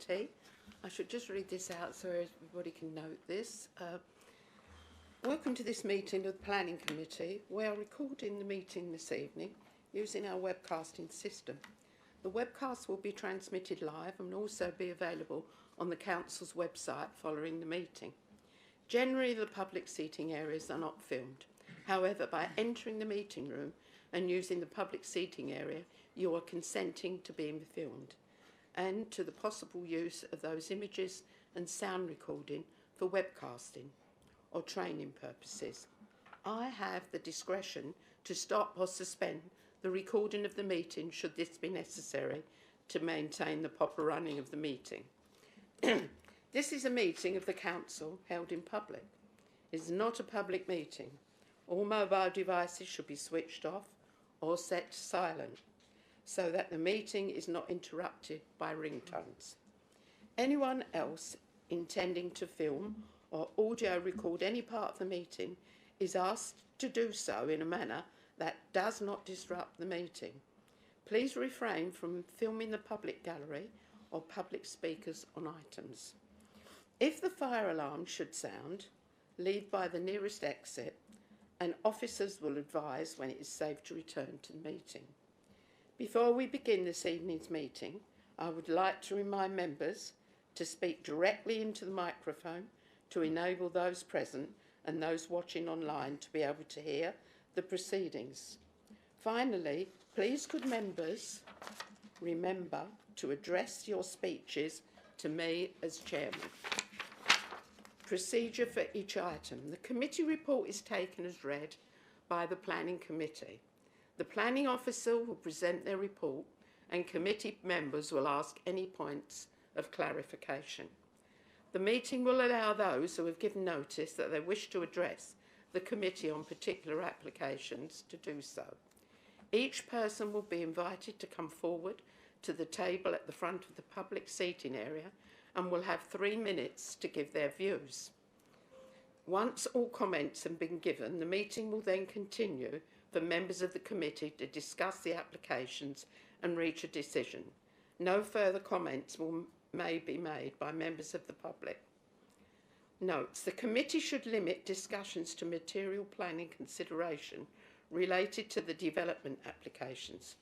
Committee. I should just read this out so everybody can note this. Welcome to this meeting of the Planning Committee. We are recording the meeting this evening using our webcasting system. The webcast will be transmitted live and will also be available on the Council's website following the meeting. Generally, the public seating areas are not filmed. However, by entering the meeting room and using the public seating area, you are consenting to being filmed and to the possible use of those images and sound recording for webcasting or training purposes. I have the discretion to stop or suspend the recording of the meeting should this be necessary to maintain the proper running of the meeting. This is a meeting of the Council held in public. It is not a public meeting. All mobile devices should be switched off or set to silent so that the meeting is not interrupted by ringtones. Anyone else intending to film or audio record any part of the meeting is asked to do so in a manner that does not disrupt the meeting. Please refrain from filming the public gallery or public speakers on items. If the fire alarm should sound, leave by the nearest exit and officers will advise when it is safe to return to the meeting. Before we begin this evening's meeting, I would like to remind members to speak directly into the microphone to enable those present and those watching online to be able to hear the proceedings. Finally, please could members remember to address your speeches to me as chairman. Procedure for each item. The committee report is taken as read by the Planning Committee. The Planning Officer will present their report and committee members will ask any points of clarification. The meeting will allow those who have given notice that they wish to address the committee on particular applications to do so. Each person will be invited to come forward to the table at the front of the public seating area and will have 3 minutes to give their views. Once all comments have been given, the meeting will then continue for members of the committee to discuss the applications and reach a decision. No further comments may be made by members of the public. Notes: the committee should limit discussions to material planning consideration related to the development applications.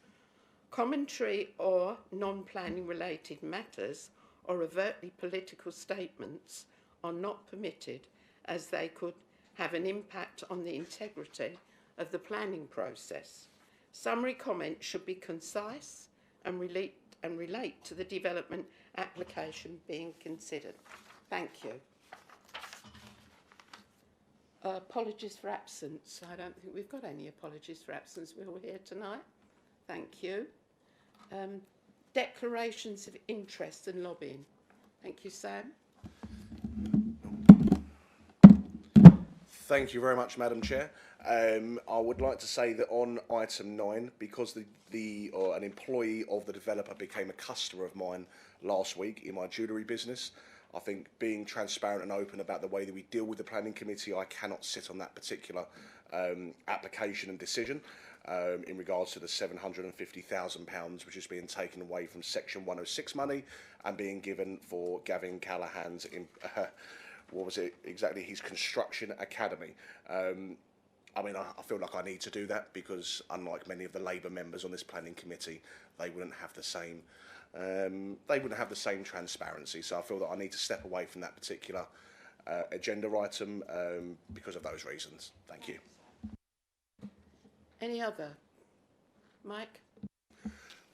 Commentary or non-planning related matters or overtly political statements are not permitted as they could have an impact on the integrity of the planning process. Summary comments should be concise and relate to the development application being considered. Thank you. Apologies for absence. I don't think we've got any apologies for absence. We're all here tonight. Thank you. Declarations of interest and lobbying. Thank you, Sam. Thank you very much, Madam Chair. I would like to say that on item 9, because an employee of the developer became a customer of mine last week in my jewellery business, I think being transparent and open about the way that we deal with the planning committee, I cannot sit on that particular application and decision in regards to the £750,000 which is being taken away from Section 106 money and being given for Gavin Callaghan's what was it exactly, his construction academy. I mean, I feel like I need to do that because unlike many of the Labour members on this planning committee, they wouldn't have the same transparency. So I feel that I need to step away from that particular agenda item because of those reasons. Thank you. Any other? Mike?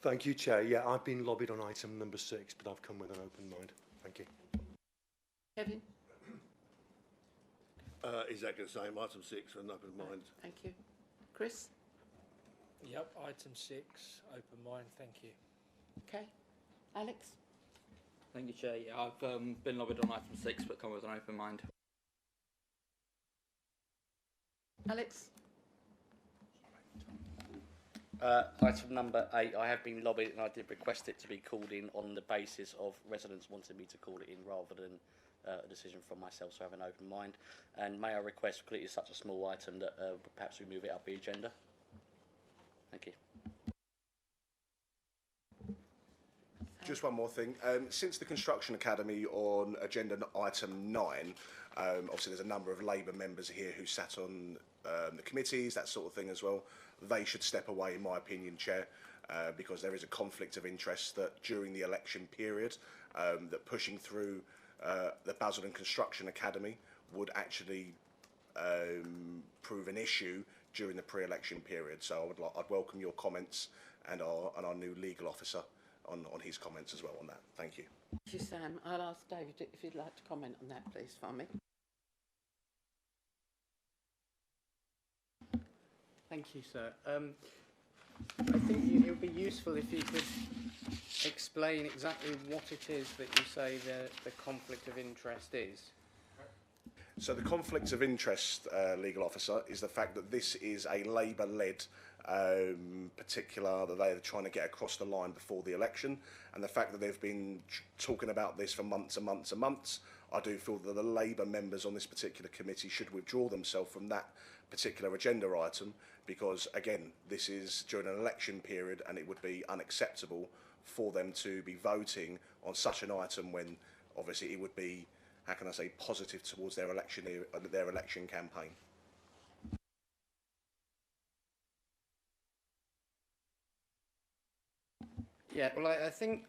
Thank you, Chair. Yeah, I've been lobbied on item number 6, but I've come with an open mind. Thank you. Kevin? Exactly the same. Item 6, an open mind. Thank you. Chris? Yep, item 6, open mind, thank you. Okay. Alex? Thank you, Chair. Yeah, I've been lobbied on item 6, but come with an open mind. Alex? Item number 8, I have been lobbied and I did request it to be called in on the basis of residents wanting me to call it in rather than a decision from myself, so I have an open mind. And may I request, because it is such a small item, that perhaps we move it up the agenda. Thank you. Just one more thing. Since the Construction Academy on agenda item 9, obviously there's a number of Labour members here who sat on the committees, that sort of thing as well. They should step away, in my opinion, Chair, because there is a conflict of interest that during the election period, that pushing through the Basildon Construction Academy would actually prove an issue during the pre-election period. So I'd welcome your comments and our new legal officer on his comments as well on that. Thank you. Thank you, Sam. I'll ask David if you'd like to comment on that, please, for me. Thank you, sir. I think it would be useful if you could explain exactly what it is that you say the conflict of interest is. So the conflict of interest, legal officer, is the fact that this is a Labour-led particular that they're trying to get across the line before the election, and the fact that they've been talking about this for months and months and months. I do feel that the Labour members on this particular committee should withdraw themselves from that particular agenda item, because again, this is during an election period and it would be unacceptable for them to be voting on such an item when obviously it would be, how can I say, positive towards their election campaign. Yeah, well, I think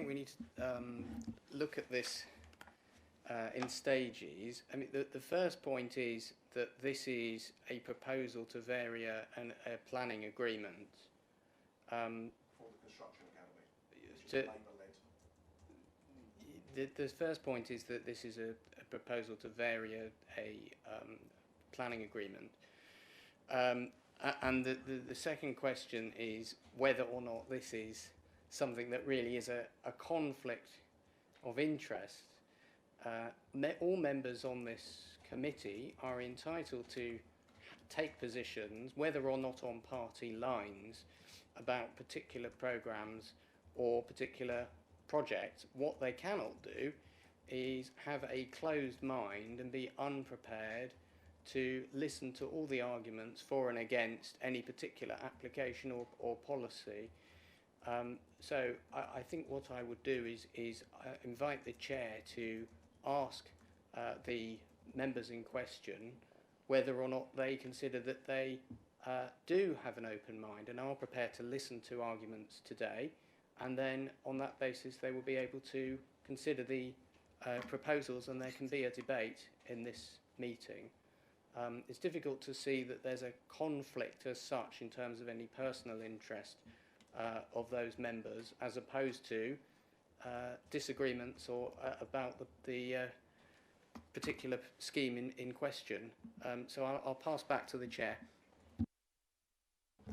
we need to look at this in stages. I mean, the first point is that this is a proposal to vary a planning agreement. For the Construction Academy. The first point is that this is a proposal to vary a planning agreement. And the second question is whether or not this is something that really is a conflict of interest. All members on this committee are entitled to take positions, whether or not on party lines, about particular programmes or particular projects. What they cannot do is have a closed mind and be unprepared to listen to all the arguments for and against any particular application or policy. So I think what I would do is invite the chair to ask the members in question whether or not they consider that they do have an open mind and are prepared to listen to arguments today, and then on that basis they will be able to consider the proposals and there can be a debate in this meeting. It's difficult to see that there's a conflict as such in terms of any personal interest of those members, as opposed to disagreements or about the particular scheme in question. So I'll pass back to the chair.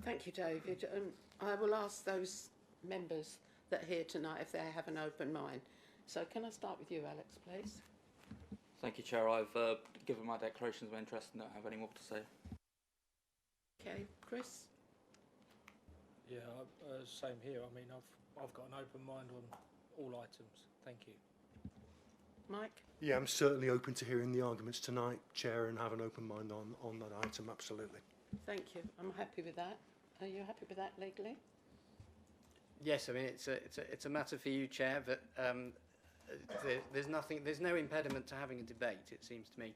Thank you, David. I will ask those members that are here tonight if they have an open mind. So can I start with you, Alex, please? Thank you, Chair. I've given my declarations of interest and don't have any more to say. Okay, Chris? Yeah, same here. I mean, I've got an open mind on all items. Thank you. Mike? Yeah, I'm certainly open to hearing the arguments tonight, Chair, and have an open mind on that item, absolutely. Thank you. I'm happy with that. Are you happy with that legally? Yes, I mean it's a matter for you, Chair, but there's no impediment to having a debate, it seems to me.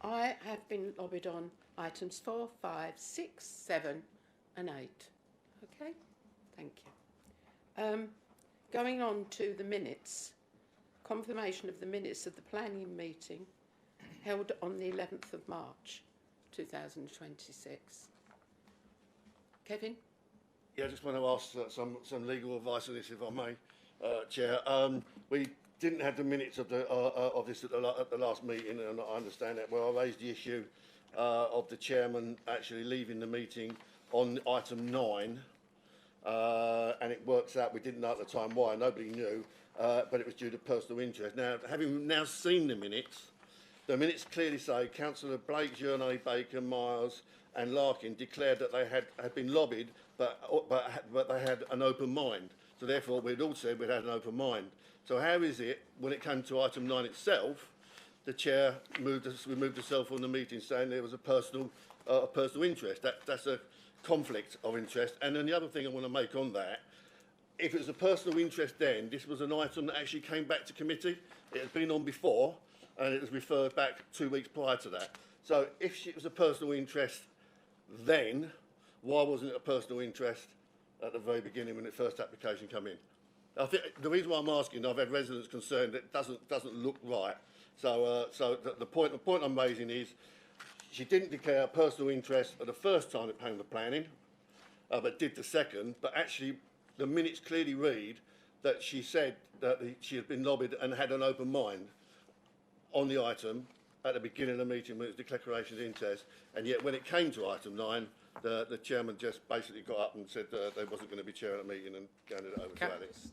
I have been lobbied on items 4, 5, 6, 7 and 8. Okay, thank you. Going on to the minutes, confirmation of the minutes of the planning meeting held on the 11th of March 2026. Kevin? Yeah, I just want to ask some legal advice on this, if I may, Chair. We didn't have the minutes of this at the last meeting, and I understand that. Well, I raised the issue of the chairman actually leaving the meeting on item 9, and it works out we didn't know at the time why. Nobody knew, but it was due to personal interest. Now, having now seen the minutes clearly say Councillor Blake, Journet, Baker, Myers and Larkin declared that they had been lobbied, but they had an open mind. So therefore, we'd all said we'd had an open mind. So how is it, when it came to item 9 itself, the chair removed herself from the meeting, saying there was a personal a personal interest. That's a conflict of interest. And then the other thing I want to make on that, if it was a personal interest then, this was an item that actually came back to committee. It had been on before, and it was referred back 2 weeks prior to that. So if it was a personal interest then, why wasn't it a personal interest at the very beginning when the first application came in? I think the reason why I'm asking, I've had residents concerned that it doesn't look right. So, the point I'm raising is, she didn't declare a personal interest at the first time it came to planning, but did the second. But actually, the minutes clearly read that she said that she had been lobbied and had an open mind on the item at the beginning of the meeting when it was declaration of interest. And yet, when it came to item 9, the chairman just basically got up and said they wasn't going to be chairing a meeting and handed it over to Alex.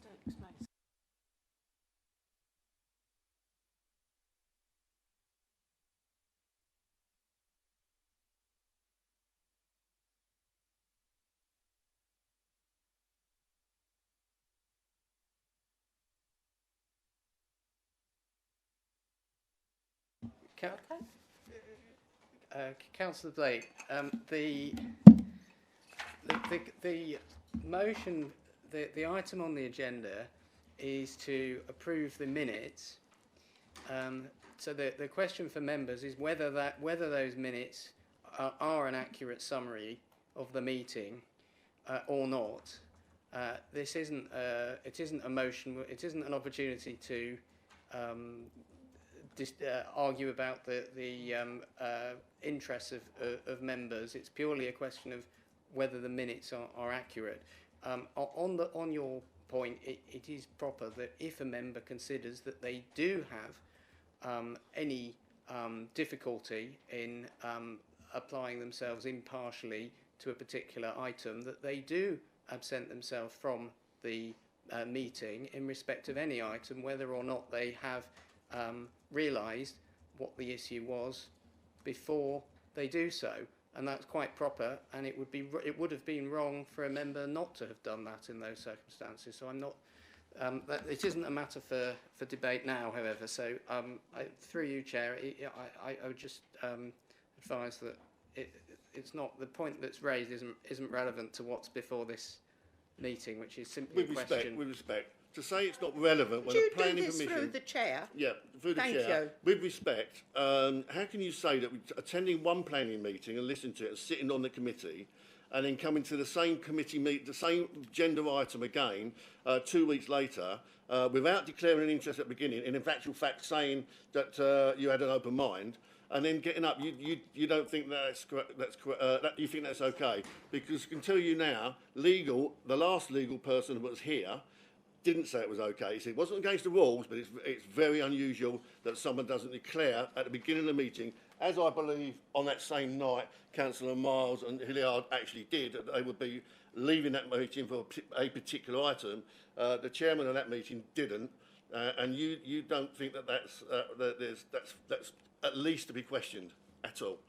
Councillor Blake, the motion, the item on the agenda is to approve the minutes. So the question for members is whether those minutes are an accurate summary of the meeting or not. This isn't it isn't a motion. It isn't an opportunity to argue about the interests of members. It's purely a question of whether the minutes are accurate. On your point, it is proper that if a member considers that they do have any difficulty in applying themselves impartially to a particular item, that they do absent themselves from the meeting in respect of any item, whether or not they have realised what the issue was before they do so, and that's quite proper. And it would have been wrong for a member not to have done that in those circumstances. So I'm not. It isn't a matter for debate now, however. So through you, Chair, I would just advise that it's not, the point that's raised isn't relevant to what's before this meeting, which is simply a question. With respect. To say it's not relevant when Would a planning you do this commission... through the chair? Yeah, through the Thank chair. you. With respect, how can you say that attending one planning meeting and listening to it and sitting on the committee and then coming to the same committee the same agenda item again 2 weeks later without declaring an interest at the beginning and in actual fact saying that you had an open mind, and then getting up, you don't think that's you think that's okay? Because I can tell you now, the last legal person who was here didn't say it was okay. He said it wasn't against the rules, but it's very unusual that someone doesn't declare at the beginning of the meeting, as I believe on that same night Councillor Miles and Hilliard actually did, that they would be leaving that meeting for a particular item. The chairman of that meeting didn't, and you don't think that's at least to be questioned at all.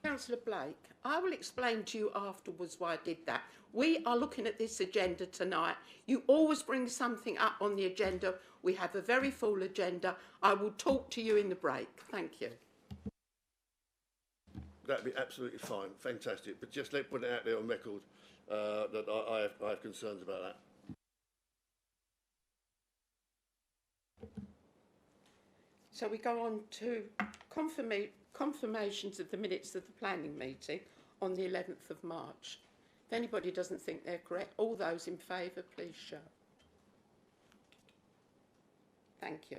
Councillor Blake, I will explain to you afterwards why I did that. We are looking at this agenda tonight. You always bring something up on the agenda. We have a very full agenda. I will talk to you in the break. Thank you. That'd be absolutely fine, fantastic. But just let put it out there on record that I have concerns about that. So we go on to confirmations of the minutes of the planning meeting on the 11th of March. If anybody doesn't think they're correct, all those in favour, please show. Thank you.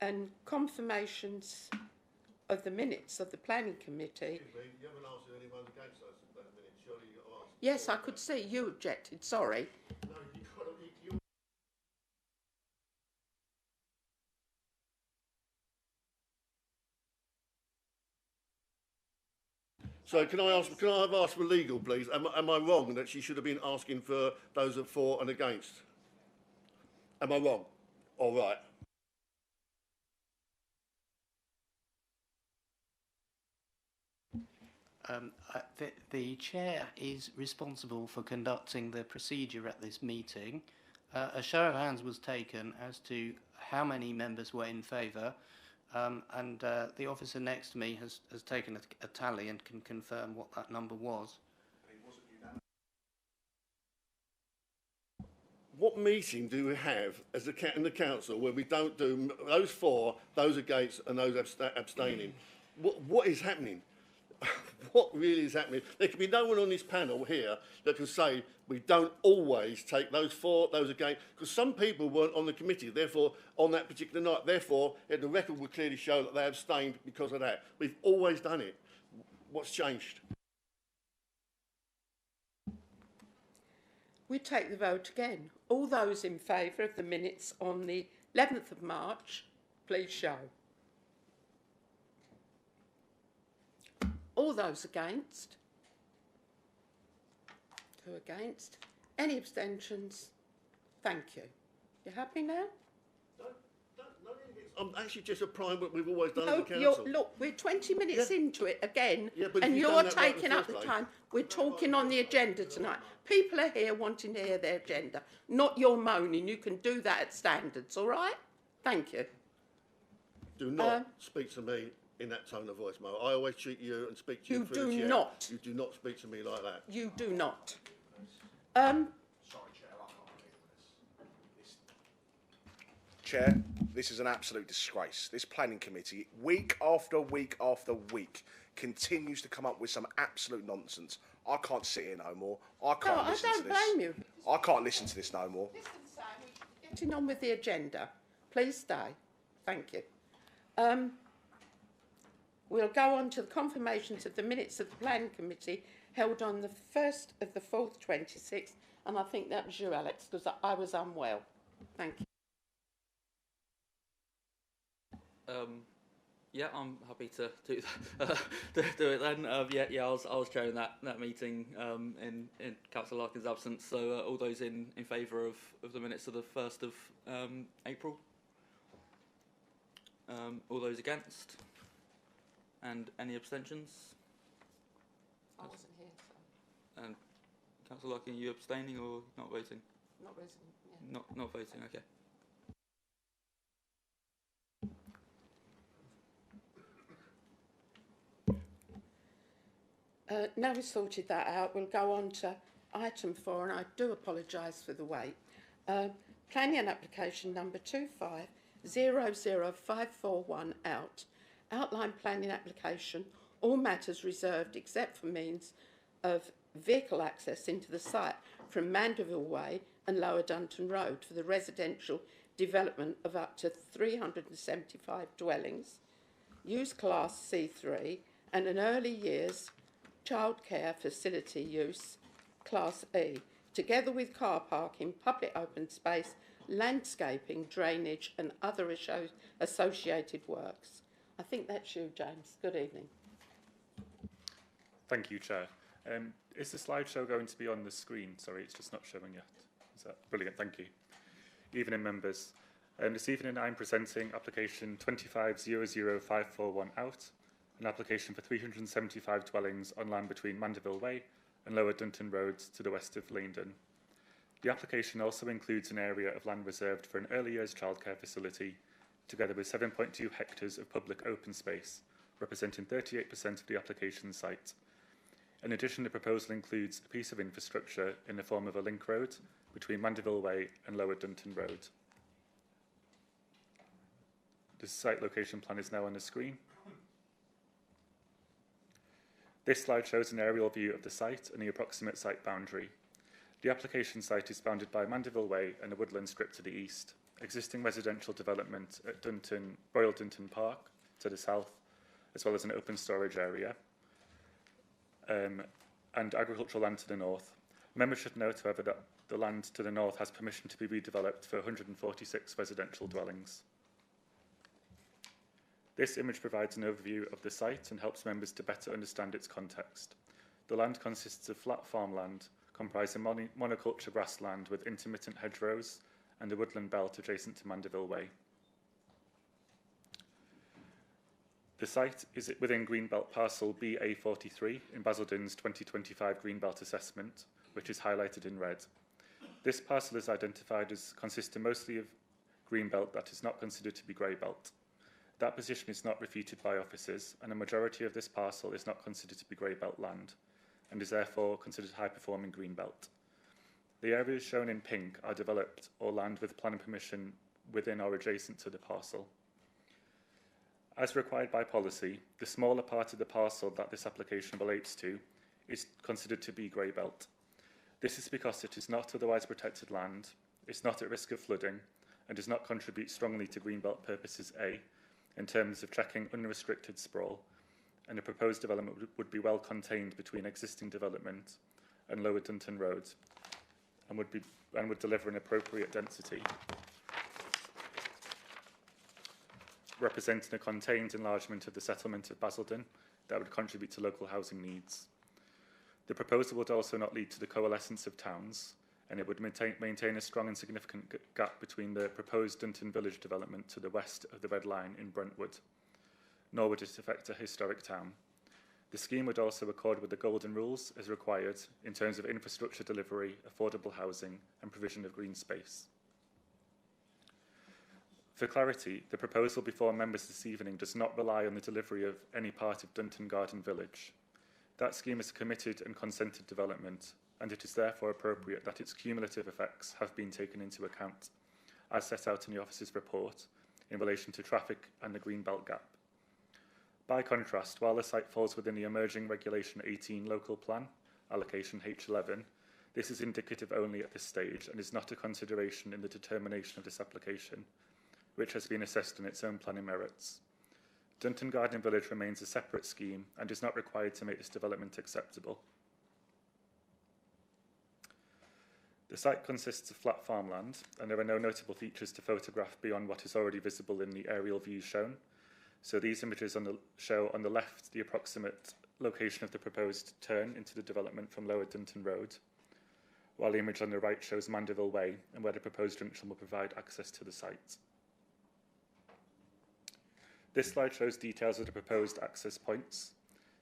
And confirmations of the minutes of the planning committee. You haven't asked if anyone's against those minutes. Surely you've got to ask. Yes, I could see you objected, sorry. No, you've got to... So can I have asked for legal, please? Am I wrong that she should have been asking for those of for and against? Am I wrong? All right. The chair is responsible for conducting the procedure at this meeting. A show of hands was taken as to how many members were in favour. and the officer next to me has taken a tally and can confirm what that number was. What meeting do we have as in the council where we don't do those for, those against and those abstaining? What is happening? What really is happening? There can be no one on this panel here that can say we don't always take those for, those against, because some people weren't on the committee, therefore, on that particular night. Therefore, the record would clearly show that they abstained because of that. We've always done it. What's changed? We take the vote again. All those in favour of the minutes on the 11th of March, please show. All those against? 2 against. Any abstentions? Thank you. You happy now? I'm actually just applying what we've always done No, as a council. look, we're 20 minutes into it again, Yeah, but if and you've you're done that right in taking the up the first time. We're talking on the agenda tonight. People are here wanting to hear their agenda, not your moaning. You can do that at standards, all right? Thank you. Do not speak to me in that tone of voice, Mo. I always treat you and speak to you You through the do chair. not. You do not speak to me like that. You do not. Sorry, Chair, I can't deal with this. Chair, this is an absolute disgrace. This planning committee, week after week after week, continues to come up with some absolute nonsense. I can't sit here no more. I can't listen to this. I don't blame you. I can't listen to this no more. Listen, Sam, we should be getting on with the agenda. Please stay. Thank you. We'll go on to the confirmations of the minutes of the planning committee held on the 1st of the 4th, 26th, and I think that was you, Alex, because I was unwell. Thank you. Yeah, I'm happy to do that. Do it then. I was chairing that meeting in Councillor Larkin's absence. So all those in favour of the minutes of the 1st of April. All those against. And any abstentions? I wasn't here, so And Councillor Larkin, are you abstaining or not voting? not resident. Yeah. Not voting. Okay. Now we've sorted that out, we'll go on to item 4, and I do apologise for the wait. Planning and application number 2500541 out. Outline planning application, all matters reserved except for means of vehicle access into the site from Mandeville Way and Lower Dunton Road for the residential development of up to 375 dwellings, use class C3, and an early years childcare facility use class E, together with car parking, public open space, landscaping, drainage and other associated works. I think that's you, James. Good evening. Thank you, Chair. Is the slideshow going to be on the screen? Sorry, it's just not showing yet. Is that brilliant? Thank you. Evening, members. This evening I'm presenting application 2500541 out, an application for 375 dwellings on land between Mandeville Way and Lower Dunton Road to the west of Leindon. The application also includes an area of land reserved for an early years childcare facility, together with 7.2 hectares of public open space, representing 38% of the application site. In addition, the proposal includes a piece of infrastructure in the form of a link road between Mandeville Way and Lower Dunton Road. The site location plan is now on the screen. This slide shows an aerial view of the site and the approximate site boundary. The application site is bounded by Mandeville Way and a woodland strip to the east, existing residential development at Royal Dunton Park to the south, as well as an open storage area, and agricultural land to the north. Members should note, however, that the land to the north has permission to be redeveloped for 146 residential dwellings. This image provides an overview of the site and helps members to better understand its context. The land consists of flat farmland, comprising monoculture grassland with intermittent hedgerows and a woodland belt adjacent to Mandeville Way. The site is within Greenbelt Parcel BA43 in Basildon's 2025 Greenbelt Assessment, which is highlighted in red. This parcel is identified as consisting mostly of Greenbelt that is not considered to be grey belt. That position is not refuted by officers, and a majority of this parcel is not considered to be grey belt land, and is therefore considered high-performing green belt. The areas shown in pink are developed or land with planning permission within or adjacent to the parcel. As required by policy, the smaller part of the parcel that this application relates to is considered to be grey belt. This is because it is not otherwise protected land, is not at risk of flooding, and does not contribute strongly to Greenbelt purposes A, in terms of checking unrestricted sprawl, and a proposed development would be well contained between existing development and Lower Dunton Road, and would deliver an appropriate density, representing a contained enlargement of the settlement of Basildon that would contribute to local housing needs. The proposal would also not lead to the coalescence of towns, and it would maintain a strong and significant gap between the proposed Dunton Village development to the west of the Red Line in Brentwood, nor would it affect a historic town. The scheme would also accord with the Golden Rules as required in terms of infrastructure delivery, affordable housing, and provision of green space. For clarity, the proposal before members this evening does not rely on the delivery of any part of Dunton Garden Village. That scheme is a committed and consented development, and it is therefore appropriate that its cumulative effects have been taken into account, as set out in the officer's report, in relation to traffic and the green belt gap. By contrast, while the site falls within the emerging Regulation 18 local plan, allocation H11, this is indicative only at this stage and is not a consideration in the determination of this application, which has been assessed on its own planning merits. Dunton Garden Village remains a separate scheme and is not required to make this development acceptable. The site consists of flat farmland, and there are no notable features to photograph beyond what is already visible in the aerial views shown. So these images show on the left the approximate location of the proposed turn into the development from Lower Dunton Road, while the image on the right shows Mandeville Way and where the proposed junction will provide access to the site. This slide shows details of the proposed access points.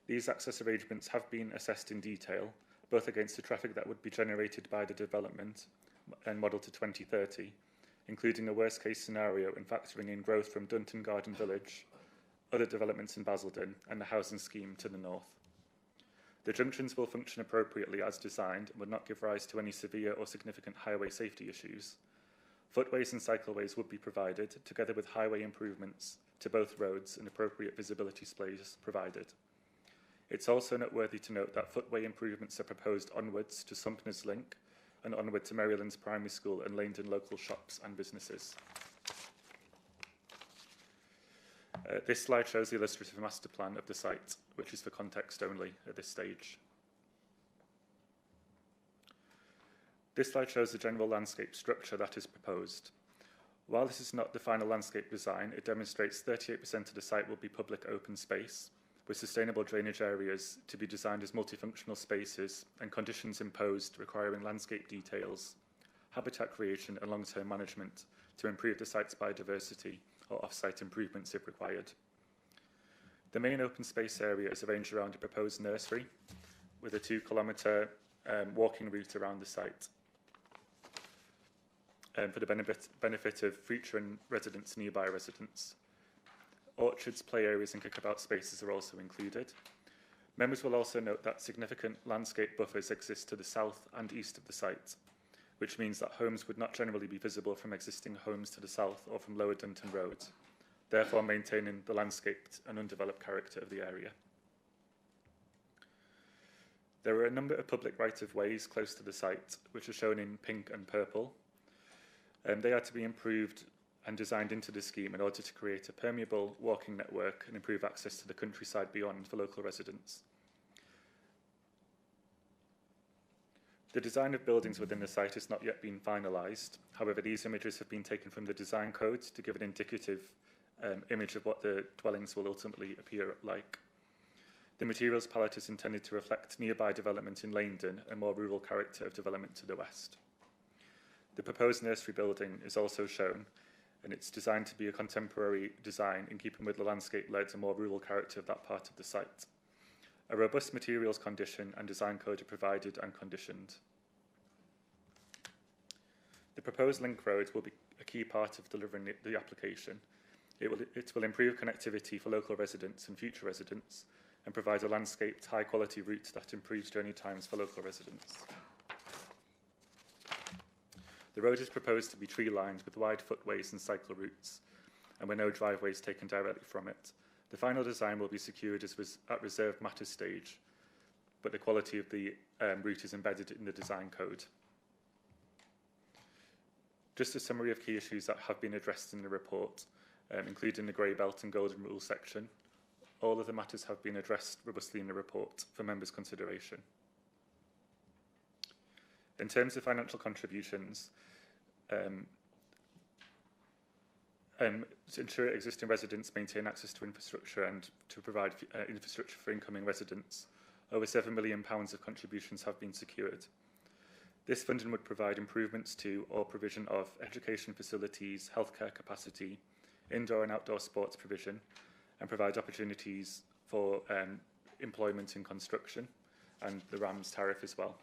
These access arrangements have been assessed in detail, both against the traffic that would be generated by the development and modelled to 2030, including a worst-case scenario in factoring in growth from Dunton Garden Village, other developments in Basildon, and the housing scheme to the north. The junctions will function appropriately as designed and would not give rise to any severe or significant highway safety issues. Footways and cycleways would be provided, together with highway improvements to both roads and appropriate visibility displays provided. It's also noteworthy to note that footway improvements are proposed onwards to Sumpner's Link and onward to Marylands Primary School and Langdon local shops and businesses. This slide shows the illustrative master plan of the site, which is for context only at this stage. This slide shows the general landscape structure that is proposed. While this is not the final landscape design, it demonstrates 38% of the site will be public open space, with sustainable drainage areas to be designed as multifunctional spaces and conditions imposed requiring landscape details, habitat creation and long-term management to improve the site's biodiversity or off-site improvements if required. The main open space area is arranged around a proposed nursery with a 2-kilometre walking route around the site for the benefit of future and residents, nearby residents. Orchards, play areas and kickabout spaces are also included. Members will also note that significant landscape buffers exist to the south and east of the site, which means that homes would not generally be visible from existing homes to the south or from Lower Dunton Road, therefore maintaining the landscaped and undeveloped character of the area. There are a number of public right-of-ways close to the site, which are shown in pink and purple. They are to be improved and designed into the scheme in order to create a permeable walking network and improve access to the countryside beyond for local residents. The design of buildings within the site has not yet been finalised. However, these images have been taken from the design code to give an indicative image of what the dwellings will ultimately appear like. The materials palette is intended to reflect nearby development in Langdon and more rural character of development to the west. The proposed nursery building is also shown, and it's designed to be a contemporary design in keeping with the landscape-led and more rural character of that part of the site. A robust materials condition and design code are provided and conditioned. The proposed link road will be a key part of delivering the application. It will improve connectivity for local residents and future residents and provide a landscaped, high-quality route that improves journey times for local residents. The road is proposed to be tree-lined with wide footways and cycle routes, and with no driveways taken directly from it. The final design will be secured at reserved matter stage, but the quality of the route is embedded in the design code. Just a summary of key issues that have been addressed in the report, including the grey belt and golden rule section. All of the matters have been addressed robustly in the report for members' consideration. In terms of financial contributions, to ensure existing residents maintain access to infrastructure and to provide infrastructure for incoming residents, over £7 million of contributions have been secured. This funding would provide improvements to or provision of education facilities, healthcare capacity, indoor and outdoor sports provision, and provide opportunities for employment in construction and the RAMS tariff as well.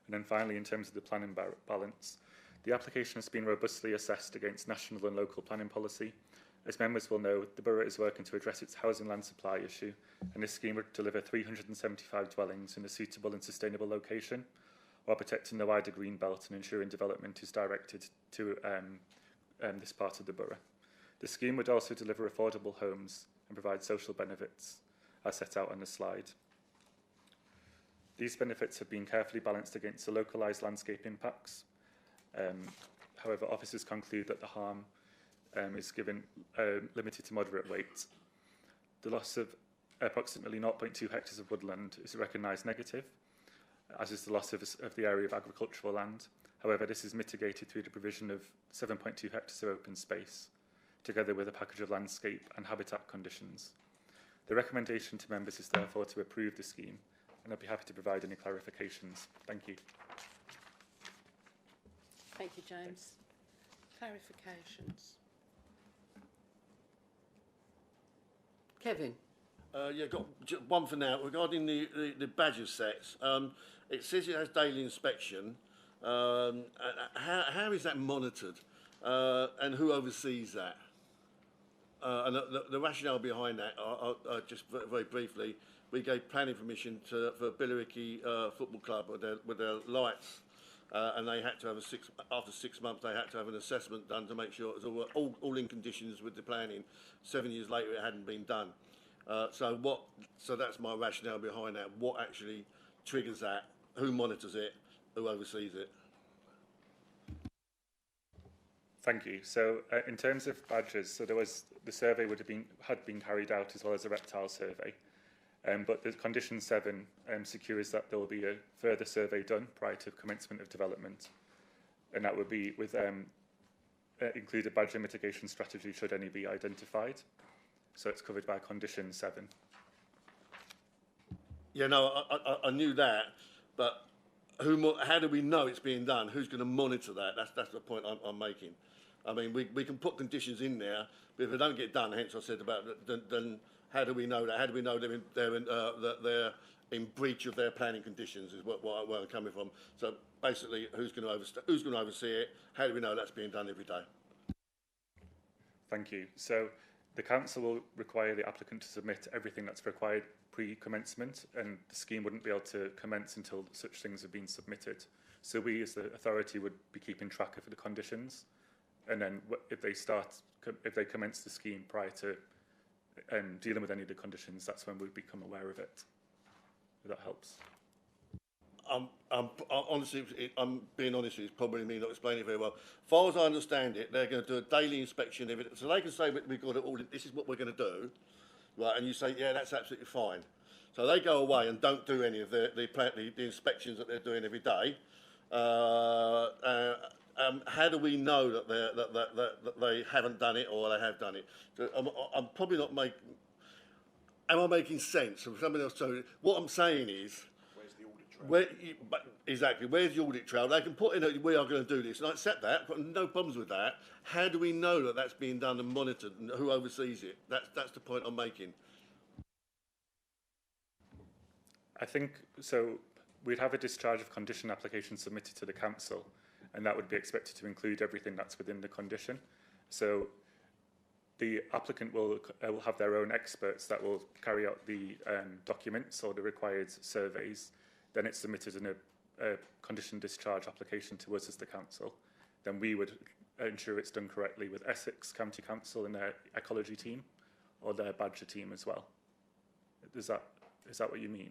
And then finally, in terms of the planning balance, the application has been robustly assessed against national and local planning policy. As members will know, the Borough is working to address its housing land supply issue, and this scheme would deliver 375 dwellings in a suitable and sustainable location, while protecting the wider green belt and ensuring development is directed to this part of the Borough. The scheme would also deliver affordable homes and provide social benefits, as set out on the slide. These benefits have been carefully balanced against the localised landscape impacts. However, officers conclude that the harm is given limited to moderate weight. The loss of approximately 0.2 hectares of woodland is recognised negative, as is the loss of the area of agricultural land. However, this is mitigated through the provision of 7.2 hectares of open space, together with a package of landscape and habitat conditions. The recommendation to members is therefore to approve the scheme, and I'd be happy to provide any clarifications. Thank you. Thank you, James. Clarifications. Kevin. Yeah, got one for now. Regarding the badger sets, it says it has daily inspection. How is that monitored, and who oversees that? And the rationale behind that, just very briefly, we gave planning permission for Billericay Football Club with their lights, and they had to have after 6 months they had to have an assessment done to make sure it was all in conditions with the planning. 7 years later, it hadn't been done. So that's my rationale behind that. What actually triggers that? Who monitors it? Who oversees it? Thank you. So in terms of badgers, so the survey had been carried out as well as a reptile survey, but the condition 7 secures that there will be a further survey done prior to commencement of development, and that would be with include a badger mitigation strategy should any be identified. So it's covered by condition 7. Yeah, no, I knew that, but how do we know it's being done? Who's going to monitor that? That's the point I'm making. I mean, we can put conditions in there, but if they don't get done, hence I said about then how do we know that? How do we know that they're in breach of their planning conditions? Is where I'm coming from. So basically, who's going to oversee it? How do we know that's being done every day? Thank you. So the council will require the applicant to submit everything that's required pre-commencement, and the scheme wouldn't be able to commence until such things have been submitted. So we, as the authority, would be keeping track of the conditions, and then if they commence the scheme prior to dealing with any of the conditions, that's when we'd become aware of it. If that helps. Honestly, I'm being honest with you, it's probably me not explaining it very well. As far as I understand it, they're going to do a daily inspection of it. So they can say, we've got it all, this is what we're going to do, right? And you say, yeah, that's absolutely fine. So they go away and don't do any of the inspections that they're doing every day. How do we know that they haven't done it or they have done it? So I'm probably not making... Am I making sense? Or somebody else told me. What I'm saying is... Exactly, where's the audit trail? They can put in we are going to do this, and I accept that, I've got no problems with that. How do we know that that's being done and monitored, and who oversees it? That's the point I'm making. I think, so we'd have a discharge of condition application submitted to the council, and that would be expected to include everything that's within the condition. So the applicant will have their own experts that will carry out the documents or the required surveys. Then it's submitted in a condition discharge application to us as the council. Then we would ensure it's done correctly with Essex County Council and their ecology team or their Badger team as well. Is that what you mean?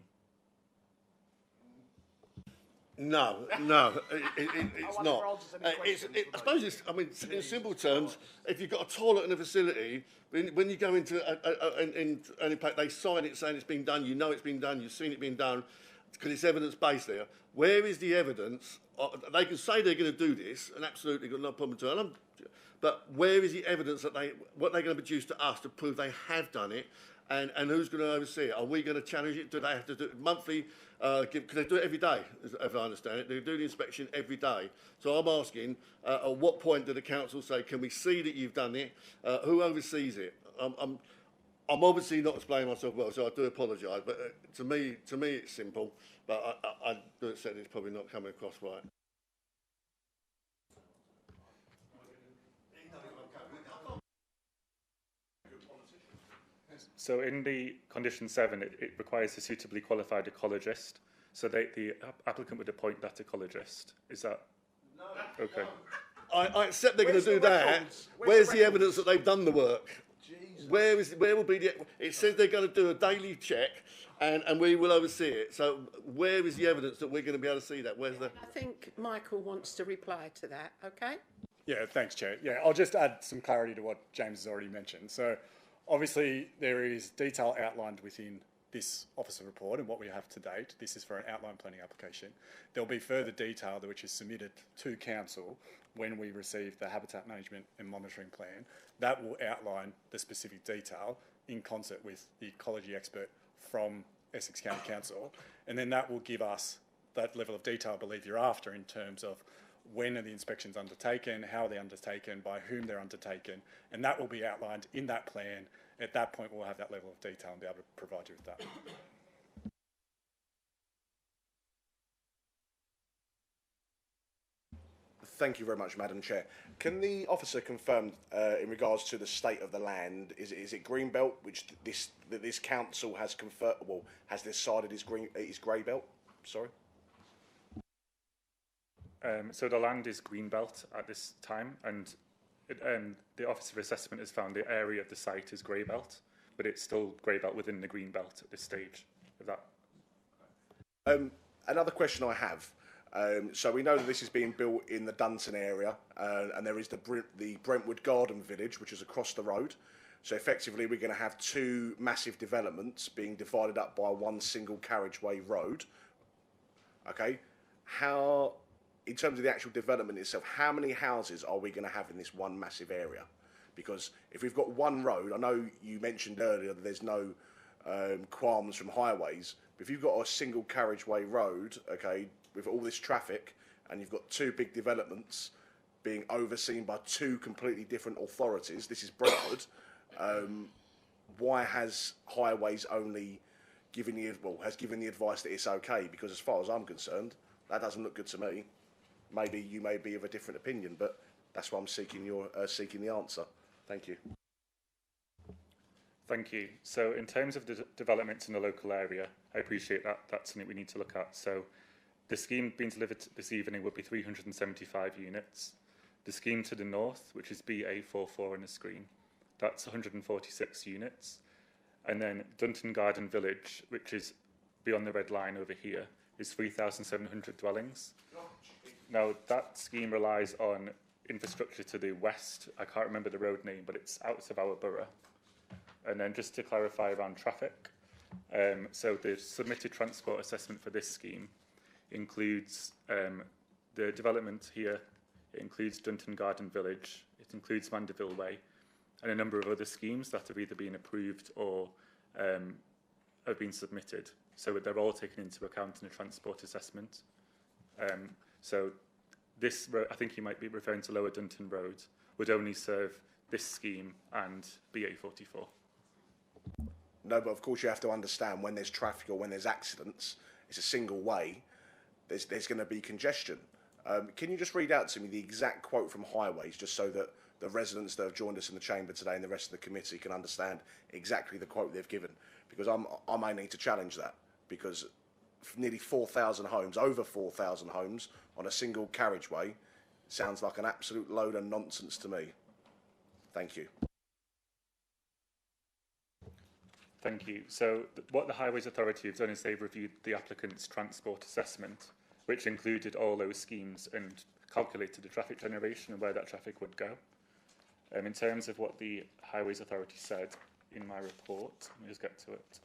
No, it's not. I suppose it's, I mean, in simple terms, if you've got a toilet in a facility, when you go into and in fact they sign it saying it's been done, you know it's been done, you've seen it being done, because it's evidence-based there. Where is the evidence? They can say they're going to do this, and absolutely got no problem at all. But where is the evidence that what they're going to produce to us to prove they have done it? And who's going to oversee it? Are we going to challenge it? Do they have to do it monthly? Can they do it every day, if I understand it? They do the inspection every day. So I'm asking, at what point do the council say, can we see that you've done it? Who oversees it? I'm obviously not explaining myself well, so I do apologise. But to me, it's simple. But I do accept it's probably not coming across right. So in the condition 7, it requires a suitably qualified ecologist. So the applicant would appoint that ecologist. Is that okay? I accept they're going to do that. Where's the evidence that they've done the work? Where will be the? It says they're going to do a daily check, and we will oversee it. So where is the evidence that we're going to be able to see that? Where's the? I think Michael wants to reply to that. Okay. Yeah, thanks, Chair. Yeah, I'll just add some clarity to what James has already mentioned. So, obviously, there is detail outlined within this officer report and what we have to date. This is for an outline planning application. There'll be further detail which is submitted to Council when we receive the Habitat Management and Monitoring Plan. That will outline the specific detail in concert with the ecology expert from Essex County Council. And then that will give us that level of detail I believe you're after in terms of when are the inspections undertaken, how are they undertaken, by whom they're undertaken, and that will be outlined in that plan. At that point, we'll have that level of detail and be able to provide you with that. Thank you very much, Madam Chair. Can the officer confirm, in regards to the state of the land, is it Greenbelt, which this council has has decided is grey belt? Sorry. So the land is greenbelt at this time, and the Office of Assessment has found the area of the site is greybelt, but it's still greybelt within the greenbelt at this stage. Of that. Another question I have. So we know that this is being built in the Dunton area, and there is the Brentwood Garden Village, which is across the road. So effectively, we're going to have two massive developments being divided up by one single carriageway road. Okay, how? In terms of the actual development itself, how many houses are we going to have in this one massive area? Because if we've got one road, I know you mentioned earlier that there's no qualms from highways, but if you've got a single carriageway road, okay, with all this traffic, and you've got two big developments being overseen by two completely different authorities, this is Brentwood, why has highways only given the advice that it's okay? Because as far as I'm concerned, that doesn't look good to me. Maybe you may be of a different opinion, but that's why I'm seeking the answer. Thank you. Thank you. So in terms of the developments in the local area, I appreciate that that's something we need to look at. So the scheme being delivered this evening would be 375 units. The scheme to the north, which is BA44 on the screen, that's 146 units. And then Dunton Garden Village, which is beyond the red line over here, is 3,700 dwellings. Now, that scheme relies on infrastructure to the west. I can't remember the road name, but it's out of our borough. And then just to clarify around traffic, so the submitted transport assessment for this scheme includes the development here, it includes Dunton Garden Village, it includes Mandeville Way, and a number of other schemes that have either been approved or have been submitted. So they're all taken into account in the transport assessment. So this, I think you might be referring to Lower Dunton Road, would only serve this scheme and BA44. No, but of course you have to understand when there's traffic or when there's accidents, it's a single way, there's going to be congestion. Can you just read out to me the exact quote from Highways, just so that the residents that have joined us in the chamber today and the rest of the committee can understand exactly the quote they've given? Because I may need to challenge that, because nearly 4,000 homes, over 4,000 homes on a single carriageway, sounds like an absolute load of nonsense to me. Thank you. Thank you. So what the Highways Authority have done is they've reviewed the applicant's transport assessment, which included all those schemes, and calculated the traffic generation and where that traffic would go. In terms of what the Highways Authority said in my report, let me just get to it.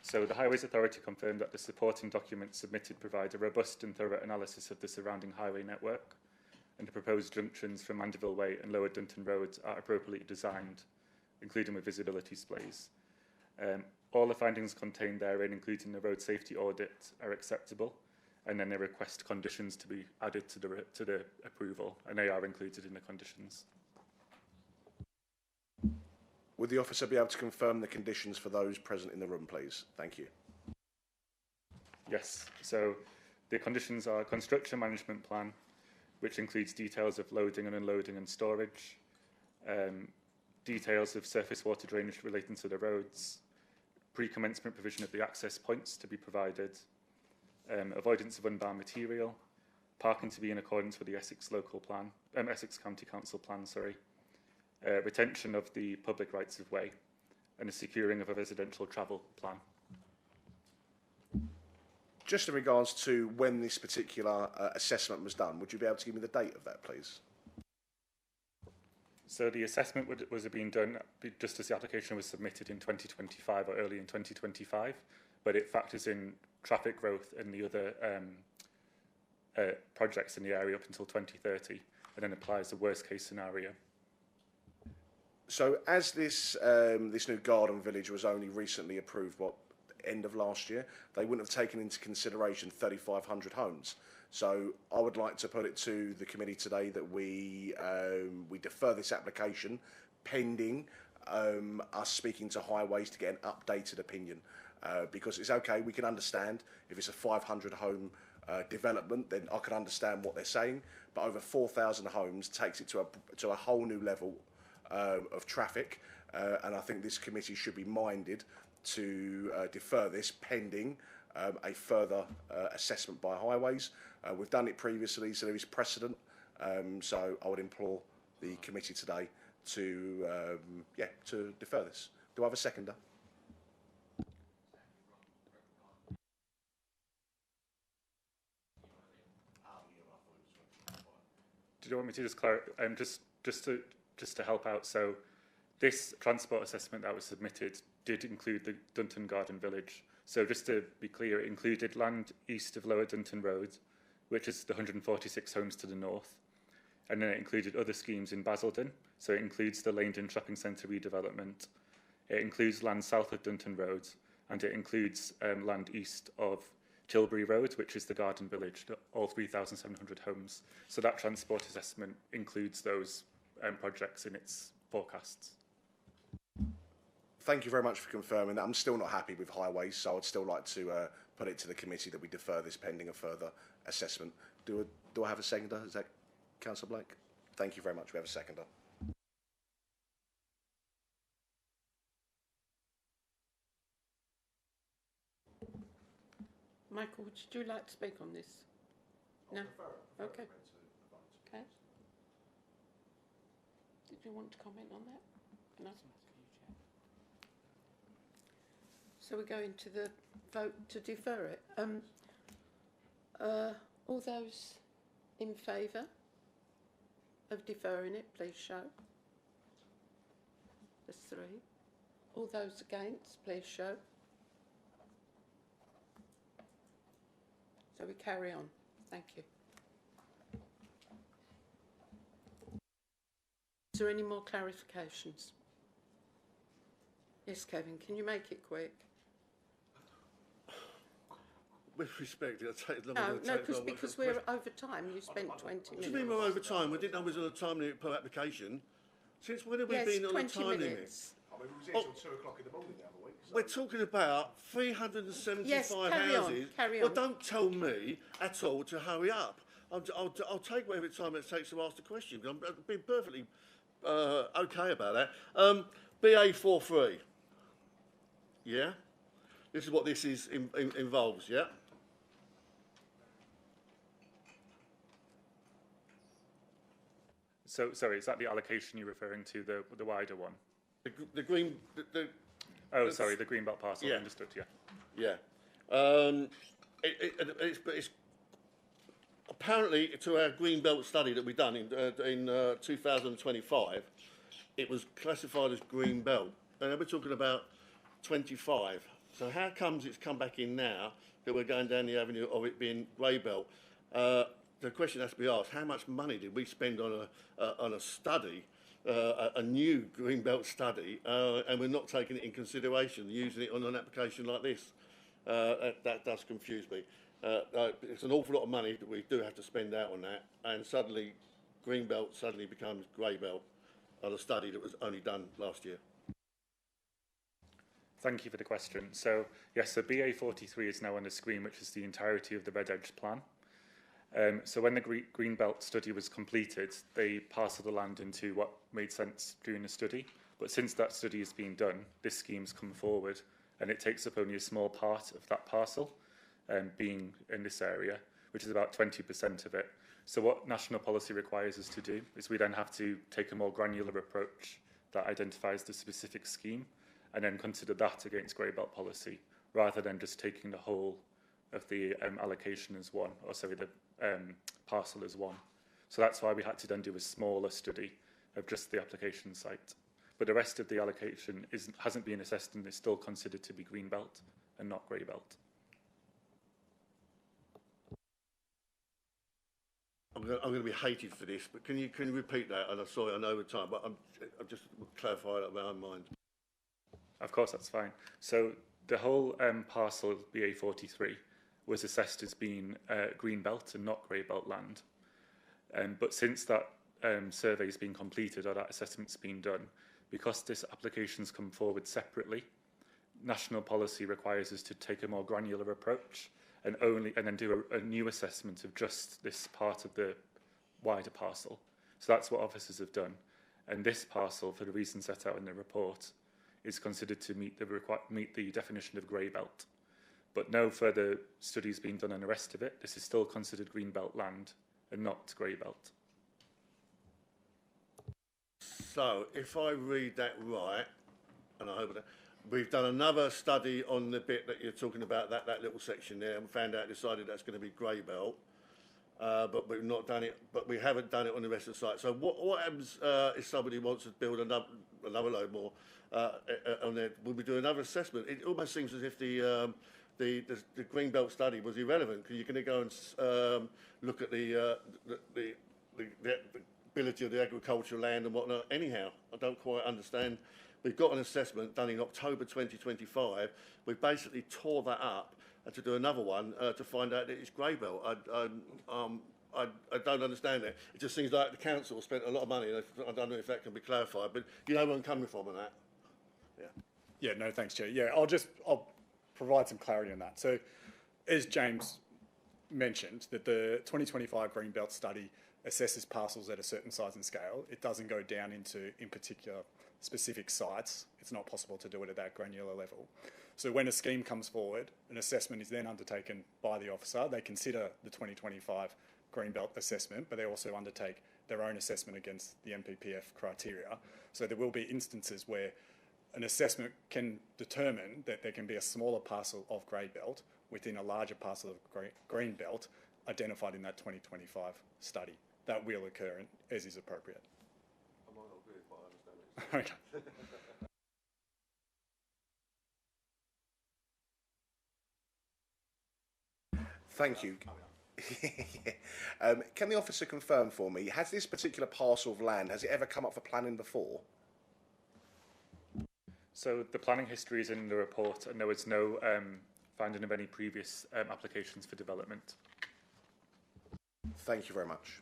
So the Highways Authority confirmed that the supporting documents submitted provide a robust and thorough analysis of the surrounding highway network, and the proposed junctions from Mandeville Way and Lower Dunton Roads are appropriately designed, including with visibility displays. All the findings contained therein, including the road safety audit, are acceptable, and then they request conditions to be added to the approval, and they are included in the conditions. Would the officer be able to confirm the conditions for those present in the room, please? Thank you. Yes, so the conditions are construction management plan, which includes details of loading and unloading and storage, details of surface water drainage relating to the roads, pre-commencement provision of the access points to be provided, avoidance of unbound material, parking to be in accordance with the Essex local plan, Essex County Council plan, sorry, retention of the public rights of way, and the securing of a residential travel plan. Just in regards to when this particular assessment was done, would you be able to give me the date of that, please? So the assessment was being done just as the application was submitted in 2025 or early in 2025, but it factors in traffic growth and the other projects in the area up until 2030, and then applies the worst case scenario. So as this this new garden village was only recently approved, what, end of last year, they wouldn't have taken into consideration 3,500 homes. So I would like to put it to the committee today that we defer this application pending us speaking to Highways to get an updated opinion. Because it's okay, we can understand if it's a 500 home development, then I can understand what they're saying. But over 4,000 homes takes it to a whole new level of traffic, and I think this committee should be minded to defer this pending a further assessment by Highways. We've done it previously, so there is precedent. So I would implore the committee today to to defer this. Do I have a seconder? Do you want me to just clarify? Just to help out. So this transport assessment that was submitted did include the Dunton Garden Village. So just to be clear, it included land east of Lower Dunton Road, which is the 146 homes to the north. And then it included other schemes in Basildon. So it includes the Langdon Shopping Centre redevelopment. It includes land south of Dunton Road, and it includes land east of Tilbury Road, which is the Garden Village, all 3,700 homes. So that transport assessment includes those projects in its forecasts. Thank you very much for confirming that. I'm still not happy with Highways, so I'd still like to put it to the committee that we defer this pending a further assessment. Do I have a seconder? Is that Councillor Blake? Thank you very much. We have a seconder. Michael, would you like to speak on this? No? Okay. Okay. Did you want to comment on that? No? So we're going to the vote to defer it. All those in favour of deferring it, please show. There's 3. All those against, please show. So we carry on. Thank you. Is there any more clarifications? Yes, Kevin, can you make it quick? With respect, it'll take longer No, than it no, takes. because we're over time. You spent 20 minutes. What do you mean we're over time? We didn't know we was on a time limit per application. Since when have we Yes, been on a 20 time limit? minutes. I mean, we was here till 2 o'clock in the morning the other week. So. We're talking about 375 Yes, carry on, houses. carry Well, on. don't tell me at all to hurry up. I'll take whatever time it takes to ask the question. I'm being perfectly okay about that. BA43. Yeah? This is what this is involves, yeah? So, sorry, is that the allocation you're referring to, the wider one? The green... Oh, sorry, the Greenbelt parcel, Yeah. understood, yeah. Yeah. It's apparently to our Greenbelt study that we done in 2025, it was classified as Greenbelt. And we're talking about 25. So how comes it's come back in now that we're going down the avenue of it being Greybelt? The question has to be asked, how much money did we spend on a study, a new Greenbelt study, and we're not taking it in consideration, using it on an application like this? That does confuse me. It's an awful lot of money that we do have to spend out on that, and suddenly Greenbelt suddenly becomes Greybelt on a study that was only done last year. Thank you for the question. So, yes, so BA43 is now on the screen, which is the entirety of the Red Edge plan. So when the Greenbelt study was completed, they parcelled the land into what made sense during the study. But since that study has been done, this scheme's come forward, and it takes up only a small part of that parcel, being in this area, which is about 20% of it. So what national policy requires us to do is we then have to take a more granular approach that identifies the specific scheme, and then consider that against Greybelt policy, rather than just taking the whole of the allocation as one, or sorry, the parcel as one. So that's why we had to then do a smaller study of just the application site. But the rest of the allocation hasn't been assessed and is still considered to be Greenbelt and not Greybelt. I'm going to be hated for this, but can you repeat that? And I'm sorry, I know the time, but I'm just clarifying it in my own mind. Of course, that's fine. So the whole parcel BA43 was assessed as being Greenbelt and not Greybelt land. But since that survey's been completed or that assessment's been done, because this application's come forward separately, national policy requires us to take a more granular approach and then do a new assessment of just this part of the wider parcel. So that's what officers have done. And this parcel, for the reasons set out in the report, is considered to meet the definition of Greybelt. But no further studies being done on the rest of it. This is still considered Greenbelt land and not Greybelt. So, if I read that right, and I hope that we've done another study on the bit that you're talking about, that little section there, and decided that's going to be Greybelt, but we've not done it. But we haven't done it on the rest of the site. So, what happens if somebody wants to build another load more on there? Will we do another assessment? It almost seems as if the Greenbelt study was irrelevant, because you're going to go and look at the ability of the agricultural land and whatnot. Anyhow, I don't quite understand. We've got an assessment done in October 2025. We basically tore that up and to do another one to find out that it's Greybelt. I don't understand it. It just seems like the council spent a lot of money. And I don't know if that can be clarified, but you know where I'm coming from on that. Yeah. Yeah, no, thanks, Chair. Yeah, I'll provide some clarity on that. So, as James mentioned, that the 2025 Greenbelt study assesses parcels at a certain size and scale. It doesn't go down into, in particular, specific sites. It's not possible to do it at that granular level. So when a scheme comes forward, an assessment is then undertaken by the officer. They consider the 2025 Greenbelt assessment, but they also undertake their own assessment against the MPPF criteria. So there will be instances where an assessment can determine that there can be a smaller parcel of Greybelt within a larger parcel of Greenbelt identified in that 2025 study. That will occur, as is appropriate. I might not agree, but I understand it. Okay. Thank you. Can the officer confirm for me, has this particular parcel of land, has it ever come up for planning before? So the planning history is in the report, and there was no finding of any previous applications for development. Thank you very much.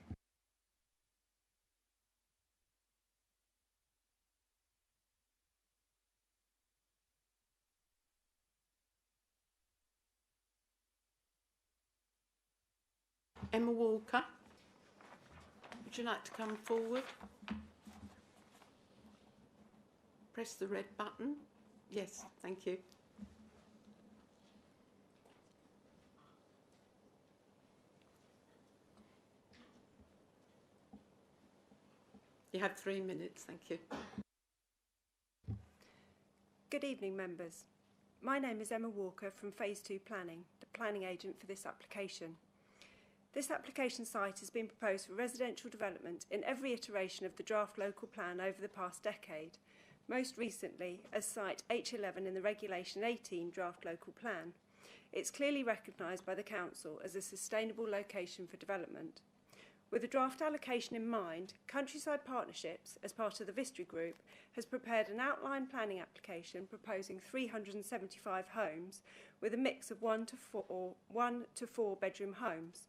Emma Walker, would you like to come forward? Press the red button. Yes, thank you. You have 3 minutes, thank you. Good evening, members. My name is Emma Walker from Phase 2 Planning, the planning agent for this application. This application site has been proposed for residential development in every iteration of the draft local plan over the past decade, most recently as site H11 in the Regulation 18 draft local plan. It's clearly recognised by the Council as a sustainable location for development. With the draft allocation in mind, Countryside Partnerships, as part of the Vistry Group, has prepared an outline planning application proposing 375 homes with a mix of 1 to 4 bedroom homes.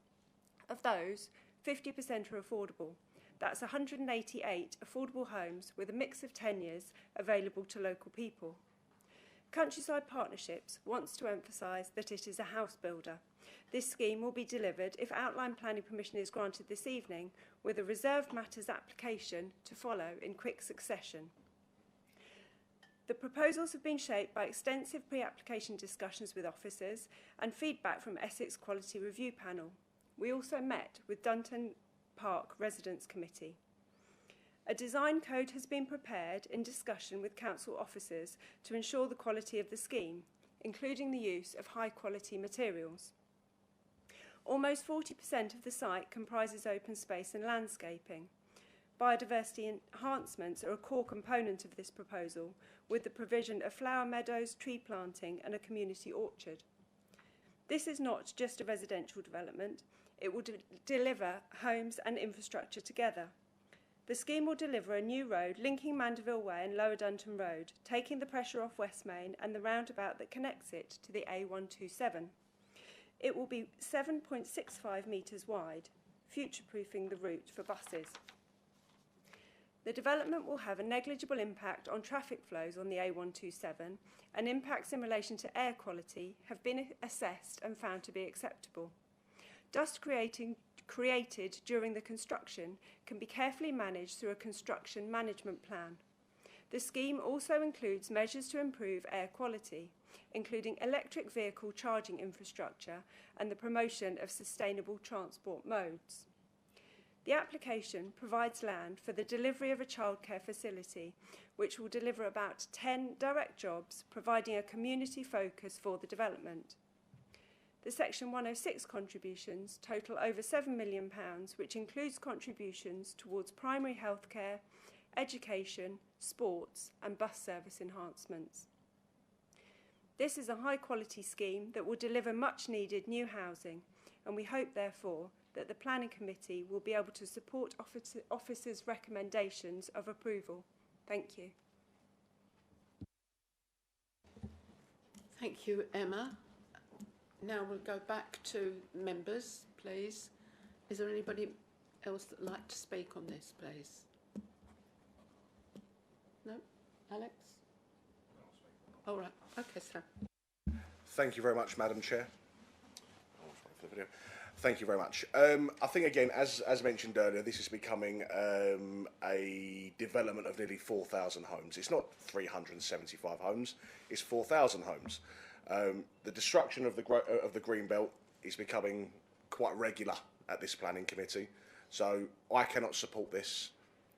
Of those, 50% are affordable. That's 188 affordable homes with a mix of tenures available to local people. Countryside Partnerships wants to emphasise that it is a house builder. This scheme will be delivered if outline planning permission is granted this evening, with a reserved matters application to follow in quick succession. The proposals have been shaped by extensive pre-application discussions with officers and feedback from Essex Quality Review Panel. We also met with Dunton Park Residents Committee. A design code has been prepared in discussion with council officers to ensure the quality of the scheme, including the use of high-quality materials. Almost 40% of the site comprises open space and landscaping. Biodiversity enhancements are a core component of this proposal, with the provision of flower meadows, tree planting and a community orchard. This is not just a residential development, it will deliver homes and infrastructure together. The scheme will deliver a new road linking Mandeville Way and Lower Dunton Road, taking the pressure off West Main and the roundabout that connects it to the A127. It will be 7.65 metres wide, future-proofing the route for buses. The development will have a negligible impact on traffic flows on the A127, and impacts in relation to air quality have been assessed and found to be acceptable. Dust created during the construction can be carefully managed through a construction management plan. The scheme also includes measures to improve air quality, including electric vehicle charging infrastructure and the promotion of sustainable transport modes. The application provides land for the delivery of a childcare facility, which will deliver about 10 direct jobs, providing a community focus for the development. The Section 106 contributions total over £7 million, which includes contributions towards primary healthcare, education, sports and bus service enhancements. This is a high-quality scheme that will deliver much-needed new housing, and we hope, therefore, that the Planning Committee will be able to support officers' recommendations of approval. Thank you. Thank you, Emma. Now we'll go back to members, please. Is there anybody else that would like to speak on this, please? No? Alex? All right. Okay, sir. Thank you very much, Madam Chair. Thank you very much. I think, again, as mentioned earlier, this is becoming a development of nearly 4,000 homes. It's not 375 homes, it's 4,000 homes. The destruction of the Greenbelt is becoming quite regular at this planning committee, so I cannot support this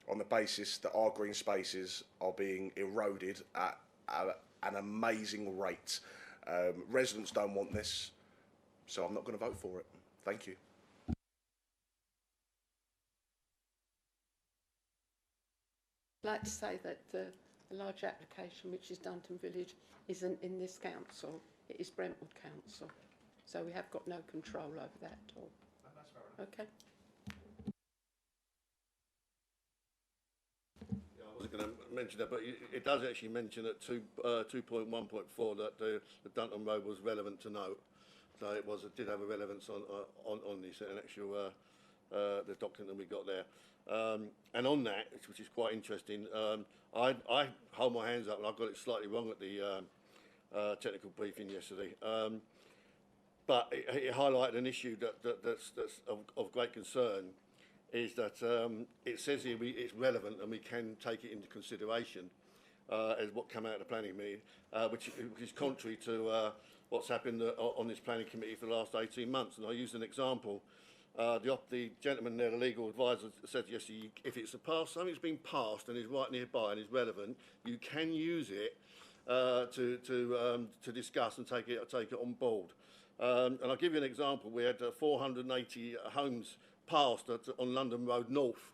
on the basis that our green spaces are being eroded at an amazing rate. Residents don't want this, so I'm not going to vote for it. Thank you. I'd like to say that the large application, which is Dunton Village, isn't in this council. It is Brentwood Council. So we have got no control over that at all. That's fair enough. Okay. Yeah, I wasn't going to mention that, but it does actually mention at 2.1.4 that the Dunton Road was relevant to note. So it did have a relevance on this, an actual the document that we got there. And on that, which is quite interesting, I hold my hands up, and I got it slightly wrong at the technical briefing yesterday. but it highlighted an issue that's of great concern, is that it says here it's relevant and we can take it into consideration as what came out of the planning meeting, which is contrary to what's happened on this planning committee for the last 18 months. And I use an example. The gentleman there, the legal advisor, said yesterday, if it's something's been passed and is right nearby and is relevant, you can use it to discuss and take it on board. And I'll give you an example. We had 480 homes passed on London Road North,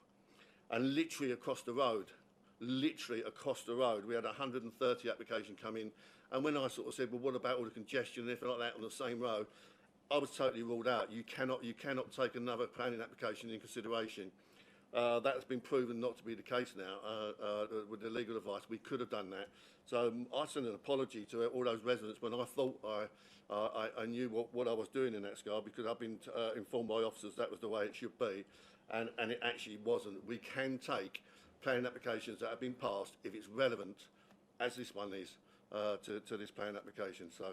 and literally across the road, we had 130 applications come in. And when I sort of said, well, what about all the congestion and everything like that on the same road, I was totally ruled out. You cannot take another planning application in consideration. That's been proven not to be the case now with the legal advice. We could have done that. So I send an apology to all those residents when I thought I knew what I was doing in that scar, because I've been informed by officers that was the way it should be, and it actually wasn't. We can take planning applications that have been passed if it's relevant, as this one is, to this planning application. So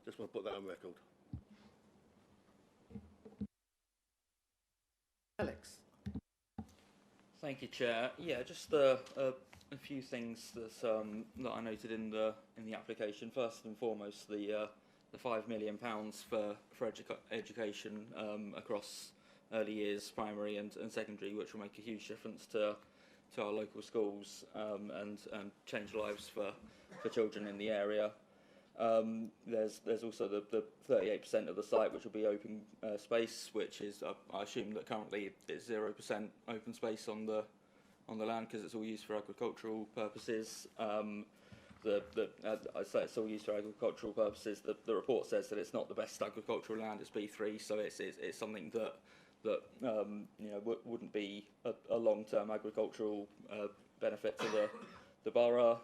just want to put that on record. Alex. Thank you, Chair. Yeah, just a few things that I noted in the application. First and foremost, the £5 million for education across early years, primary and secondary, which will make a huge difference to our local schools and change lives for children in the area. There's also the 38% of the site which will be open space, which is I assume that currently it's 0% open space on the land because it's all used for agricultural purposes. I say it's all used for agricultural purposes. The report says that it's not the best agricultural land. It's B3, so it's something that wouldn't be a long-term agricultural benefit to the borough.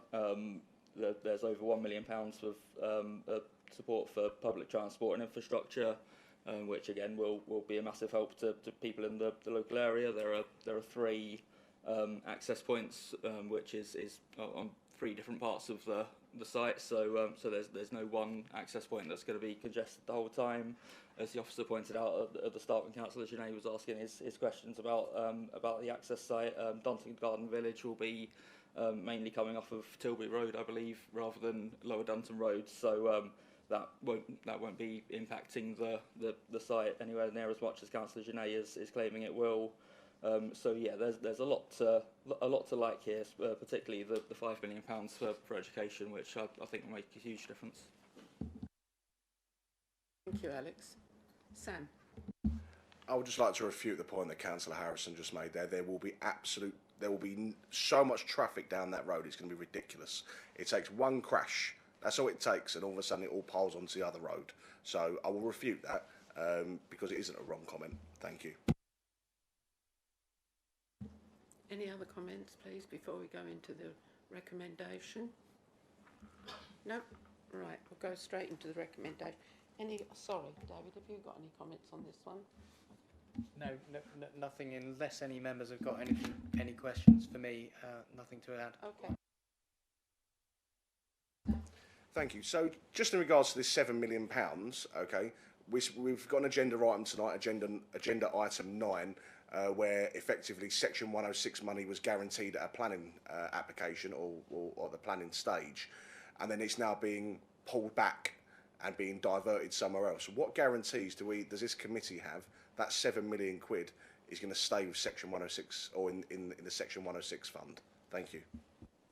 There's over £1 million of support for public transport and infrastructure, which again will be a massive help to people in the local area. There are 3 access points, which is on 3 different parts of the site. So there's no one access point that's going to be congested the whole time. As the officer pointed out at the start, when Councillor Genet was asking his questions about the access site, Dunton Garden Village will be mainly coming off of Tilbury Road, I believe, rather than Lower Dunton Road. So that won't be impacting the site anywhere near as much as Councillor Genet is claiming it will. So yeah, there's a lot to like here, particularly the £5 million for education, which I think will make a huge difference. Thank you, Alex. Sam. I would just like to refute the point that Councillor Harrison just made there. There will be so much traffic down that road, it's going to be ridiculous. It takes one crash, that's all it takes, and all of a sudden it all piles onto the other road. So I will refute that because it isn't a wrong comment. Thank you. Any other comments, please, before we go into the recommendation? No? Right, we'll go straight into the recommendation. Sorry, David, have you got any comments on this one? No, nothing, unless any members have got any questions for me, nothing to add. Okay. Thank you. So just in regards to this £7 million, okay, we've got an agenda item tonight, agenda item 9, where effectively Section 106 money was guaranteed at a planning application or the planning stage, and then it's now being pulled back and being diverted somewhere else. What guarantees does this committee have that £7 million is going to stay with Section 106 or in the Section 106 fund? Thank you.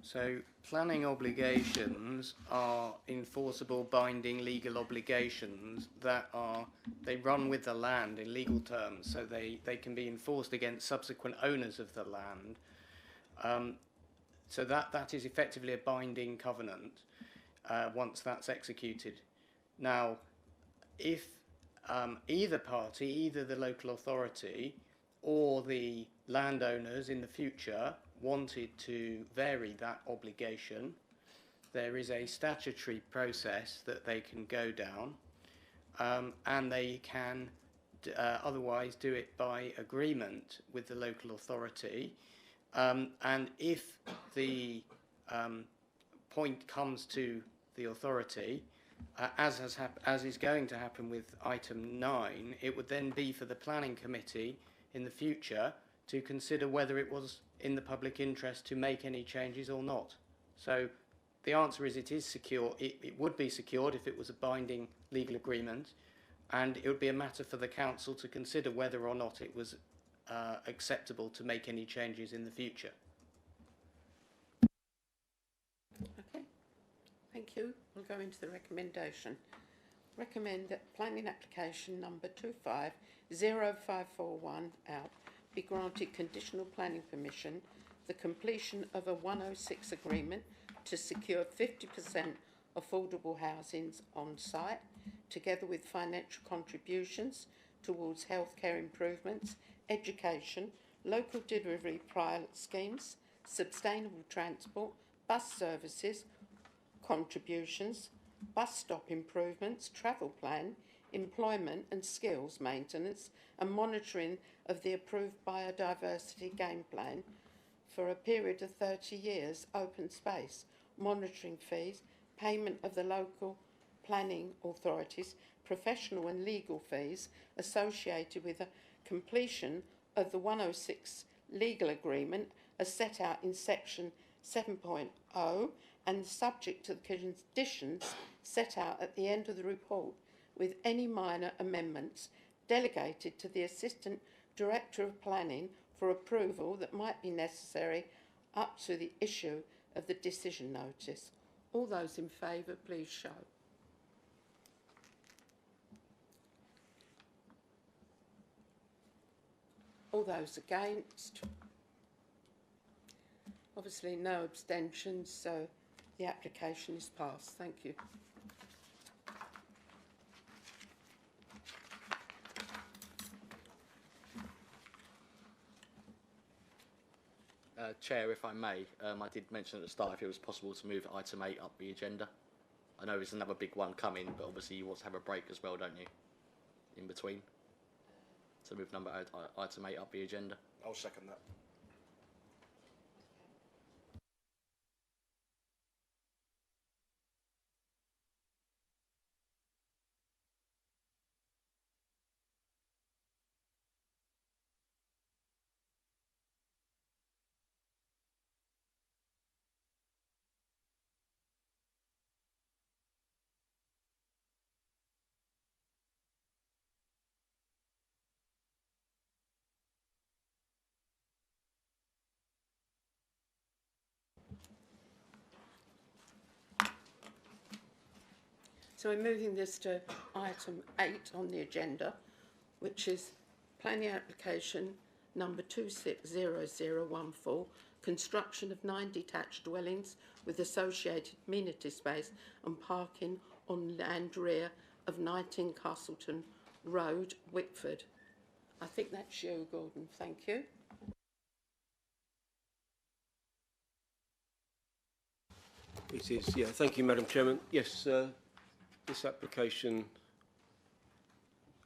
So planning obligations are enforceable binding legal obligations they run with the land in legal terms, so they can be enforced against subsequent owners of the land. So that is effectively a binding covenant once that's executed. Now, if either party, either the local authority or the landowners in the future wanted to vary that obligation, there is a statutory process that they can go down, and they can otherwise do it by agreement with the local authority. And if the point comes to the authority as is going to happen with item 9, it would then be for the planning committee in the future to consider whether it was in the public interest to make any changes or not. So the answer is it is secure. It would be secured if it was a binding legal agreement, and it would be a matter for the council to consider whether or not it was acceptable to make any changes in the future. Okay, thank you. We'll go into the recommendation. Recommend that planning application number 250541 out be granted conditional planning permission, the completion of a 106 agreement to secure 50% affordable housings on site, together with financial contributions towards healthcare improvements, education, local delivery pilot schemes, sustainable transport, bus services, contributions, bus stop improvements, travel plan, employment and skills maintenance, and monitoring of the approved biodiversity game plan for a period of 30 years, open space, monitoring fees, payment of the local planning authorities, professional and legal fees associated with the completion of the 106 legal agreement as set out in section 7.0 and subject to the conditions set out at the end of the report, with any minor amendments delegated to the Assistant Director of Planning for approval that might be necessary up to the issue of the decision notice. All those in favour, please show. All those against? Obviously no abstentions, so the application is passed. Thank you. Chair, if I may, I did mention at the start if it was possible to move item 8 up the agenda. I know there's another big one coming, but obviously you want to have a break as well, don't you? In between. So move item 8 up the agenda. I'll second that. So we're moving this to item 8 on the agenda, which is planning application number 260014, construction of 9 detached dwellings with associated amenity space and parking on land rear of 19 Castleton Road, Wickford. I think that's you, Gordon. Thank you. It is, yeah. Thank you, Madam Chairman. Yes, this application,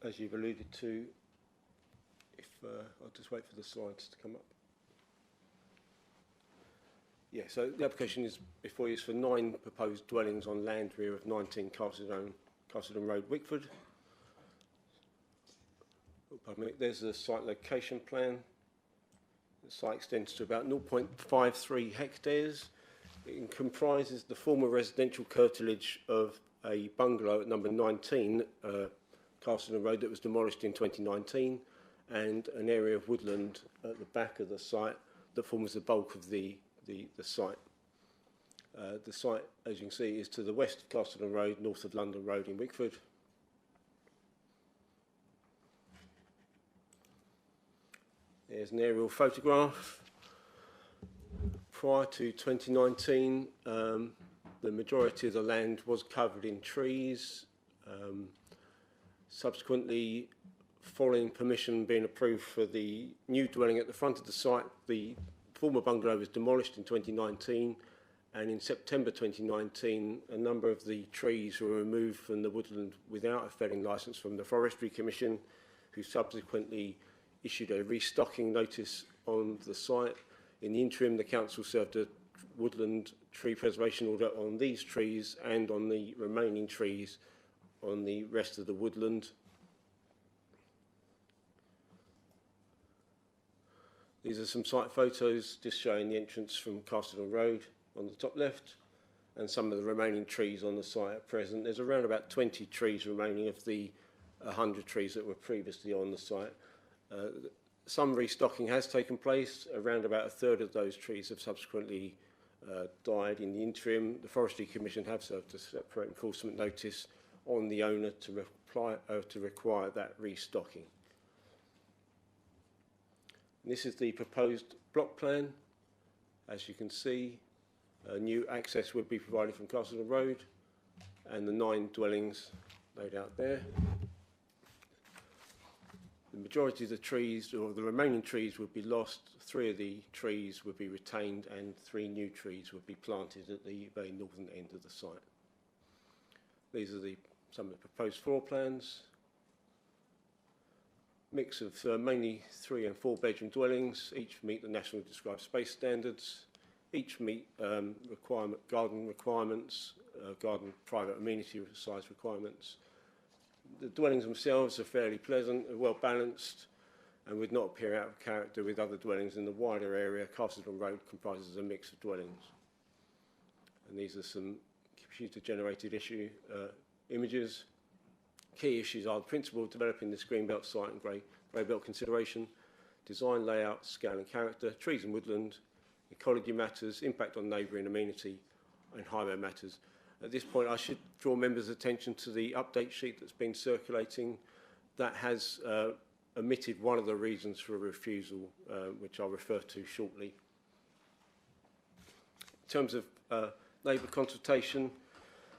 as you've alluded to, if I'll just wait for the slides to come up. Yeah, so the application is before you is for 9 proposed dwellings on land rear of 19 Castleton Road, Wickford. Oh, pardon me. There's a site location plan. The site extends to about 0.53 hectares. It comprises the former residential curtilage of a bungalow at number 19, Castleton Road, that was demolished in 2019, and an area of woodland at the back of the site that forms the bulk of the site. The site, as you can see, is to the west of Castleton Road, north of London Road in Wickford. There's an aerial photograph. Prior to 2019, the majority of the land was covered in trees. Subsequently, following permission being approved for the new dwelling at the front of the site, the former bungalow was demolished in 2019, and in September 2019, a number of the trees were removed from the woodland without a felling licence from the Forestry Commission, who subsequently issued a restocking notice on the site. In the interim, the council served a woodland tree preservation order on these trees and on the remaining trees on the rest of the woodland. These are some site photos just showing the entrance from Castleton Road on the top left and some of the remaining trees on the site at present. There's around about 20 trees remaining of the 100 trees that were previously on the site. Some restocking has taken place. Around about a third of those trees have subsequently died. In the interim, the Forestry Commission have served a separate enforcement notice on the owner to require that restocking. This is the proposed block plan. As you can see, new access would be provided from Castleton Road and the 9 dwellings laid out there. The majority of the trees, or the remaining trees, would be lost. 3 of the trees would be retained and 3 new trees would be planted at the very northern end of the site. These are some of the proposed floor plans. Mix of mainly 3 and 4 bedroom dwellings, each meet the nationally described space standards, each meet garden requirements, garden private amenity size requirements. The dwellings themselves are fairly pleasant and well balanced and would not appear out of character with other dwellings in the wider area. Castleton Road comprises a mix of dwellings. And these are some computer generated images. Key issues are the principle of developing this greenbelt site and grey belt consideration, design, layout, scale and character, trees and woodland, ecology matters, impact on neighbouring amenity and highway matters. At this point, I should draw members' attention to the update sheet that's been circulating. That has omitted one of the reasons for a refusal, which I'll refer to shortly. In terms of neighbour consultation,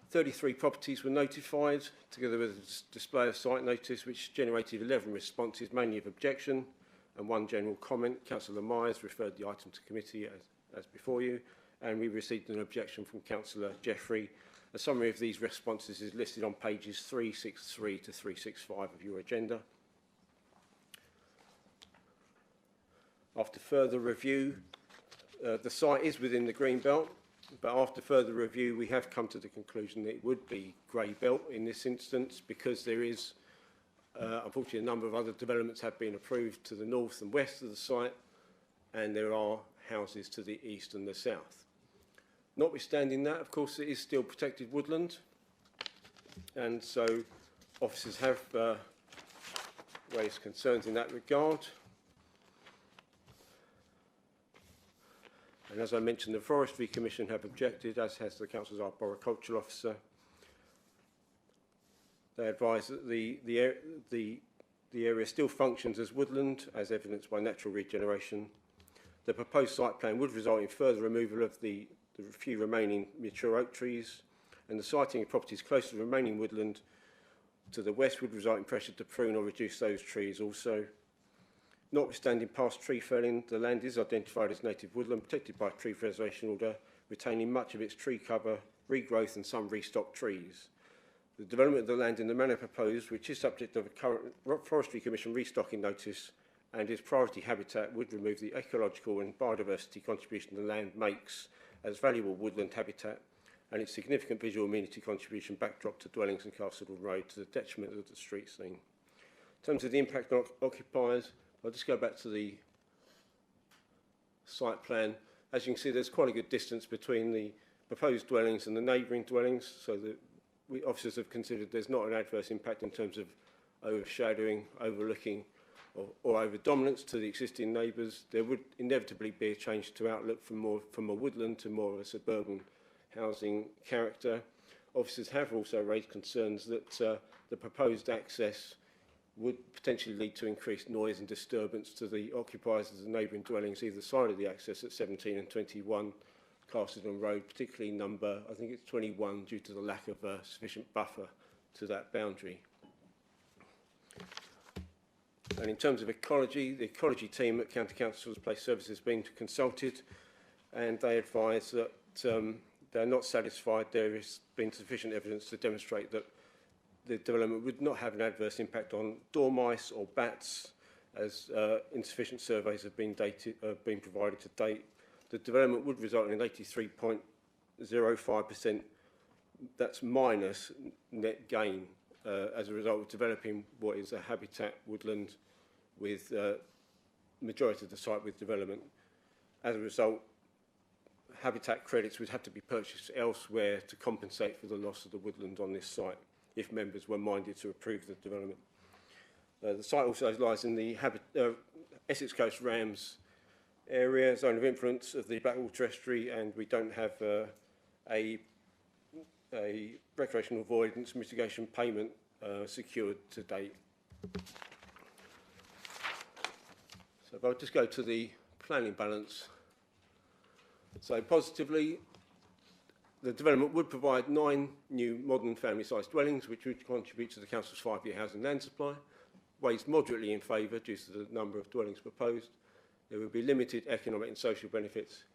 33 properties were notified, together with a display of site notice, which generated 11 responses, mainly of objection, and 1 general comment. Councillor Myers referred the item to committee as before you, and we received an objection from Councillor Jeffrey. A summary of these responses is listed on pages 363 to 365 of your agenda. After further review, the site is within the green belt, but after further review, we have come to the conclusion that it would be grey belt in this instance, because there is, unfortunately, a number of other developments have been approved to the north and west of the site, and there are houses to the east and the south. Notwithstanding that, of course, it is still protected woodland, and so officers have raised concerns in that regard. And as I mentioned, the Forestry Commission have objected, as has the Council's Arboricultural Officer. They advise that the area still functions as woodland, as evidenced by natural regeneration. The proposed site plan would result in further removal of the few remaining mature oak trees, and the siting of properties close to the remaining woodland to the west would result in pressure to prune or reduce those trees also. Notwithstanding past tree felling, the land is identified as native woodland, protected by a tree preservation order, retaining much of its tree cover, regrowth and some restocked trees. The development of the land in the manner proposed, which is subject to a current Forestry Commission restocking notice and is priority habitat, would remove the ecological and biodiversity contribution the land makes as valuable woodland habitat and its significant visual amenity contribution backdrop to dwellings in Castleton Road to the detriment of the street scene. In terms of the impact on occupiers, I'll just go back to the site plan. As you can see, there's quite a good distance between the proposed dwellings and the neighbouring dwellings, so that officers have considered there's not an adverse impact in terms of overshadowing, overlooking or over dominance to the existing neighbours. There would inevitably be a change to outlook from a woodland to more of a suburban housing character. Officers have also raised concerns that the proposed access would potentially lead to increased noise and disturbance to the occupiers of the neighbouring dwellings either side of the access at 17 and 21 Castleton Road, particularly number, I think it's 21, due to the lack of sufficient buffer to that boundary. And in terms of ecology, the ecology team at County Council's Place Services has been consulted, and they advise that they're not satisfied there has been sufficient evidence to demonstrate that the development would not have an adverse impact on dormice or bats, as insufficient surveys have been provided to date. the development would result in an 83.05%, that's minus net gain as a result of developing what is a habitat woodland with majority of the site with development. As a result, habitat credits would have to be purchased elsewhere to compensate for the loss of the woodland on this site if members were minded to approve the development. The site also lies in the Essex Coast Rams area, zone of influence of the Blackwater Estuary, and we don't have a recreational avoidance mitigation payment secured to date. So if I'll just go to the planning balance. So positively, the development would provide 9 new modern family-sized dwellings, which would contribute to the Council's 5-year housing land supply, weighs moderately in favour due to the number of dwellings proposed. There would be limited economic and social benefits.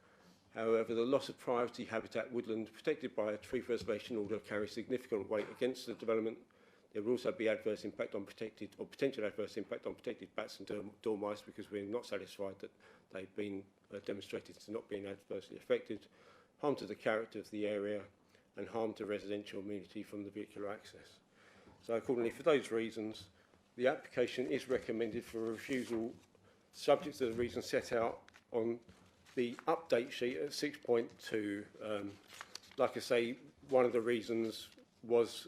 However, the loss of priority habitat woodland protected by a tree preservation order carries significant weight against the development. There will also be adverse impact on protected, or potential adverse impact on protected bats and dormice, because we're not satisfied that they've been demonstrated to not being adversely affected, harm to the character of the area, and harm to residential amenity from the vehicular access. So accordingly, for those reasons, the application is recommended for refusal, subject to the reasons set out on the update sheet at 6.2. Like I say, one of the reasons was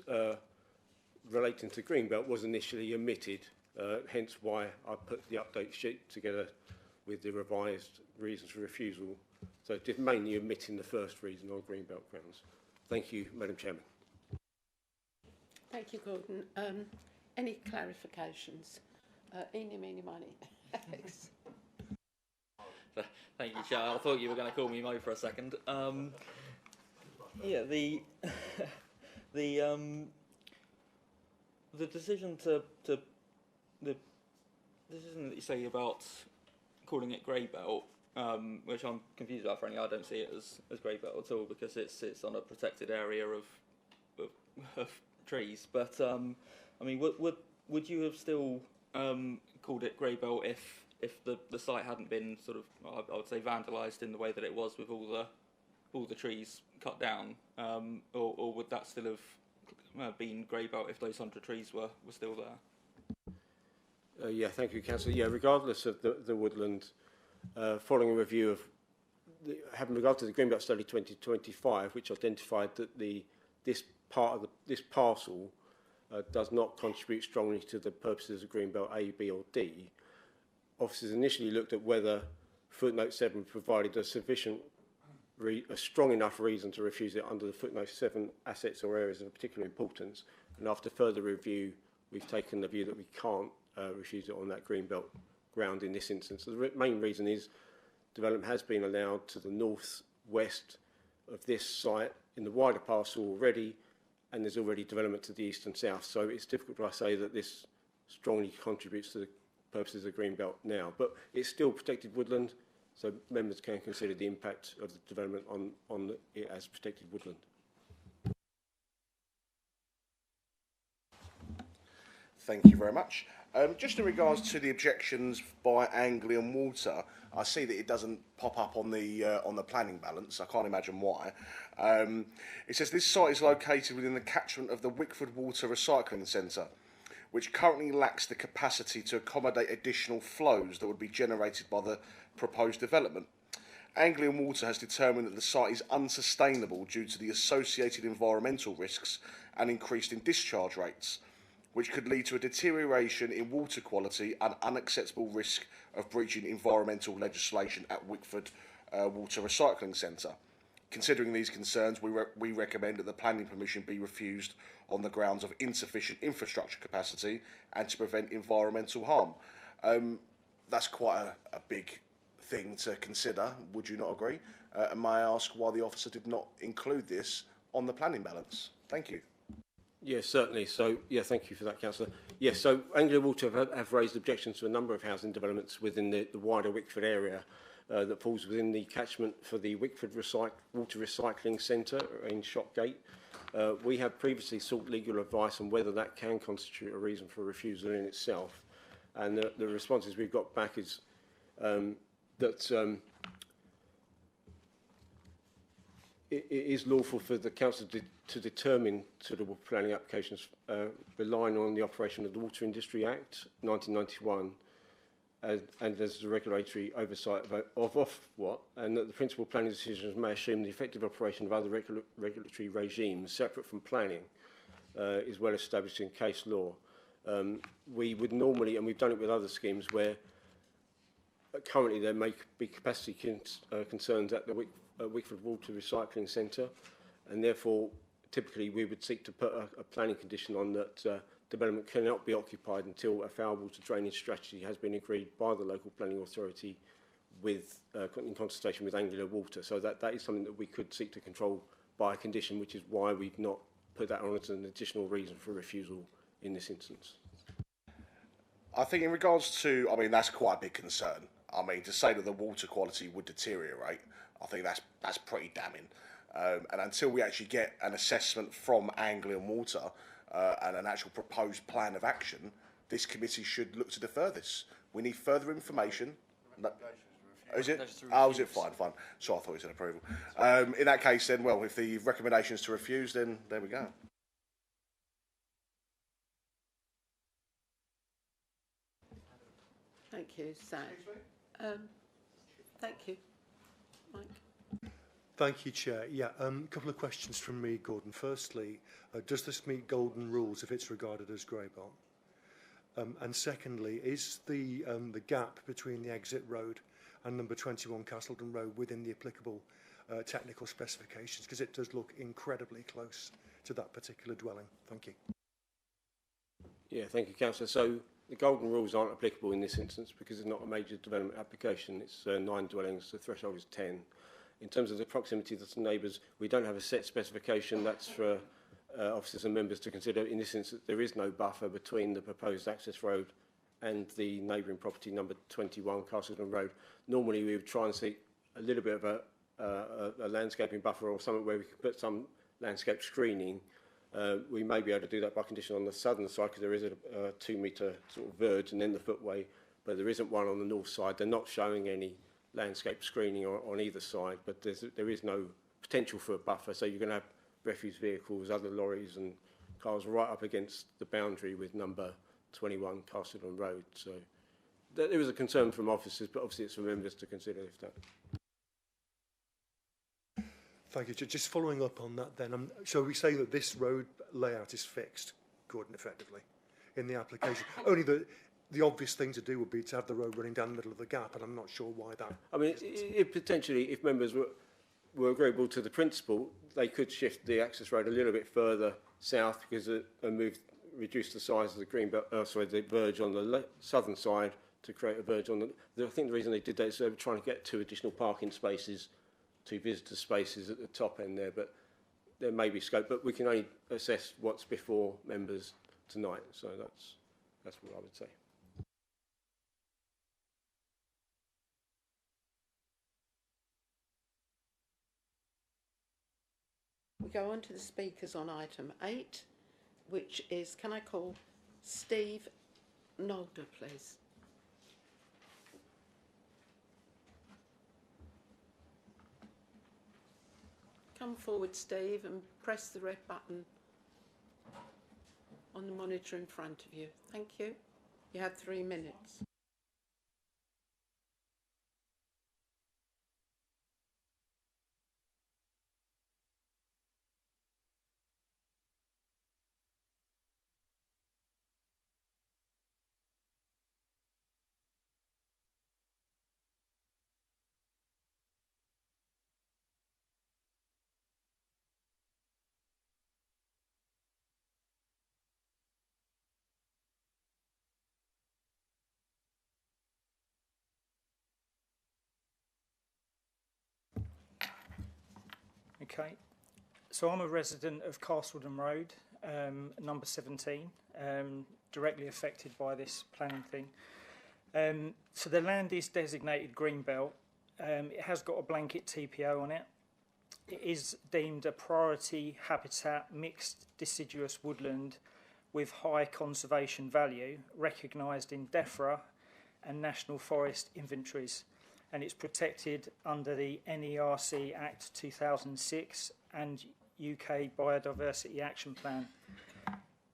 relating to Greenbelt was initially omitted, hence why I put the update sheet together with the revised reasons for refusal. So it did mainly omitting the first reason on Greenbelt grounds. Thank you, Madam Chairman. Thank you, Gordon. Any clarifications? Eeny, meeny, miny. Alex. Thank you, Chair. I thought you were going to call me Mo for a second. Yeah, the decision the decision that you say about calling it grey belt, which I'm confused about. Frankly, I don't see it as grey belt at all, because it's on a protected area of trees. But I mean, would you have still called it grey belt if the site hadn't been sort of, I would say, vandalised in the way that it was with all the trees cut down, or would that still have been grey belt if those 100 trees were still there? Yeah, thank you, Councillor. Yeah, regardless of the woodland, following a review of having regard to the Greenbelt Study 2025, which identified that this parcel does not contribute strongly to the purposes of Greenbelt A, B, or D. Officers initially looked at whether footnote 7 provided a strong enough reason to refuse it under the footnote 7 assets or areas of particular importance. And after further review, we've taken the view that we can't refuse it on that Greenbelt ground in this instance. The main reason is development has been allowed to the north-west of this site in the wider parcel already, and there's already development to the east and south. So it's difficult to say that this strongly contributes to the purposes of Greenbelt now, but it's still protected woodland, so members can consider the impact of the development on it as protected woodland. Thank you very much. Just in regards to the objections by Anglian Water, I see that it doesn't pop up on the planning balance. I can't imagine why. It says this site is located within the catchment of the Wickford Water Recycling Centre, which currently lacks the capacity to accommodate additional flows that would be generated by the proposed development. Anglian Water has determined that the site is unsustainable due to the associated environmental risks and increased in discharge rates, which could lead to a deterioration in water quality and unacceptable risk of breaching environmental legislation at Wickford Water Recycling Centre. Considering these concerns, we recommend that the planning permission be refused on the grounds of insufficient infrastructure capacity and to prevent environmental harm. That's quite a big thing to consider, would you not agree? And may I ask why the officer did not include this on the planning balance? Thank you. Yes, certainly. So, yeah, thank you for that, Councillor. Yes, so Anglian Water have raised objections to a number of housing developments within the wider Wickford area that falls within the catchment for the Wickford Water Recycling Centre in Shopgate. We have previously sought legal advice on whether that can constitute a reason for refusal in itself. And the responses we've got back is that it is lawful for the council to determine suitable planning applications relying on the operation of the Water Industry Act 1991 and as the regulatory oversight of Ofwat, and that the principal planning decisions may assume the effective operation of other regulatory regimes separate from planning is well established in case law. We would normally, and we've done it with other schemes where currently there may be capacity concerns at the Wickford Water Recycling Centre, and therefore typically we would seek to put a planning condition on that development cannot be occupied until a foul water drainage strategy has been agreed by the local planning authority with in consultation with Angular Water. So that is something that we could seek to control by a condition, which is why we've not put that on as an additional reason for refusal in this instance. I think in regards to, I mean, that's quite a big concern. I mean, to say that the water quality would deteriorate, I think that's pretty damning. And until we actually get an assessment from Anglian Water and an actual proposed plan of action, this committee should look to defer this. We need further information. Is it? Oh, is it? Fine. So I thought it was an approval. In that case, then, well, if the recommendation is to refuse, then there we go. Thank you, Sam. Thank you, Mike. Thank you, Chair. Yeah, a couple of questions from me, Gordon. Firstly, does this meet golden rules if it's regarded as grey belt? And secondly, is the gap between the exit road and number 21 Castleton Road within the applicable technical specifications? Because it does look incredibly close to that particular dwelling. Thank you. Yeah, thank you, Councillor. So the golden rules aren't applicable in this instance because it's not a major development application. It's 9 dwellings, the threshold is 10. In terms of the proximity to the neighbours, we don't have a set specification. That's for officers and members to consider. In this instance, there is no buffer between the proposed access road and the neighbouring property number 21 Castleton Road. Normally, we would try and seek a little bit of a landscaping buffer or something where we could put some landscape screening. We may be able to do that by condition on the southern side because there is a 2 metre sort of verge and then the footway, but there isn't one on the north side. They're not showing any landscape screening on either side, but there is no potential for a buffer, so you're going to have refuse vehicles, other lorries and cars right up against the boundary with number 21 Castleton Road. So there is a concern from officers, but obviously it's for members to consider if that. Thank you. Just following up on that then, so we say that this road layout is fixed, Gordon, effectively, in the application. Only the obvious thing to do would be to have the road running down the middle of the gap, and I'm not sure why that... I mean, if potentially, if members were agreeable to the principle, they could shift the access road a little bit further south because reduce the size of the green belt, the verge on the southern side to create a verge on the... I think the reason they did that is they were trying to get 2 additional parking spaces, 2 visitor spaces at the top end there, but there may be scope, but we can only assess what's before members tonight, so that's what I would say. We go on to the speakers on item 8, which is, can I call Steve Nolder, please? Come forward, Steve, and press the red button on the monitor in front of you. Thank you. You have 3 minutes. Okay, so I'm a resident of Castleton Road, number 17, directly affected by this planning thing. So the land is designated Greenbelt. It has got a blanket TPO on it. It is deemed a priority habitat mixed deciduous woodland with high conservation value, recognised in DEFRA and National Forest inventories. and it's protected under the NERC Act 2006 and UK Biodiversity Action Plan.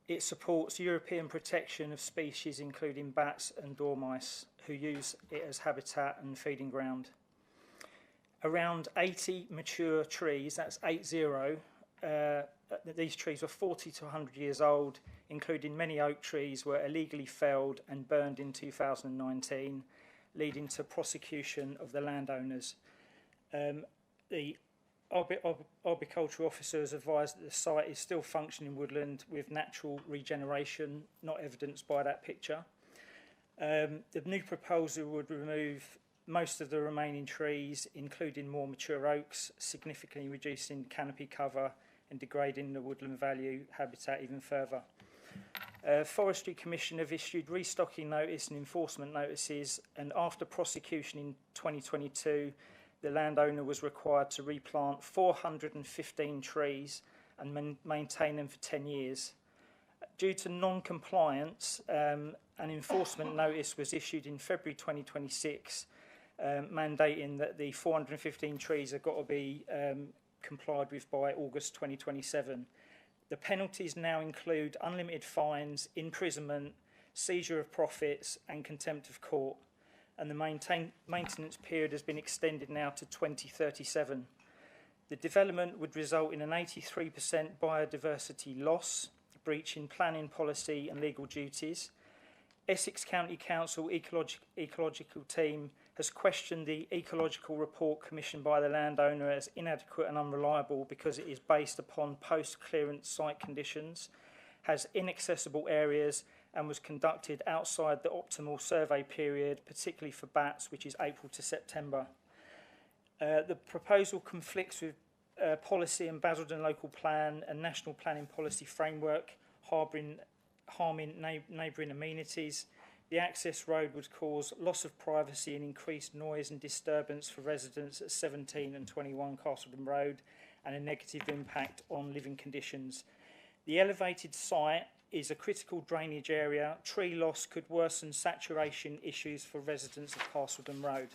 It supports European protection of species including bats and dormice who use it as habitat and feeding ground. Around 80 mature trees, that's 80, these trees were 40 to 100 years old, including many oak trees, were illegally felled and burned in 2019, leading to prosecution of the landowners. The arboricultural officer has advised that the site is still functioning woodland with natural regeneration, not evidenced by that picture. The new proposal would remove most of the remaining trees, including more mature oaks, significantly reducing canopy cover and degrading the woodland value habitat even further. Forestry Commission have issued restocking notice and enforcement notices, and after prosecution in 2022, the landowner was required to replant 415 trees and maintain them for 10 years. Due to non-compliance, an enforcement notice was issued in February 2026, mandating that the 415 trees have got to be complied with by August 2027. The penalties now include unlimited fines, imprisonment, seizure of profits and contempt of court, and the maintenance period has been extended now to 2037. The development would result in an 83% biodiversity loss, breaching planning policy and legal duties. Essex County Council ecological team has questioned the ecological report commissioned by the landowner as inadequate and unreliable because it is based upon post-clearance site conditions, has inaccessible areas and was conducted outside the optimal survey period, particularly for bats, which is April to September. The proposal conflicts with policy and Basildon local plan and national planning policy framework, harming neighbouring amenities. The access road would cause loss of privacy and increased noise and disturbance for residents at 17 and 21 Castledham Road, and a negative impact on living conditions. The elevated site is a critical drainage area. Tree loss could worsen saturation issues for residents of Castledham Road.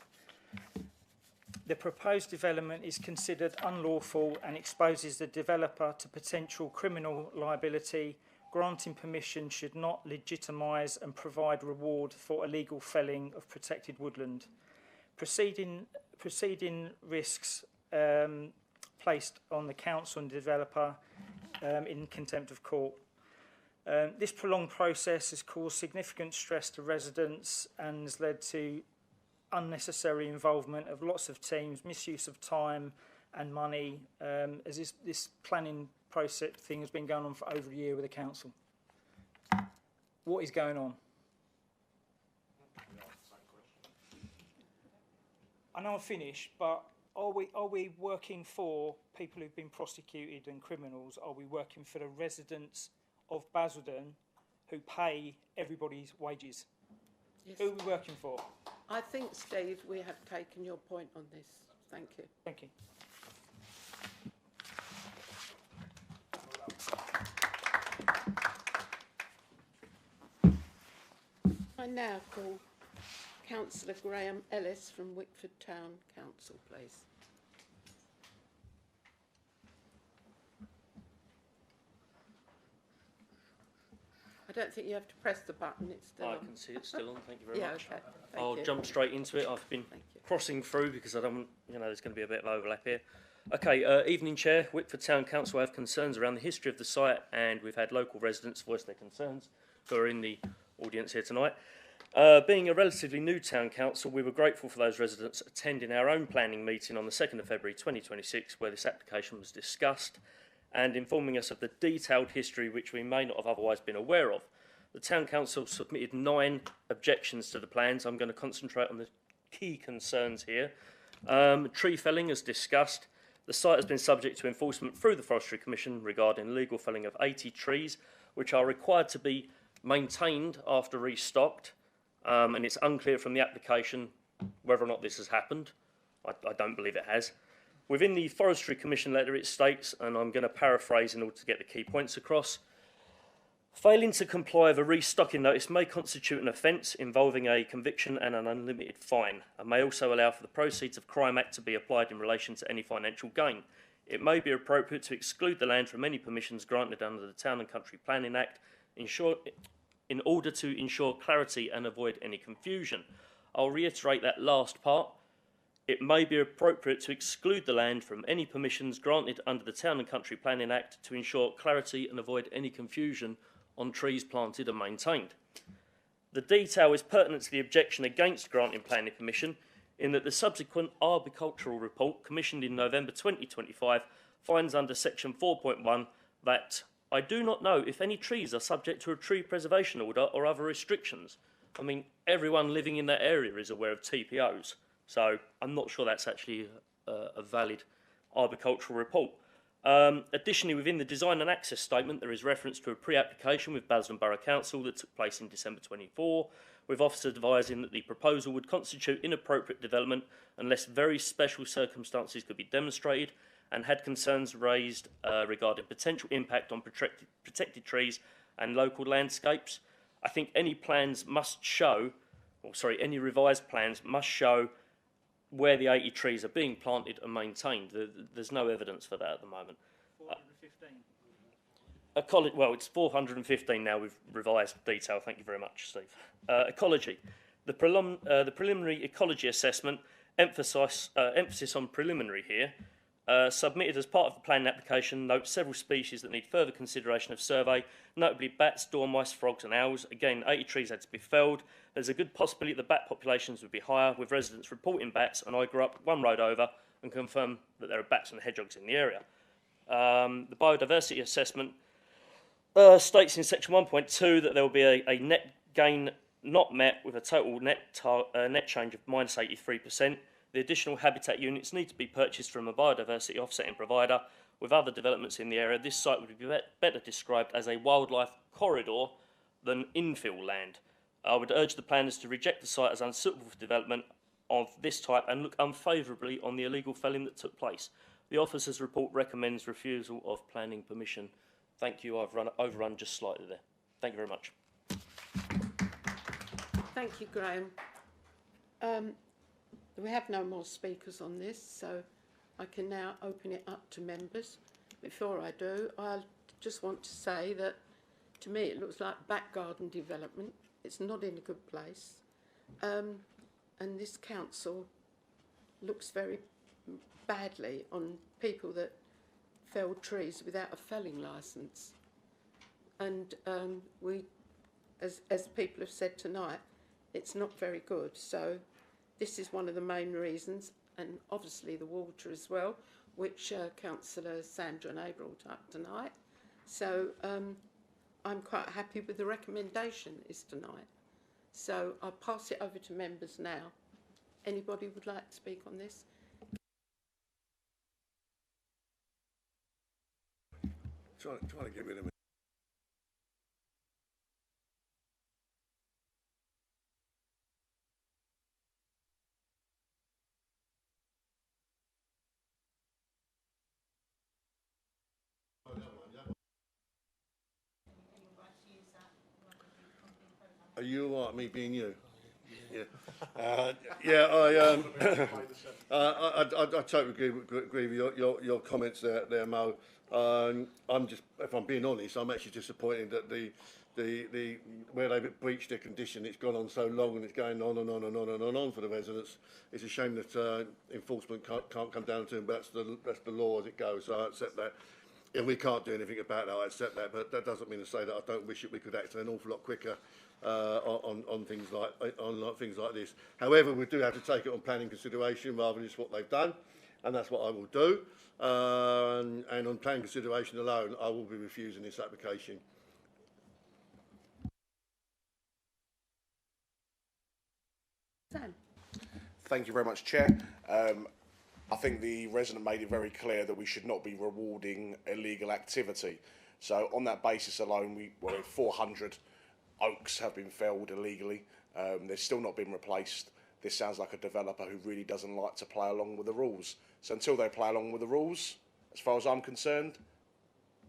The proposed development is considered unlawful and exposes the developer to potential criminal liability. Granting permission should not legitimise and provide reward for illegal felling of protected woodland. Proceeding risks placed on the council and developer in contempt of court. This prolonged process has caused significant stress to residents and has led to unnecessary involvement of lots of teams, misuse of time and money, as this planning process thing has been going on for over a year with the council. What is going on? I know I'm finished, but are we working for people who've been prosecuted and criminals? Are we working for the residents of Basildon who pay everybody's wages? Yes. Who are we working for? I think, Steve, we have taken your point on this. Thank you. Thank you. I now call Councillor Graham Ellis from Wickford Town Council, please. I don't think you have to press the button, it's still on. I can see it's still on, thank you very much. Okay. I'll jump straight into it. I've been crossing through because I don't, there's going to be a bit of overlap here. Okay, evening Chair. Wickford Town Council have concerns around the history of the site, and we've had local residents voice their concerns who are in the audience here tonight. Being a relatively new town council, we were grateful for those residents attending our own planning meeting on the 2nd of February 2026, where this application was discussed, and informing us of the detailed history which we may not have otherwise been aware of. The town council submitted 9 objections to the plans. I'm going to concentrate on the key concerns here. Tree felling, as discussed. The site has been subject to enforcement through the Forestry Commission regarding illegal felling of 80 trees, which are required to be maintained after restocked, and it's unclear from the application whether or not this has happened. I don't believe it has. Within the Forestry Commission letter it states, and I'm going to paraphrase in order to get the key points across, Failing to comply with a restocking notice may constitute an offence involving a conviction and an unlimited fine, and may also allow for the Proceeds of Crime Act to be applied in relation to any financial gain. It may be appropriate to exclude the land from any permissions granted under the Town and Country Planning Act in order to ensure clarity and avoid any confusion. I'll reiterate that last part. It may be appropriate to exclude the land from any permissions granted under the Town and Country Planning Act to ensure clarity and avoid any confusion on trees planted and maintained. The detail is pertinent to the objection against granting planning permission in that the subsequent arboricultural report commissioned in November 2025 finds under section 4.1 that I do not know if any trees are subject to a tree preservation order or other restrictions. I mean, everyone living in that area is aware of TPOs, so I'm not sure that's actually a valid arboricultural report. Additionally, within the design and access statement, there is reference to a pre-application with Basildon Borough Council that took place in December 24, with officers advising that the proposal would constitute inappropriate development unless very special circumstances could be demonstrated, and had concerns raised regarding potential impact on protected trees and local landscapes. I think any plans must show, any revised plans must show where the 80 trees are being planted and maintained. There's no evidence for that at the moment. 415? Well, it's 415 now with revised detail. Thank you very much, Steve. Ecology. The preliminary ecology assessment, emphasis on preliminary here, submitted as part of the planning application, notes several species that need further consideration of survey, notably bats, dormice, frogs and owls. Again, 80 trees had to be felled. There's a good possibility the bat populations would be higher, with residents reporting bats, and I grew up one road over and confirmed that there are bats and hedgehogs in the area. The biodiversity assessment states in section 1.2 that there will be a net gain not met with a total net change of minus 83%. The additional habitat units need to be purchased from a biodiversity offsetting provider. With other developments in the area, this site would be better described as a wildlife corridor than infill land. I would urge the planners to reject the site as unsuitable for development of this type and look unfavourably on the illegal felling that took place. The officer's report recommends refusal of planning permission. Thank you. I've overrun just slightly there. Thank you very much. Thank you, Graham. We have no more speakers on this, so I can now open it up to members. Before I do, I just want to say that to me it looks like back garden development. It's not in a good place. And this council looks very badly on people that fell trees without a felling licence. And we, as people have said tonight, it's not very good. So this is one of the main reasons, and obviously the water as well, which Councillor Sandra and I brought up tonight. So I'm quite happy with the recommendation is tonight. So I'll pass it over to members now. Anybody would like to speak on this? Trying to get rid of it. Are you all right, me being you? Yeah. I totally agree with your comments there, Mo. I'm just, if I'm being honest, I'm actually disappointed that the where they've breached their condition, it's gone on so long and it's going on and on and on and on for the residents. It's a shame that enforcement can't come down to them, but that's the law as it goes. So I accept that. And we can't do anything about that, I accept that, but that doesn't mean to say that I don't wish that we could act an awful lot quicker on things like this. However, we do have to take it on planning consideration rather than just what they've done, and that's what I will do. And on planning consideration alone, I will be refusing this application. Sam. Thank you very much, Chair. I think the resident made it very clear that we should not be rewarding illegal activity. So on that basis alone, 400 oaks have been felled illegally. They've still not been replaced. This sounds like a developer who really doesn't like to play along with the rules. So until they play along with the rules, as far as I'm concerned,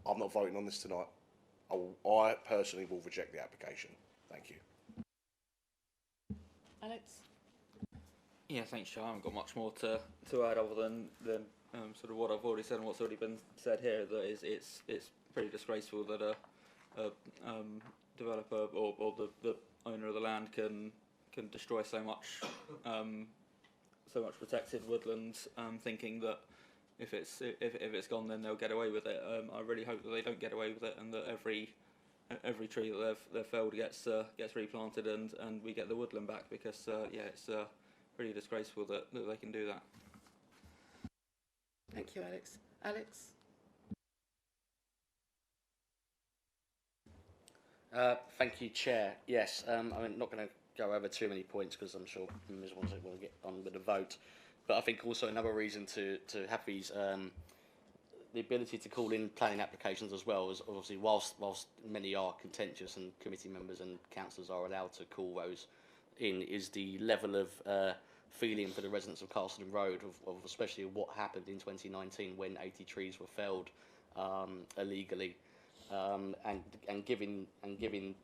I'm not voting on this tonight. I personally will reject the application. Thank you. Alex? Yeah, thanks, Chair. I haven't got much more to add other than sort of what I've already said and what's already been said here. That is, it's pretty disgraceful that a developer or the owner of the land can destroy so much protected woodland, thinking that if it's gone, then they'll get away with it. I really hope that they don't get away with it, and that every tree that they've felled gets replanted, and we get the woodland back, because it's pretty disgraceful that they can do that. Thank you, Alex. Alex? Thank you, Chair. Yes, I'm not going to go over too many points because I'm sure members want to get on with the vote. But I think also another reason to have these, the ability to call in planning applications as well, is obviously whilst many are contentious and committee members and councillors are allowed to call those in, is the level of feeling for the residents of Castleton Road of especially what happened in 2019 when 80 trees were felled illegally. And giving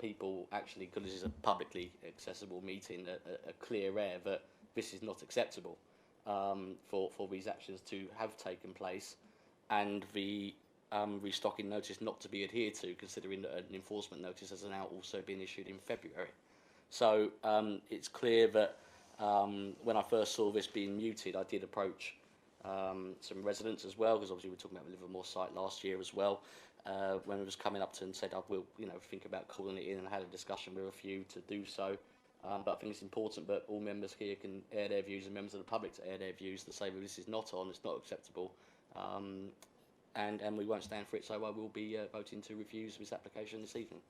people, actually, because this is a publicly accessible meeting, a clear air that this is not acceptable for these actions to have taken place, and the restocking notice not to be adhered to, considering that an enforcement notice has now also been issued in February. So it's clear that when I first saw this being muted, I did approach some residents as well, because obviously we were talking about the Livermore site last year as well. When it was coming up to and said I will, think about calling it in, and I had a discussion with a few to do so. But I think it's important that all members here can air their views, and members of the public to air their views to say that this is not on, it's not acceptable, and we won't stand for it. So I will be voting to refuse this application this evening.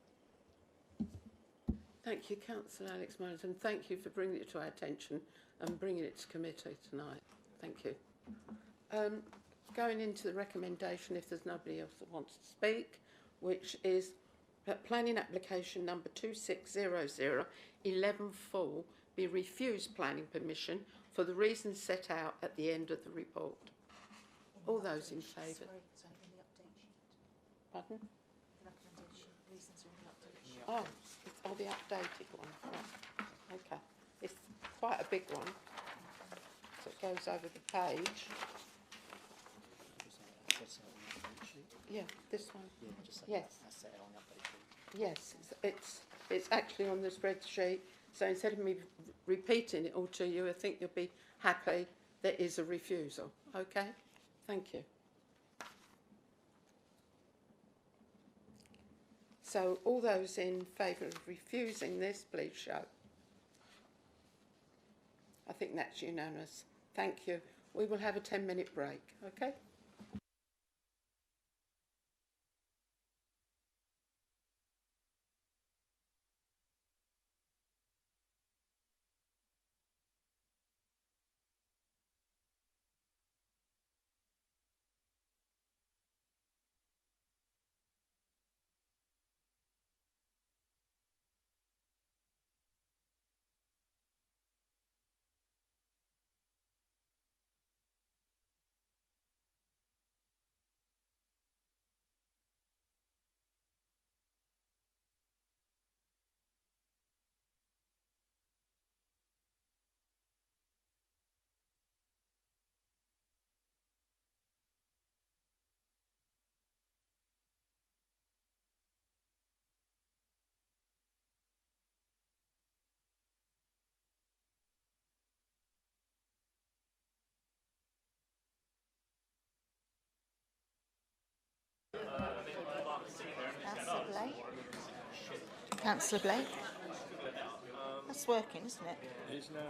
Thank you, Councillor Alex Mullins, and thank you for bringing it to our attention and bringing it to committee tonight. Thank you. Going into the recommendation, if there's nobody else that wants to speak, which is that planning application number 2600 11 Fall be refused planning permission for the reasons set out at the end of the report. All those in favour? Pardon? Oh, the updated one. Right. Okay. It's quite a big one. So it goes over the page. Yeah, this one. Yes. Yes, it's actually on the spreadsheet. So instead of me repeating it all to you, I think you'll be happy there is a refusal. Okay? Thank you. So all those in favour of refusing this, please show. I think that's unanimous. Thank you. We will have a 10-minute break, okay? Councillor Blake. Councillor Blake. That's working, isn't it? It is now.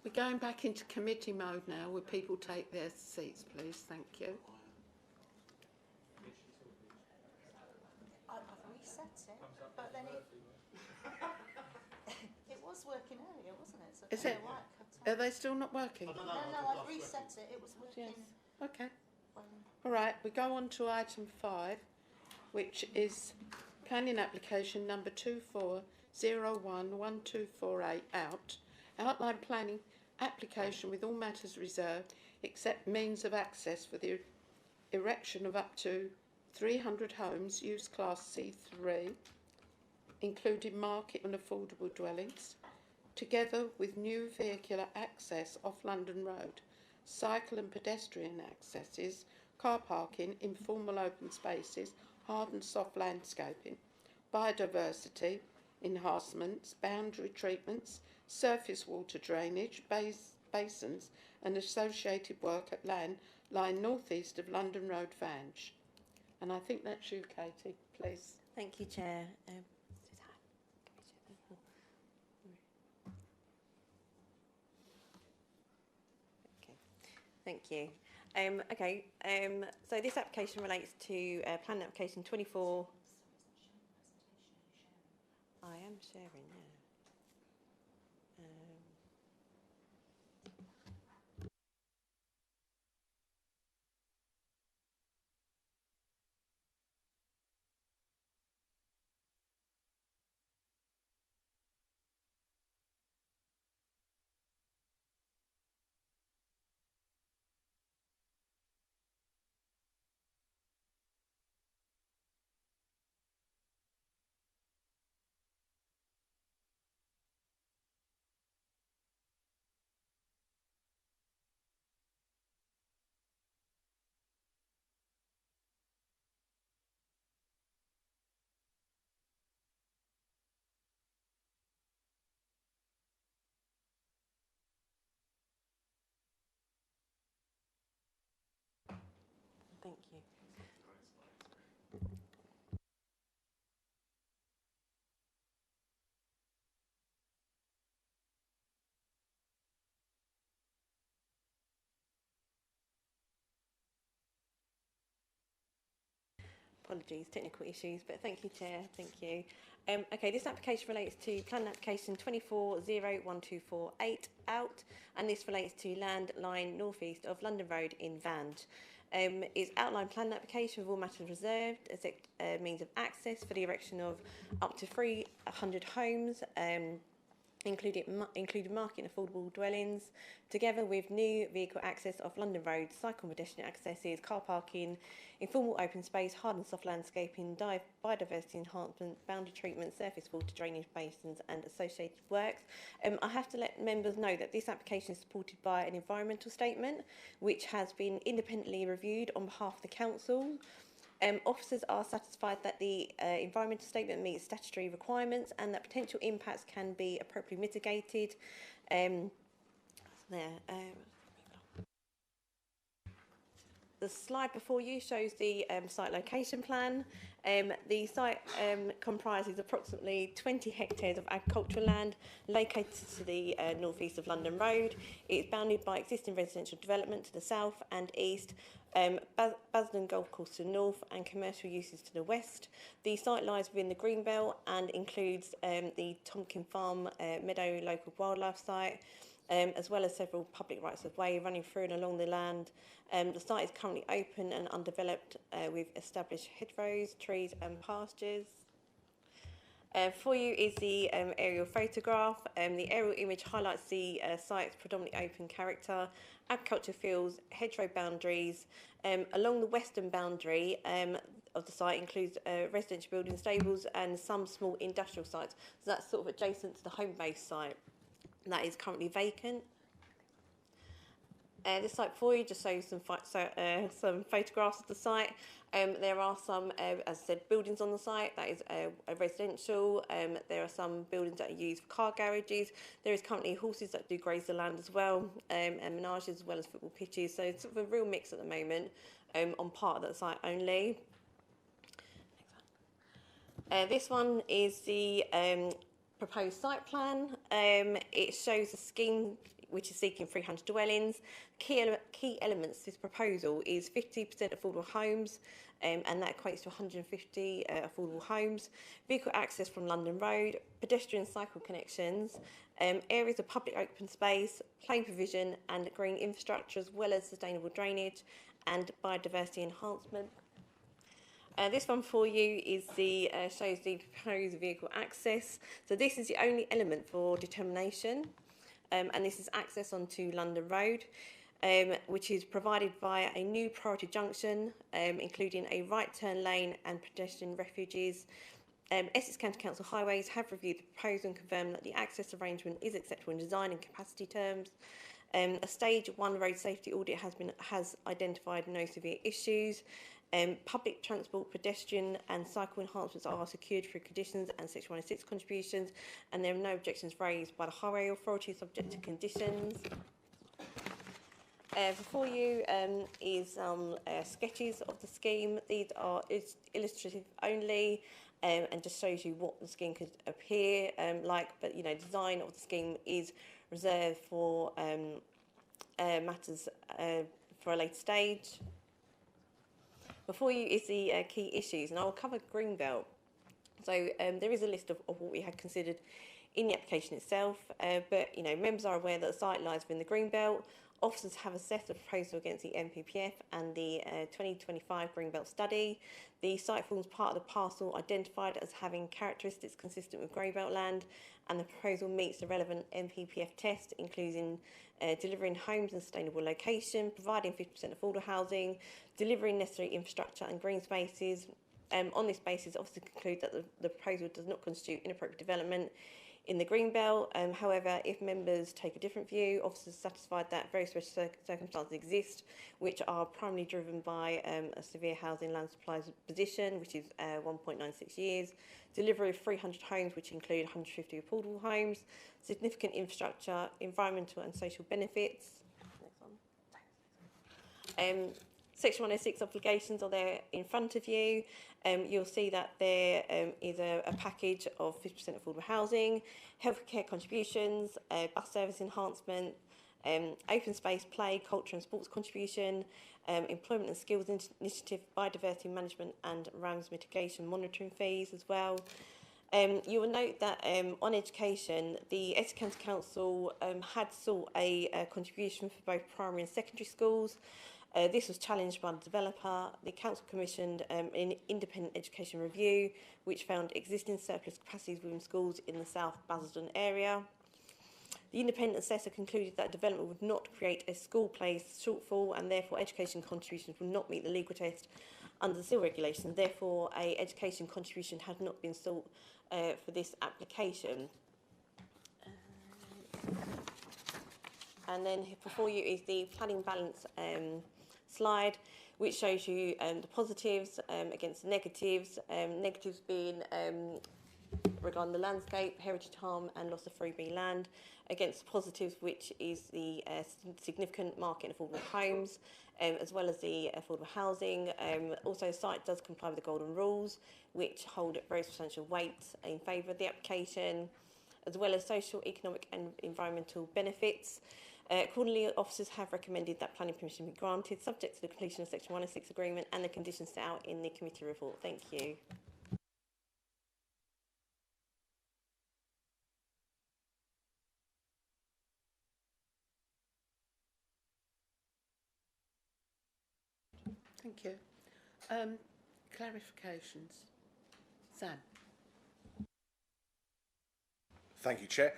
We're going back into committee mode now. Will people take their seats, please? Thank you. I've reset it, but then it was working earlier, wasn't it? So Is it? Are they still not working? No, I've reset it. It was working. Yes. Okay. All right, we go on to item 5, which is planning application number 24011248 outline planning application with all matters reserved except means of access for the erection of up to 300 homes, use class C3, including market and affordable dwellings, together with new vehicular access off London Road, cycle and pedestrian accesses, car parking, informal open spaces, hard and soft landscaping, biodiversity enhancements, boundary treatments, surface water drainage, basins and associated work at line northeast of London Road, Vange. And I think that's you, Katie, please. Thank you, Chair. Thank you. So this application relates to planning application 24. I am sharing, yeah. Thank you. Apologies, technical issues, but thank you, Chair. Thank you. This application relates to planning application 24012448 and this relates to land line northeast of London Road in Vange. It's outline planning application with all matters reserved as a means of access for the erection of up to 300 homes, including market and affordable dwellings, together with new vehicle access off London Road, cycle and pedestrian accesses, car parking, informal open space, hard and soft landscaping, biodiversity enhancement, boundary treatment, surface water drainage basins and associated works. I have to let members know that this application is supported by an environmental statement which has been independently reviewed on behalf of the council. Officers are satisfied that the environmental statement meets statutory requirements and that potential impacts can be appropriately mitigated. The slide before you shows the site location plan. The site comprises approximately 20 hectares of agricultural land located to the northeast of London Road. It's bounded by existing residential development to the south and east, Basden Golf Course to the north and commercial uses to the west. The site lies within the Greenbelt and includes the Tomkin Farm Meadow Local Wildlife Site, as well as several public rights of way running through and along the land. The site is currently open and undeveloped with established hedgerows, trees and pastures. For you is the aerial photograph. The aerial image highlights the site's predominantly open character, agriculture fields, hedgerow boundaries. Along the western boundary of the site includes residential building stables and some small industrial sites. So that's sort of adjacent to the home base site. That is currently vacant. This site for you just shows some photographs of the site. There are some, as I said, buildings on the site. That is a residential. There are some buildings that are used for car garages. There is currently horses that do graze the land as well, and menages as well as football pitches. So it's sort of a real mix at the moment on part of that site only. This one is the proposed site plan. It shows a scheme which is seeking 300 dwellings. Key elements to this proposal is 50% affordable homes, and that equates to 150 affordable homes, vehicle access from London Road, pedestrian cycle connections, areas of public open space, plane provision and green infrastructure, as well as sustainable drainage and biodiversity enhancement. This one for you is shows the proposed vehicle access. So this is the only element for determination, and this is access onto London Road, which is provided via a new priority junction, including a right turn lane and pedestrian refuges. Essex County Council Highways have reviewed the proposal and confirmed that the access arrangement is acceptable in design and capacity terms. A stage 1 road safety audit has identified no severe issues. Public transport, pedestrian and cycle enhancements are secured through conditions and Section 106 contributions, and there are no objections raised by the Highway Authority subject to conditions. Before you is some sketches of the scheme. These are illustrative only, and just shows you what the scheme could appear like, but design of the scheme is reserved for matters for a later stage. Before you is the key issues, and I will cover Greenbelt. So there is a list of what we had considered in the application itself, but members are aware that the site lies within the Greenbelt. Officers have assessed the proposal against the MPPF and the 2025 Greenbelt study. The site forms part of the parcel identified as having characteristics consistent with Greenbelt land, and the proposal meets the relevant MPPF test, including delivering homes in sustainable location, providing 50% affordable housing, delivering necessary infrastructure and green spaces. On this basis, officers conclude that the proposal does not constitute inappropriate development in the Greenbelt. However, if members take a different view, officers are satisfied that very special circumstances exist, which are primarily driven by a severe housing land supply position, which is 1.96 years, delivery of 300 homes, which include 150 affordable homes, significant infrastructure, environmental and social benefits. Next one. Section 106 obligations are there in front of you. You'll see that there is a package of 50% affordable housing, healthcare contributions, bus service enhancement, open space play, culture and sports contribution, employment and skills initiative, biodiversity management and RAMS mitigation monitoring fees as well. You will note that on education, the Essex County Council had sought a contribution for both primary and secondary schools. This was challenged by the developer. The council commissioned an independent education review, which found existing surplus capacities within schools in the South Basildon area. The independent assessor concluded that development would not create a school place shortfall, and therefore education contributions would not meet the legal test under the seal regulations. Therefore, a education contribution had not been sought for this application. And then before you is the planning balance slide, which shows you the positives against the negatives. Negatives being regarding the landscape, heritage harm and loss of 3B land, against the positives, which is the significant market in affordable homes, as well as the affordable housing. Also, the site does comply with the golden rules, which hold very substantial weight in favour of the application, as well as social, economic and environmental benefits. Accordingly, officers have recommended that planning permission be granted, subject to the completion of Section 106 agreement and the conditions set out in the committee report. Thank you. Thank you. Clarifications. Sam. Thank you, Chair.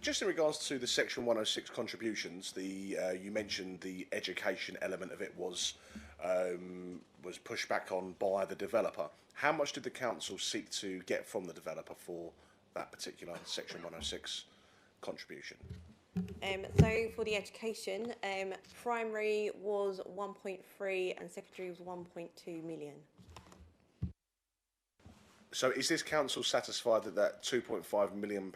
Just in regards to the Section 106 contributions, you mentioned the education element of it was pushed back on by the developer. How much did the council seek to get from the developer for that particular Section 106 contribution? So for the education, primary was 1.3 and secondary was 1.2 million. So is this council satisfied that £2.5 million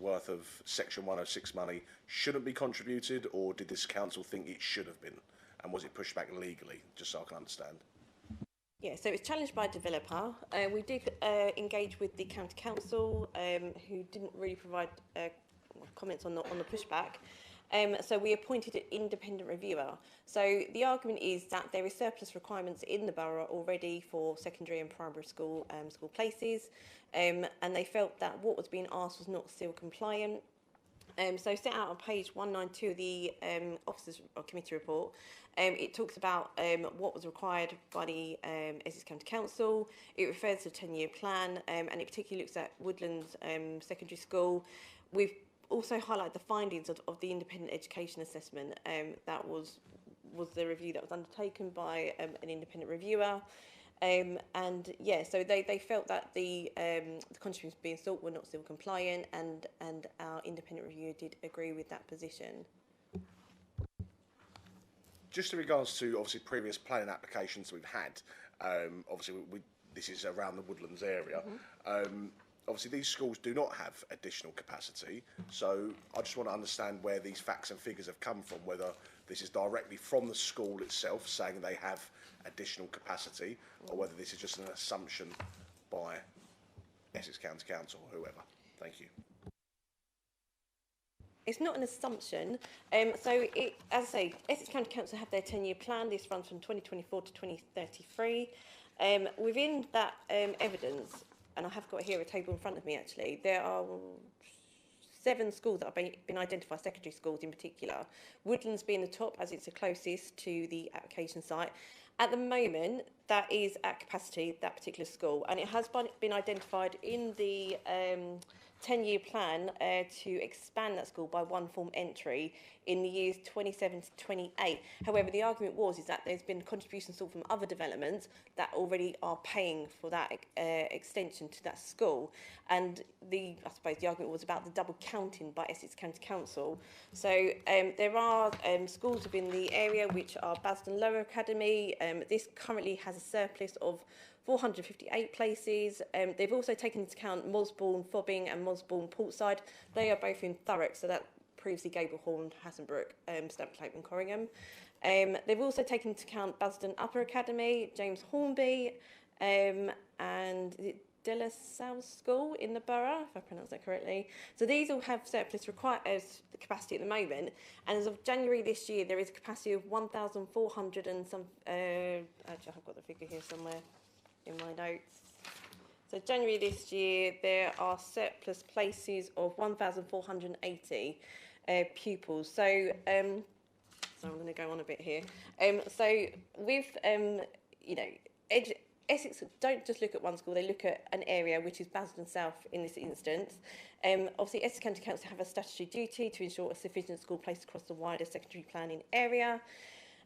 worth of Section 106 money shouldn't be contributed, or did this council think it should have been? And was it pushed back legally, just so I can understand? Yeah, so it's challenged by a developer. We did engage with the county council, who didn't really provide comments on the pushback. So we appointed an independent reviewer. So the argument is that there is surplus requirements in the borough already for secondary and primary school school places, and they felt that what was being asked was not still compliant. So set out on page 192 of the Officers Committee report, it talks about what was required by the Essex County Council. It refers to a 10-year plan, and it particularly looks at Woodlands Secondary School. We've also highlighted the findings of the independent education assessment. That was the review that was undertaken by an independent reviewer. And yeah, so they felt that the contributions being sought were not still compliant, and our independent reviewer did agree with that position. Just in regards to obviously previous planning applications we've had, obviously this is around the Woodlands area. Obviously these schools do not have additional capacity, so I just want to understand where these facts and figures have come from, whether this is directly from the school itself saying they have additional capacity, or whether this is just an assumption by Essex County Council or whoever. Thank you. It's not an assumption. So, as I say, Essex County Council have their 10-year plan. This runs from 2024 to 2033. Within that evidence, and I have got here a table in front of me actually, there are 7 schools that have been identified, secondary schools in particular. Woodlands being the top as it's the closest to the application site. At the moment, that is at capacity, that particular school, and it has been identified in the 10-year plan to expand that school by 1 form entry in the years 27 to 28. However, the argument is that there's been contributions sought from other developments that already are paying for that extension to that school. And I suppose the argument was about the double counting by Essex County Council. So there are schools within the area which are Basden Lower Academy. This currently has a surplus of 458 places. They've also taken into account Mosbourne, Fobbing and Mosbourne Portside. They are both in Thurrock, so that previously Gablehorn, Hassenbrook, Stamford and Corringham. They've also taken into account Basden Upper Academy, James Hornby, and De La Salle School in the borough, if I pronounce that correctly. So these all have surplus capacity at the moment, and as of January this year, there is a capacity of 1,400 and some. Actually, I've got the figure here somewhere in my notes. So January this year, there are surplus places of 1,480 pupils. So, so I'm going to go on a bit here. So with, you know, Essex don't just look at one school, they look at an area which is Basden South in this instance. Obviously, Essex County Council have a statutory duty to ensure a sufficient school placed across the wider secondary planning area.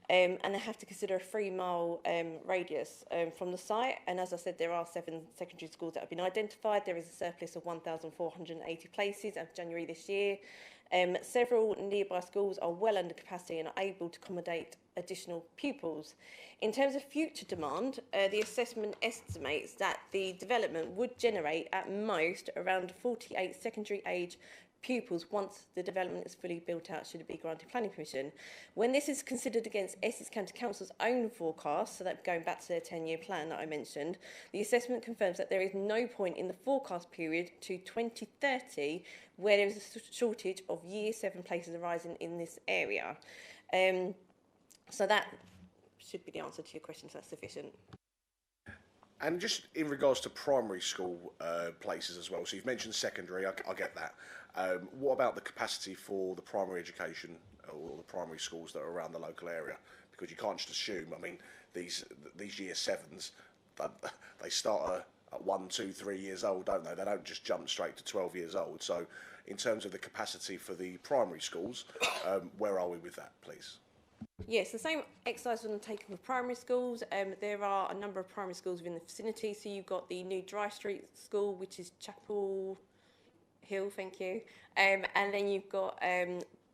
And they have to consider a 3-mile radius from the site. And as I said, there are 7 secondary schools that have been identified. There is a surplus of 1,480 places as of January this year. Several nearby schools are well under capacity and are able to accommodate additional pupils. In terms of future demand, the assessment estimates that the development would generate at most around 48 secondary age pupils once the development is fully built out, should it be granted planning permission. When this is considered against Essex County Council's own forecast, so that going back to their 10-year plan that I mentioned, the assessment confirms that there is no point in the forecast period to 2030 where there is a shortage of Year 7 places arising in this area. So that should be the answer to your question, so that's sufficient. And just in regards to primary school places as well, so you've mentioned secondary, I get that. What about the capacity for the primary education or the primary schools that are around the local area? Because you can't just assume, I mean, these Year 7s, they start at 1, 2, 3 years old, don't they? They don't just jump straight to 12 years old. So in terms of the capacity for the primary schools, where are we with that, please? Yes, the same exercise was undertaken with primary schools. There are a number of primary schools within the vicinity. So you've got the new Dry Street School, which is Chapel Hill, thank you. And then you've got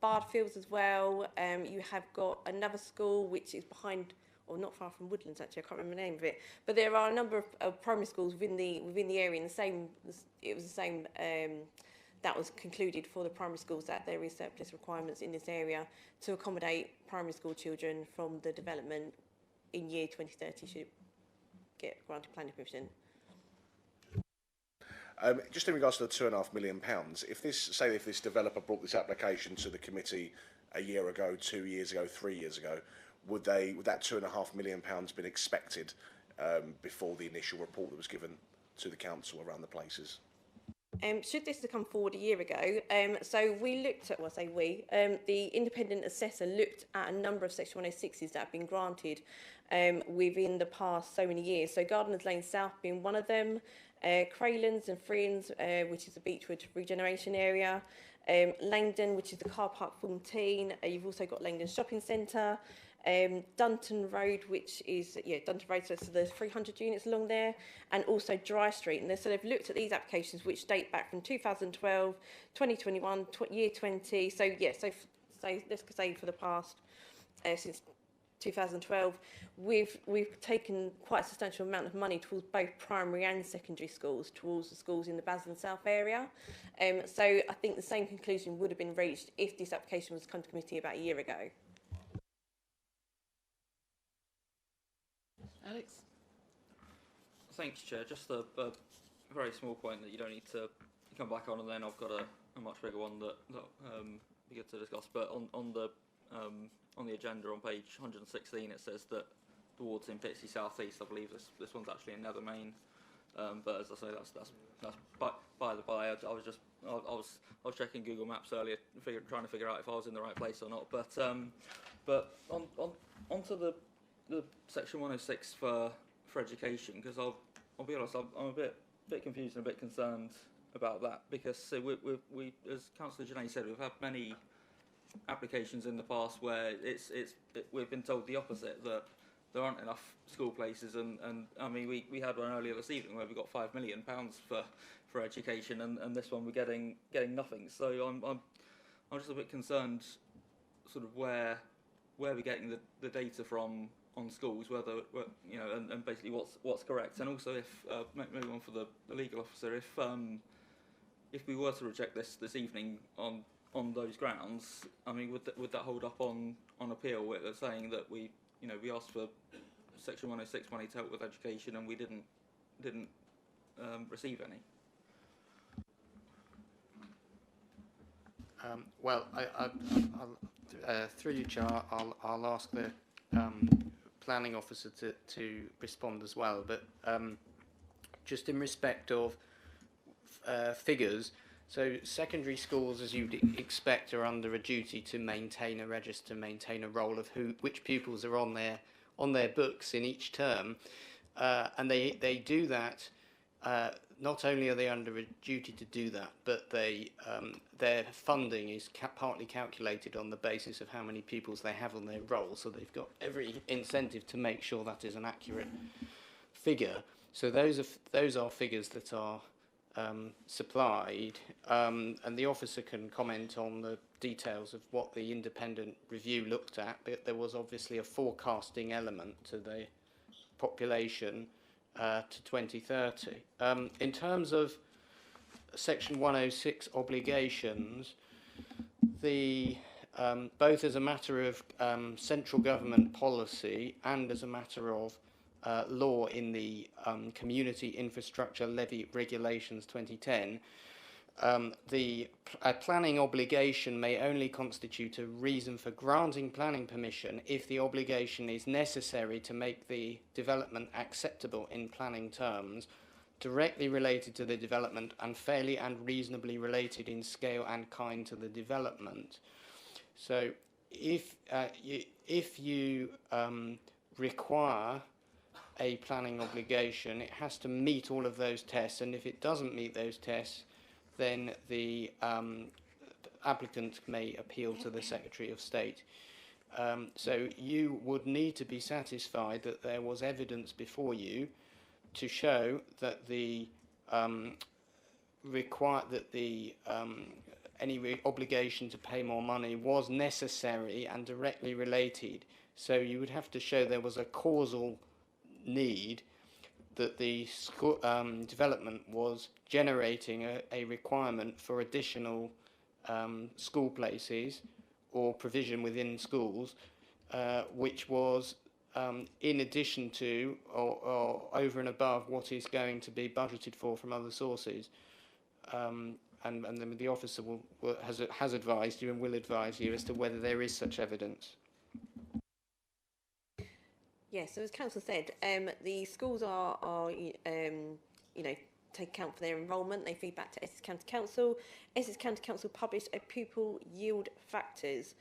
Bardfields as well. You have got another school which is behind, or not far from Woodlands actually, I can't remember the name of it. But there are a number of primary schools within the area. And it was the same. That was concluded for the primary schools that there is surplus requirements in this area to accommodate primary school children from the development in year 2030 should get granted planning permission. Just in regards to the £2.5 million, if this developer brought this application to the committee a year ago, 2 years ago, 3 years ago, would that £2.5 million been expected before the initial report that was given to the council around the places? Should this have come forward a year ago, so we looked at, well, I say we, the independent assessor looked at a number of Section 106s that have been granted within the past so many years. So Gardeners Lane South being one of them, Craylands and Friends, which is a Beechwood regeneration area, Langdon, which is the car park 14, you've also got Langdon Shopping Centre, Dunton Road, which is, Dunton Road, so there's 300 units along there, and also Dry Street. And so they've looked at these applications which date back from 2012, 2021, year 20. So, so let's say for the past, since 2012, we've taken quite a substantial amount of money towards both primary and secondary schools, towards the schools in the Basildon South area. So I think the same conclusion would have been reached if this application was come to committee about a year ago. Alex? Thanks, Chair. Just a very small point that you don't need to come back on, and then I've got a much bigger one that be good to discuss. But on the agenda on page 116, it says that the wards in Pitsea South East. I believe this one's actually in Nethermain. But as I say, that's by the by. I was checking Google Maps earlier, trying to figure out if I was in the right place or not. But onto the Section 106 for education, because I'll be honest, I'm a bit confused and a bit concerned about that, because we as Councillor Janae said, we've had many applications in the past where we've been told the opposite, that there aren't enough school places, and I mean we had one earlier this evening where we got £5 million for education, and this one we're getting nothing. So I'm just a bit concerned, sort of where we're getting the data from on schools, whether and basically what's correct, and also if maybe one for the legal officer, if we were to reject this evening on those grounds, I mean would that hold up on appeal, saying that we asked for Section 106 money to help with education and we didn't receive any? Well, I'll, through you, Chair, I'll ask the planning officer to respond as well. But just in respect of figures, so secondary schools, as you'd expect, are under a duty to maintain a register, maintain a roll of which pupils are on their books in each term, and they do that. Not only are they under a duty to do that, but their funding is partly calculated on the basis of how many pupils they have on their roll, so they've got every incentive to make sure that is an accurate figure. So those are figures that are supplied, and the officer can comment on the details of what the independent review looked at, but there was obviously a forecasting element to the population to 2030. In terms of Section 106 obligations, both as a matter of central government policy and as a matter of law in the Community Infrastructure Levy Regulations 2010, the planning obligation may only constitute a reason for granting planning permission if the obligation is necessary to make the development acceptable in planning terms, directly related to the development, and fairly and reasonably related in scale and kind to the development. So if you require a planning obligation, it has to meet all of those tests, and if it doesn't meet those tests, then the applicant may appeal to the Secretary of State. So you would need to be satisfied that there was evidence before you to show that any obligation to pay more money was necessary and directly related. So you would have to show there was a causal need, that the development was generating a requirement for additional school places or provision within schools, which was in addition to or over and above what is going to be budgeted for from other sources. and then the officer has advised you and will advise you as to whether there is such evidence. Yes, so as Council said, the schools are take account for their enrolment. They feed back to Essex County Council. Essex County Council published a pupil yield factors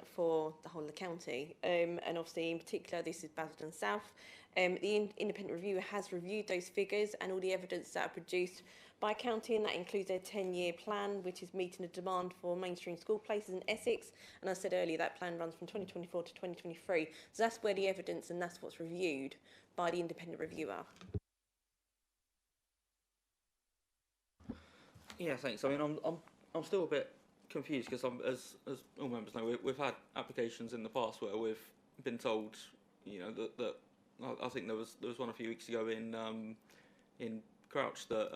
for the whole of the county. And obviously, in particular, this is Basildon South. The independent reviewer has reviewed those figures and all the evidence that are produced by county, and that includes their 10-year plan, which is meeting the demand for mainstream school places in Essex. And as I said earlier, that plan runs from 2024 to 2023. So that's where the evidence and that's what's reviewed by the independent reviewer. Yeah, thanks. I mean, I'm still a bit confused because as all members know, we've had applications in the past where we've been told, that I think there was one a few weeks ago in Crouch that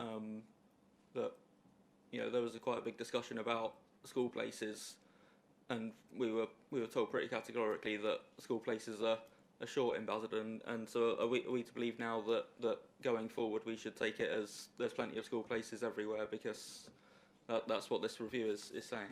there was quite a big discussion about school places, and we were told pretty categorically that school places are short in Basildon, and so are we to believe now that going forward we should take it as there's plenty of school places everywhere, because that's what this review is saying?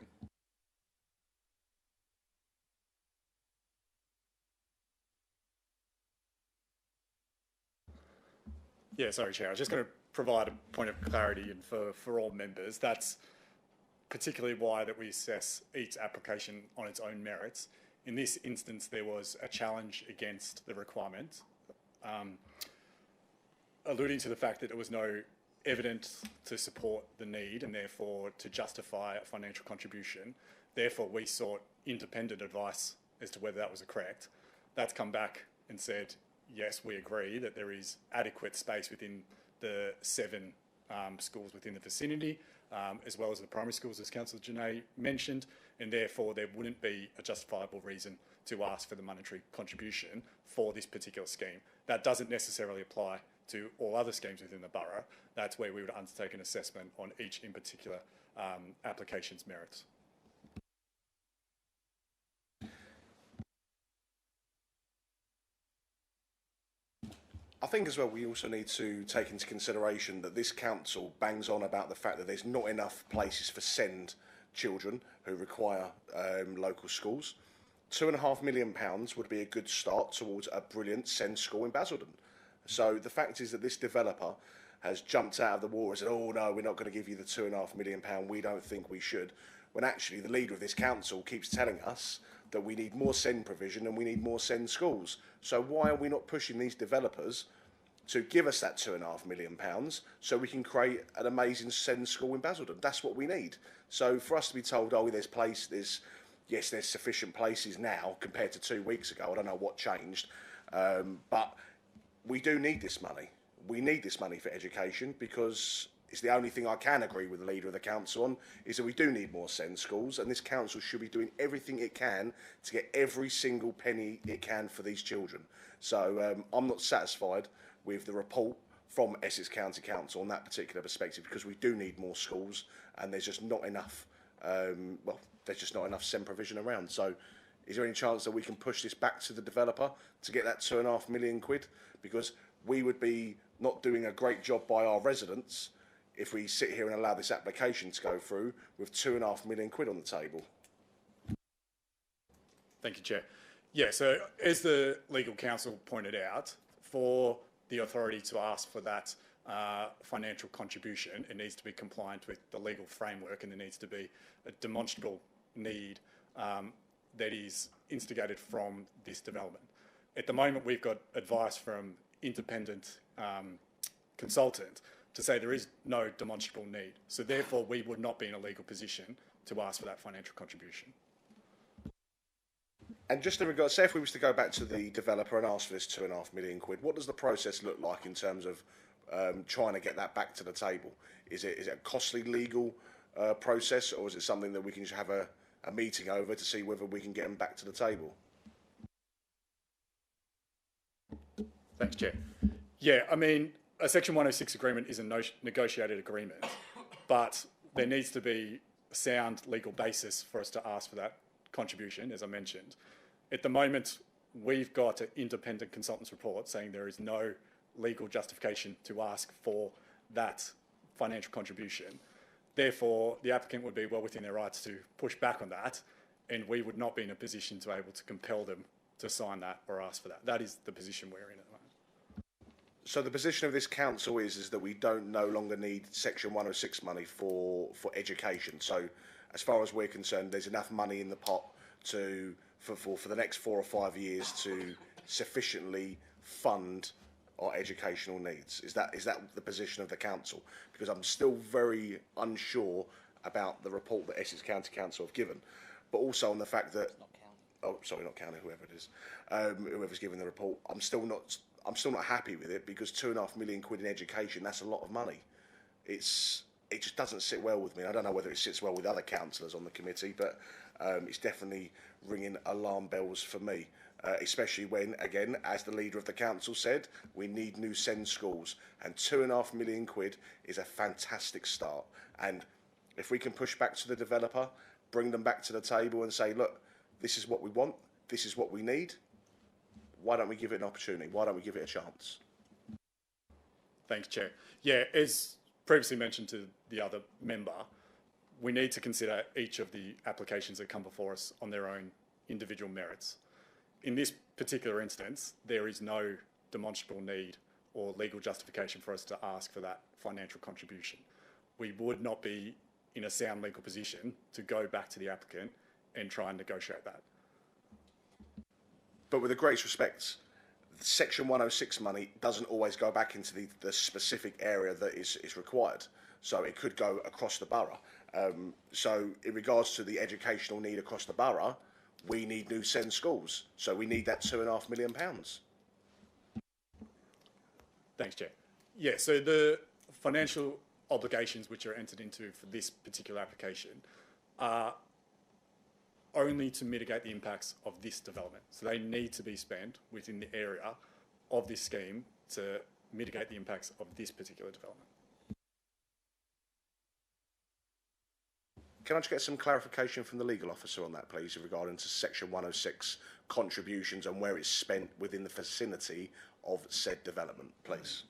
Yeah, sorry, Chair. I was just going to provide a point of clarity and for all members. That's particularly why that we assess each application on its own merits. In this instance, there was a challenge against the requirement, alluding to the fact that there was no evidence to support the need and therefore to justify a financial contribution. Therefore, we sought independent advice as to whether that was correct. That's come back and said, yes, we agree that there is adequate space within the 7 schools within the vicinity, as well as the primary schools, as Councillor Janae mentioned, and therefore there wouldn't be a justifiable reason to ask for the monetary contribution for this particular scheme. That doesn't necessarily apply to all other schemes within the borough. That's where we would undertake an assessment on each in particular application's merits. I think as well we also need to take into consideration that this council bangs on about the fact that there's not enough places for SEND children who require local schools. £2.5 million would be a good start towards a brilliant SEND school in Basildon. So the fact is that this developer has jumped out of the water and said, oh no, we're not going to give you the £2.5 million, we don't think we should, when actually the leader of this council keeps telling us that we need more SEND provision and we need more SEND schools. So why are we not pushing these developers to give us that £2.5 million so we can create an amazing SEND school in Basildon? That's what we need. So for us to be told, oh, there's sufficient places now compared to 2 weeks ago. I don't know what changed, but we do need this money. We need this money for education, because it's the only thing I can agree with the leader of the council on, is that we do need more SEND schools, and this council should be doing everything it can to get every single penny it can for these children. So I'm not satisfied with the report from Essex County Council on that particular perspective, because we do need more schools, and there's just not enough. There's just not enough SEND provision around. So, is there any chance that we can push this back to the developer to get that £2.5 million? Because we would be not doing a great job by our residents if we sit here and allow this application to go through with £2.5 million on the table. Thank you, Chair. Yeah, so as the legal counsel pointed out, for the authority to ask for that financial contribution, it needs to be compliant with the legal framework, and there needs to be a demonstrable need that is instigated from this development. At the moment, we've got advice from independent consultant to say there is no demonstrable need. So therefore, we would not be in a legal position to ask for that financial contribution. And just in regards, say if we was to go back to the developer and ask for this £2.5 million, what does the process look like in terms of trying to get that back to the table? Is it a costly legal process, or is it something that we can just have a meeting over to see whether we can get them back to the table? Thanks, Chair. Yeah, I mean, a Section 106 agreement is a negotiated agreement, but there needs to be a sound legal basis for us to ask for that contribution, as I mentioned. At the moment, we've got an independent consultant's report saying there is no legal justification to ask for that financial contribution. Therefore, the applicant would be well within their rights to push back on that, and we would not be in a position to able to compel them to sign that or ask for that. That is the position we're in at the moment. So the position of this council is that we don't no longer need Section 106 money for education. So as far as we're concerned, there's enough money in the pot for the next 4 or 5 years to sufficiently fund our educational needs. Is that the position of the council? Because I'm still very unsure about the report that Essex County Council have given, but also on the fact that not county, whoever it is, whoever's given the report, I'm still not happy with it, because £2.5 million in education, that's a lot of money. It just doesn't sit well with me. I don't know whether it sits well with other councillors on the committee, but it's definitely ringing alarm bells for me, especially when, again, as the leader of the council said, we need new SEND schools, and £2.5 million is a fantastic start. And if we can push back to the developer, bring them back to the table and say, look, this is what we want, this is what we need, why don't we give it an opportunity? Why don't we give it a chance? Thanks, Chair. Yeah, as previously mentioned to the other member, we need to consider each of the applications that come before us on their own individual merits. In this particular instance, there is no demonstrable need or legal justification for us to ask for that financial contribution. We would not be in a sound legal position to go back to the applicant and try and negotiate that. But with the greatest respect, Section 106 money doesn't always go back into the specific area that is required. So it could go across the borough. So in regards to the educational need across the borough, we need new SEND schools. So we need that £2.5 million. Thanks, Chair. Yeah, so the financial obligations which are entered into for this particular application are only to mitigate the impacts of this development. So they need to be spent within the area of this scheme to mitigate the impacts of this particular development. Can I just get some clarification from the legal officer on that, please, regarding to Section 106 contributions and where it's spent within the vicinity of said development, please?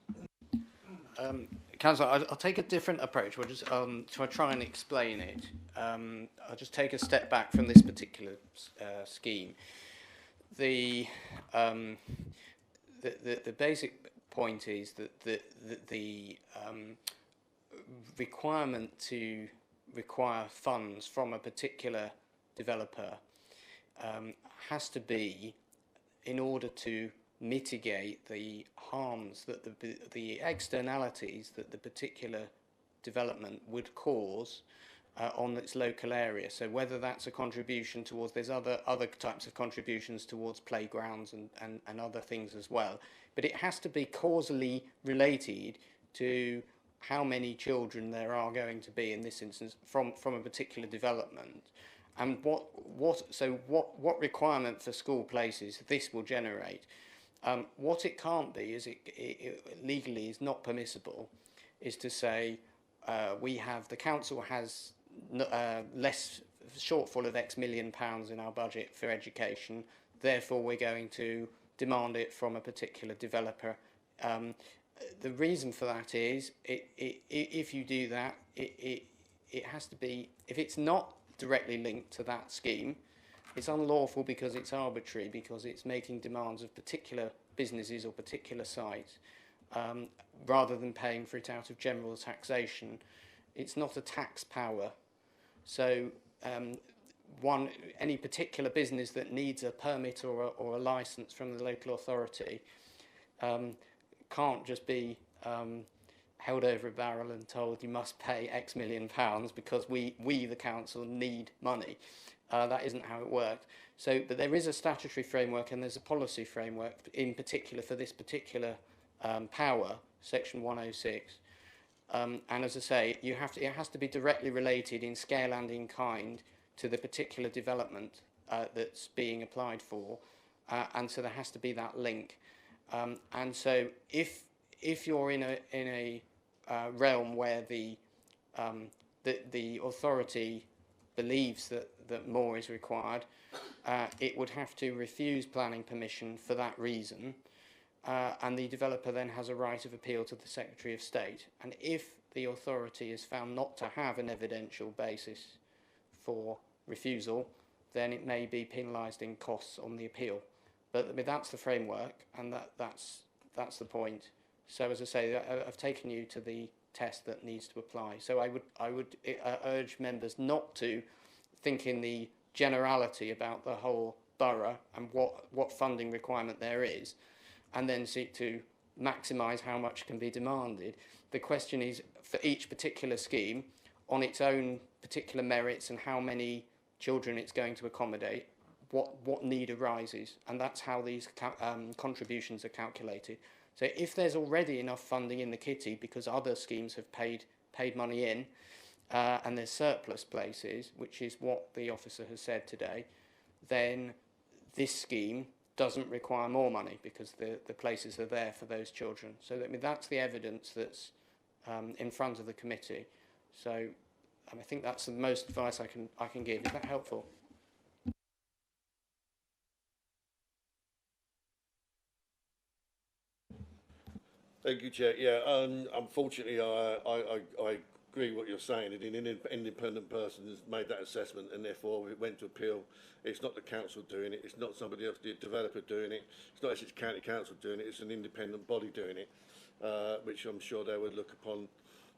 Councillor, I'll take a different approach. We'll just to try and explain it. I'll just take a step back from this particular scheme. The basic point is that the requirement to require funds from a particular developer has to be in order to mitigate the harms that the externalities that the particular development would cause on its local area. So whether that's a contribution towards, there's other types of contributions towards playgrounds and other things as well, but it has to be causally related to how many children there are going to be in this instance from a particular development, and what requirement for school places this will generate. What it can't be is it legally is not permissible is to say the council has less shortfall of X million pounds in our budget for education, therefore we're going to demand it from a particular developer. The reason for that is if you do that, it has to be, if it's not directly linked to that scheme, it's unlawful because it's arbitrary, because it's making demands of particular businesses or particular sites rather than paying for it out of general taxation. It's not a tax power. So any particular business that needs a permit or a licence from the local authority can't just be held over a barrel and told you must pay X million pounds because we the council need money. That isn't how it works. So, but there is a statutory framework and there's a policy framework in particular for this particular power, Section 106. And as I say, it has to be directly related in scale and in kind to the particular development that's being applied for, and so there has to be that link. And so, if you're in a realm where the authority believes that more is required, it would have to refuse planning permission for that reason, and the developer then has a right of appeal to the Secretary of State. And if the authority is found not to have an evidential basis for refusal, then it may be penalised in costs on the appeal. But I mean, that's the framework, and that's the point. So as I say, I've taken you to the test that needs to apply. So I would urge members not to think in the generality about the whole borough and what funding requirement there is, and then seek to maximise how much can be demanded. The question is, for each particular scheme, on its own particular merits and how many children it's going to accommodate, what need arises, and that's how these contributions are calculated. So if there's already enough funding in the kitty because other schemes have paid money in, and there's surplus places, which is what the officer has said today, then this scheme doesn't require more money because the places are there for those children. So I mean, that's the evidence that's in front of the committee. So I think that's the most advice I can give. Is that helpful? Thank you, Chair. Yeah, unfortunately, I agree with what you're saying. An independent person has made that assessment, and therefore it went to appeal. It's not the council doing it. It's not somebody else, the developer doing it. It's not actually the county council doing it. It's an independent body doing it, which I'm sure they would look upon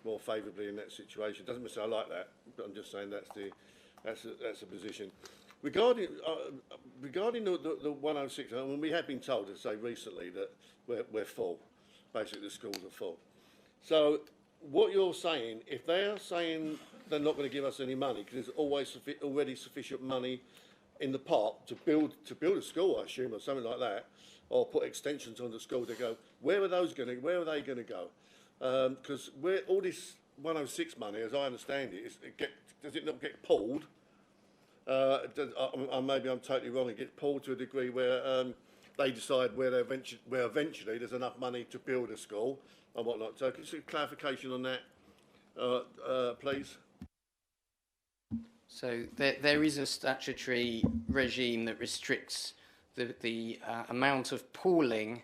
more favourably in that situation. Doesn't mean I like that, but I'm just saying that's a position. Regarding the 106, I mean, we have been told, to say recently, that we're full. Basically, the schools are full. So what you're saying, if they're saying they're not going to give us any money because there's already sufficient money in the pot to build a school, I assume, or something like that, or put extensions on the school, they go, where are they going to go? Because all this 106 money, as I understand it, does it not get pulled? Maybe I'm totally wrong. It gets pulled to a degree where they decide where eventually there's enough money to build a school and whatnot. So can you see clarification on that, please? So there is a statutory regime that restricts the amount of pooling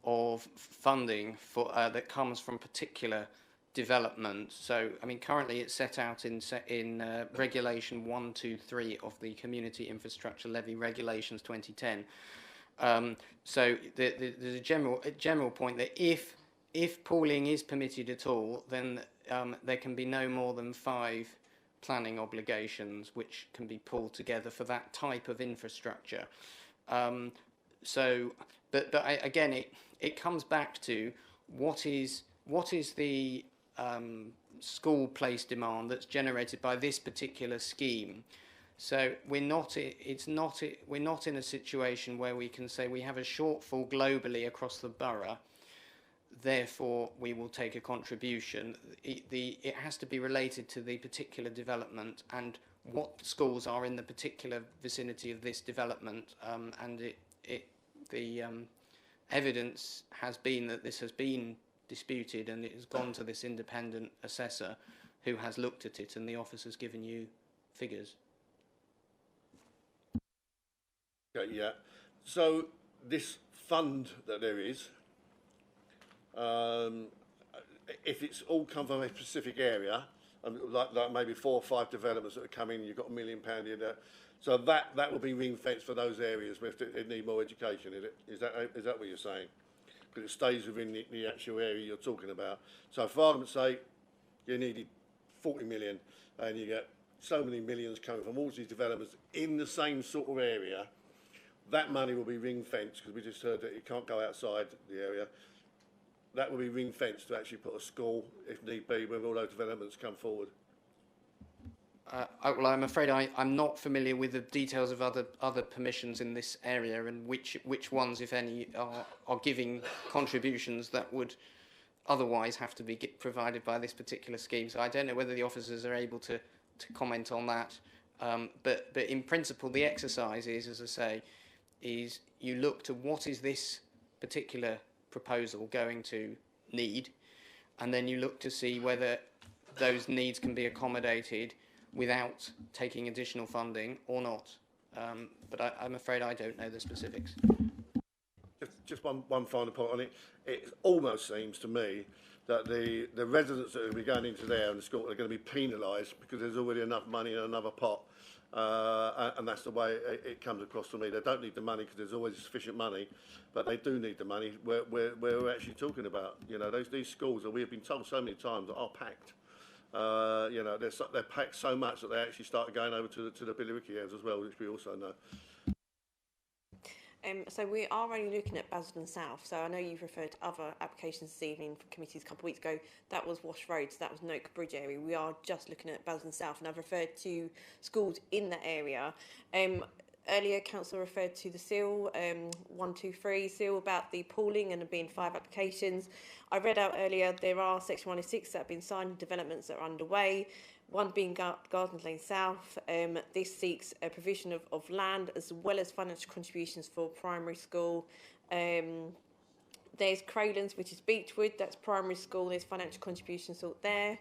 of funding for that comes from particular development. So I mean, currently it's set out in Regulation 123 of the Community Infrastructure Levy Regulations 2010. So there's a general point that if pooling is permitted at all, then there can be no more than 5 planning obligations which can be pulled together for that type of infrastructure. Again, it comes back to what is the school place demand that's generated by this particular scheme. So we're not in a situation where we can say we have a shortfall globally across the borough, therefore we will take a contribution. It has to be related to the particular development and what schools are in the particular vicinity of this development, and the evidence has been that this has been disputed and it has gone to this independent assessor who has looked at it, and the officer's given you figures. Okay, yeah. So this fund that there is, if it's all come from a specific area, like maybe 4 or 5 developments that are coming, you've got £1 million in there, so that will be ring fenced for those areas where they need more education. Is that what you're saying? Because it stays within the actual area you're talking about. So for argument's sake, you needed 40 million, and you get so many millions coming from all these developments in the same sort of area. That money will be ring fenced, because we just heard that it can't go outside the area. That will be ring fenced to actually put a school, if need be, when all those developments come forward. Well, I'm afraid I'm not familiar with the details of other permissions in this area and which ones, if any, are giving contributions that would otherwise have to be provided by this particular scheme. So I don't know whether the officers are able to comment on that. But in principle, the exercise is, as I say, is you look to what is this particular proposal going to need, and then you look to see whether those needs can be accommodated without taking additional funding or not. But I'm afraid I don't know the specifics. just one final point on it. It almost seems to me that the residents that will be going into there and the school are going to be penalised because there's already enough money in another pot. And that's the way it comes across to me. They don't need the money because there's always sufficient money, but they do need the money where we're actually talking about. You know, these schools that we've been told so many times are packed. You know, they're packed so much that they actually start going over to the Billericay areas as well, which we also know. So we are only looking at Basildon South. So I know you've referred to other applications this evening from committees a couple of weeks ago. That was Wash Road, so that was Noak Bridge area. We are just looking at Basildon South, and I've referred to schools in that area. Earlier, Council referred to the seal, 123 seal about the pooling and there being 5 applications. I read out earlier there are Section 106 that have been signed, developments that are underway. One being Gardens Lane South. This seeks a provision of land as well as financial contributions for primary school. There's Craylands, which is Beechwood, that's primary school. There's financial contributions out there.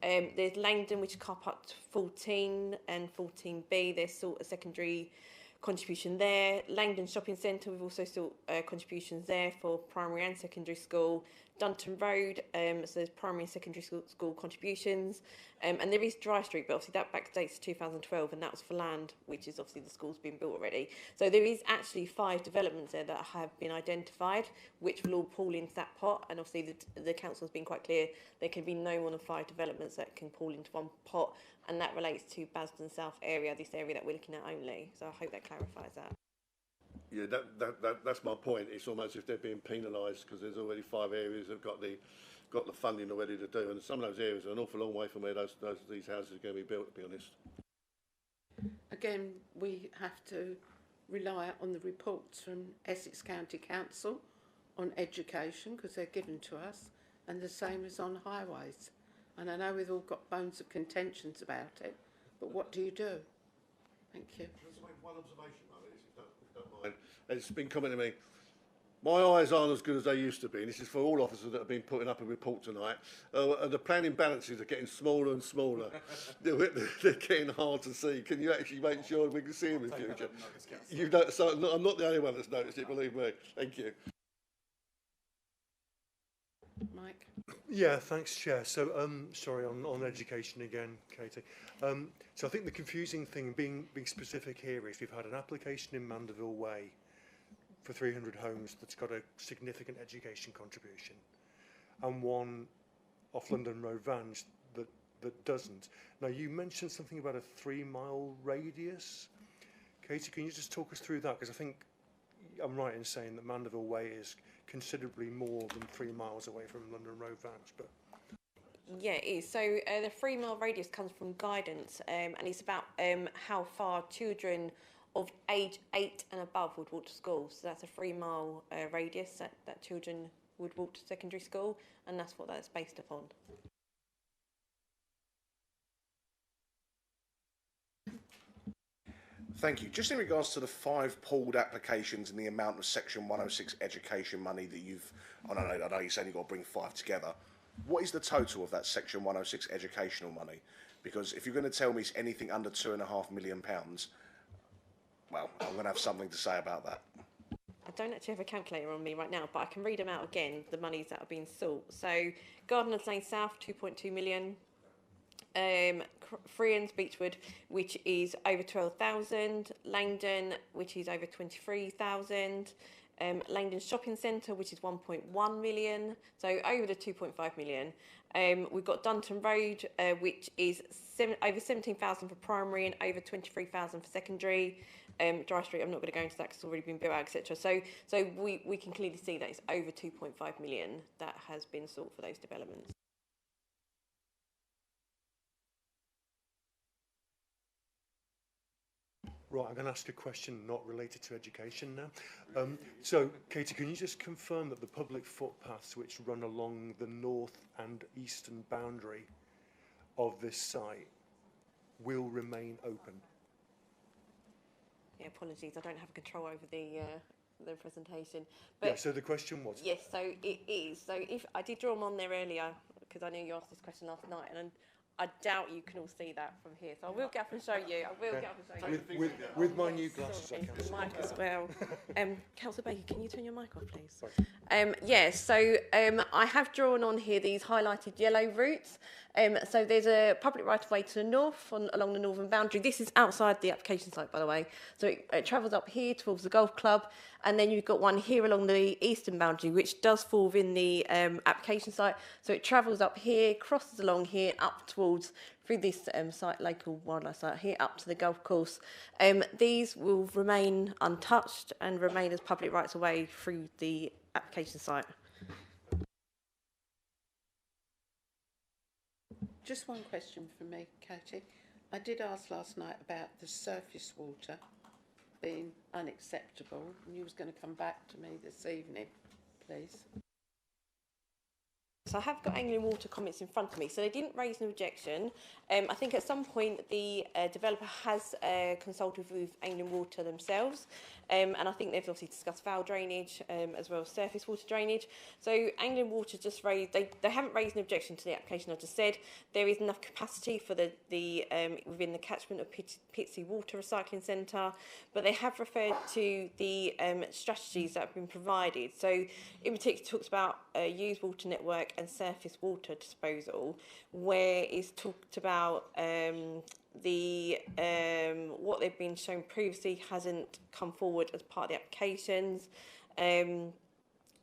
There's Langdon, which is car park 14 and 14B. There's sort of secondary contribution there. Langdon Shopping Centre, we've also sought contributions there for primary and secondary school. Dunton Road, so there's primary and secondary school contributions. And there is Dry Street, but obviously that backdates to 2012, and that was for land, which is obviously the school's been built already. So there is actually 5 developments there that have been identified, which will all pool into that pot. And obviously the council has been quite clear there can be no more than 5 developments that can pool into one pot, and that relates to Basildon South area, this area that we're looking at only. So I hope that clarifies that. Yeah, that's my point. It's almost as if they're being penalised because there's already 5 areas that have got the funding already to do, and some of those areas are an awful long way from where these houses are going to be built, to be honest. Again, we have to rely on the reports from Essex County Council on education because they're given to us, and the same as on highways. And I know we've all got bones of contentions about it, but what do you do? Thank you. Just make one observation, if you don't mind. It's been commented to me, my eyes aren't as good as they used to be, and this is for all officers that have been putting up a report tonight. The planning balances are getting smaller and smaller. They're getting hard to see. Can you actually make sure we can see them in future? So I'm not the only one that's noticed it, believe me. Thank you. Mike? Yeah, thanks, Chair. So, sorry, on education again, Katie. So I think the confusing thing, being specific here, is we've had an application in Mandeville Way for 300 homes that's got a significant education contribution, and one off London Road Vange that doesn't. Now, you mentioned something about a 3-mile radius. Katie, can you just talk us through that? Because I think I'm right in saying that Mandeville Way is considerably more than 3 miles away from London Road Vange, but... Yeah, it is. So the 3-mile radius comes from guidance, and it's about how far children of age 8 and above would walk to school. So that's a 3-mile radius that children would walk to secondary school, and that's what that's based upon. Thank you. Just in regards to the 5 pooled applications and the amount of Section 106 education money that you've... I know you're saying you've got to bring 5 together. What is the total of that Section 106 educational money? Because if you're going to tell me it's anything under £2.5 million, well, I'm going to have something to say about that. I don't actually have a calculator on me right now, but I can read them out again, the monies that are being sought. So Gardeners Lane South, 2.2 million. Freelands Beechwood, which is over 12,000. Langdon, which is over 23,000. Langdon Shopping Centre, which is 1.1 million, so over the 2.5 million. We've got Dunton Road, which is over 17,000 for primary and over 23,000 for secondary. Dry Street, I'm not going to go into that because it's already been built out, etc. So we can clearly see that it's over 2.5 million that has been sought for those developments. Right, I'm going to ask a question not related to education now. So, Katie, can you just confirm that the public footpaths which run along the north and eastern boundary of this site will remain open? Yeah, apologies, I don't have control over the presentation. But yeah, so the question was? Yes, so it is. So if I did draw them on there earlier, because I knew you asked this question last night, and I doubt you can all see that from here, so I will get up and show you. With my new glasses, I can see. Mic as well. Councillor Baker, can you turn your mic off, please? Yes, so I have drawn on here these highlighted yellow routes. So there's a public right-of-way to the north along the northern boundary. This is outside the application site, by the way. So it travels up here towards the golf club, and then you've got one here along the eastern boundary, which does fall within the application site. So it travels up here, crosses along here, up towards through this site, local wildlife site here, up to the golf course. These will remain untouched and remain as public rights-of-way through the application site. Just one question from me, Katie. I did ask last night about the surface water being unacceptable, and you was going to come back to me this evening, please. So I have got Anglian Water comments in front of me. So they didn't raise an objection. I think at some point the developer has consulted with Anglian Water themselves. And I think they've obviously discussed foul drainage as well as surface water drainage. So Anglian Water just raised, they haven't raised an objection to the application. I just said there is enough capacity for the within the catchment of Pitsea Water Recycling Centre, but they have referred to the strategies that have been provided. So in particular talks about used water network and surface water disposal, where it's talked about what they've been shown previously hasn't come forward as part of the applications, and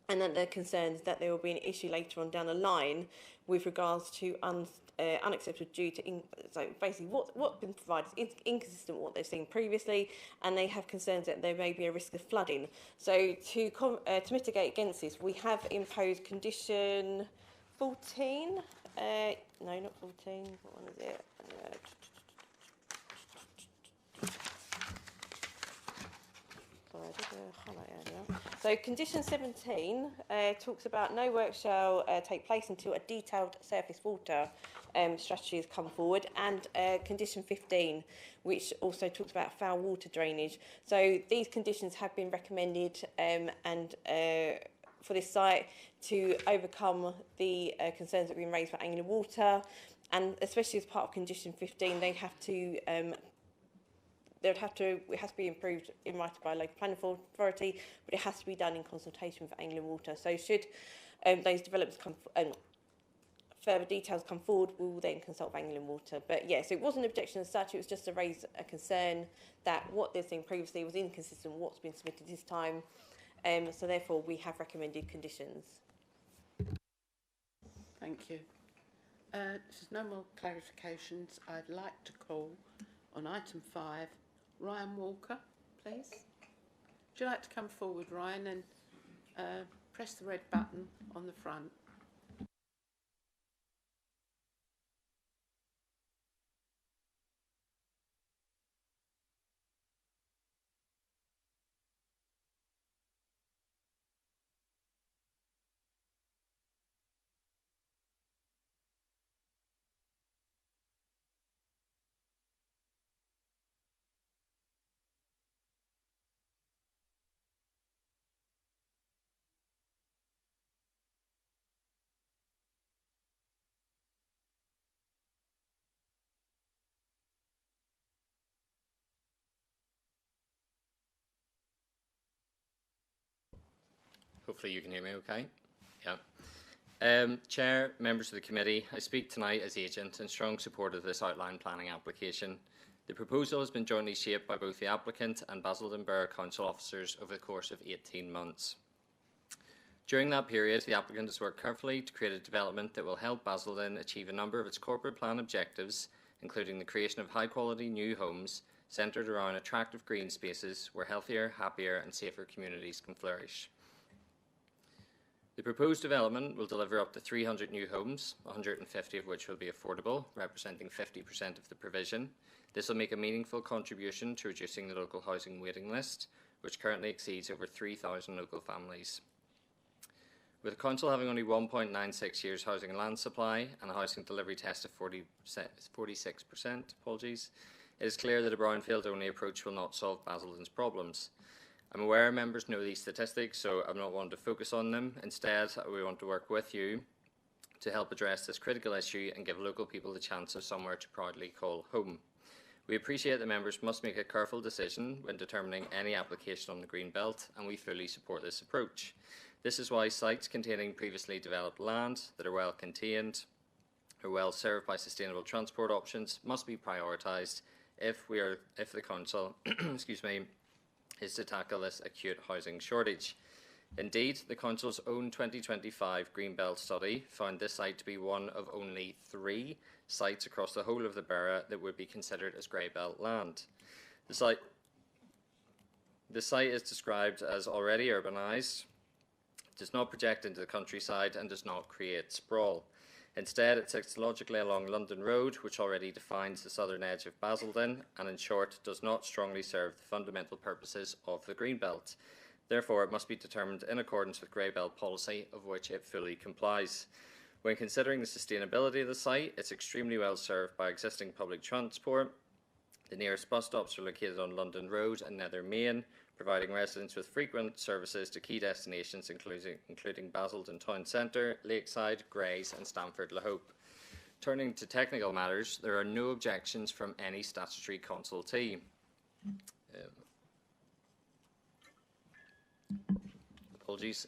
that they're concerned that there will be an issue later on down the line with regards to unacceptable due to so basically what's been provided is inconsistent with what they've seen previously, and they have concerns that there may be a risk of flooding. So to mitigate against this, we have imposed condition 14. No, not 14. What one is it? Sorry, I did a highlight earlier. So condition 17 talks about no work shall take place until a detailed surface water strategy has come forward, and condition 15, which also talks about foul water drainage. So these conditions have been recommended and for this site to overcome the concerns that have been raised by Anglian Water, and especially as part of condition 15, they have to it has to be improved in writing by a local planning authority, but it has to be done in consultation with Anglian Water. So should those developments come, further details come forward, we will then consult with Anglian Water. But yes, it wasn't an objection as such, it was just to raise a concern that what they've seen previously was inconsistent with what's been submitted this time. So therefore we have recommended conditions. Thank you. There's no more clarifications. I'd like to call on item 5, Ryan Walker, please. Would you like to come forward, Ryan, and press the red button on the front? Hopefully you can hear me okay. Yeah. Chair, members of the committee, I speak tonight as agent in strong support of this outline planning application. The proposal has been jointly shaped by both the applicant and Basildon Borough Council officers over the course of 18 months. During that period, the applicant has worked carefully to create a development that will help Basildon achieve a number of its corporate plan objectives, including the creation of high-quality new homes centred around attractive green spaces where healthier, happier and safer communities can flourish. The proposed development will deliver up to 300 new homes, 150 of which will be affordable, representing 50% of the provision. This will make a meaningful contribution to reducing the local housing waiting list, which currently exceeds over 3,000 local families. With the Council having only 1.96 years housing and land supply and a housing delivery test of 46%, it is clear that a brownfield-only approach will not solve Basildon's problems. I'm aware members know these statistics, so I'm not wanting to focus on them. Instead, we want to work with you to help address this critical issue and give local people the chance of somewhere to proudly call home. We appreciate that members must make a careful decision when determining any application on the Green Belt, and we fully support this approach. This is why sites containing previously developed land that are well contained, are well served by sustainable transport options, must be prioritised if the Council excuse me, is to tackle this acute housing shortage. Indeed, the Council's own 2025 Greenbelt study found this site to be one of only 3 sites across the whole of the borough that would be considered as Greybelt land. The site is described as already urbanised, does not project into the countryside and does not create sprawl. Instead, it sits logically along London Road, which already defines the southern edge of Basildon, and in short, does not strongly serve the fundamental purposes of the Greenbelt. Therefore, it must be determined in accordance with Greybelt policy, of which it fully complies. When considering the sustainability of the site, it's extremely well served by existing public transport. The nearest bus stops are located on London Road and Nether Main, providing residents with frequent services to key destinations including Basildon Town Centre, Lakeside, Grays and Stamford Le Hope. Turning to technical matters, there are no objections from any statutory consultee. Apologies.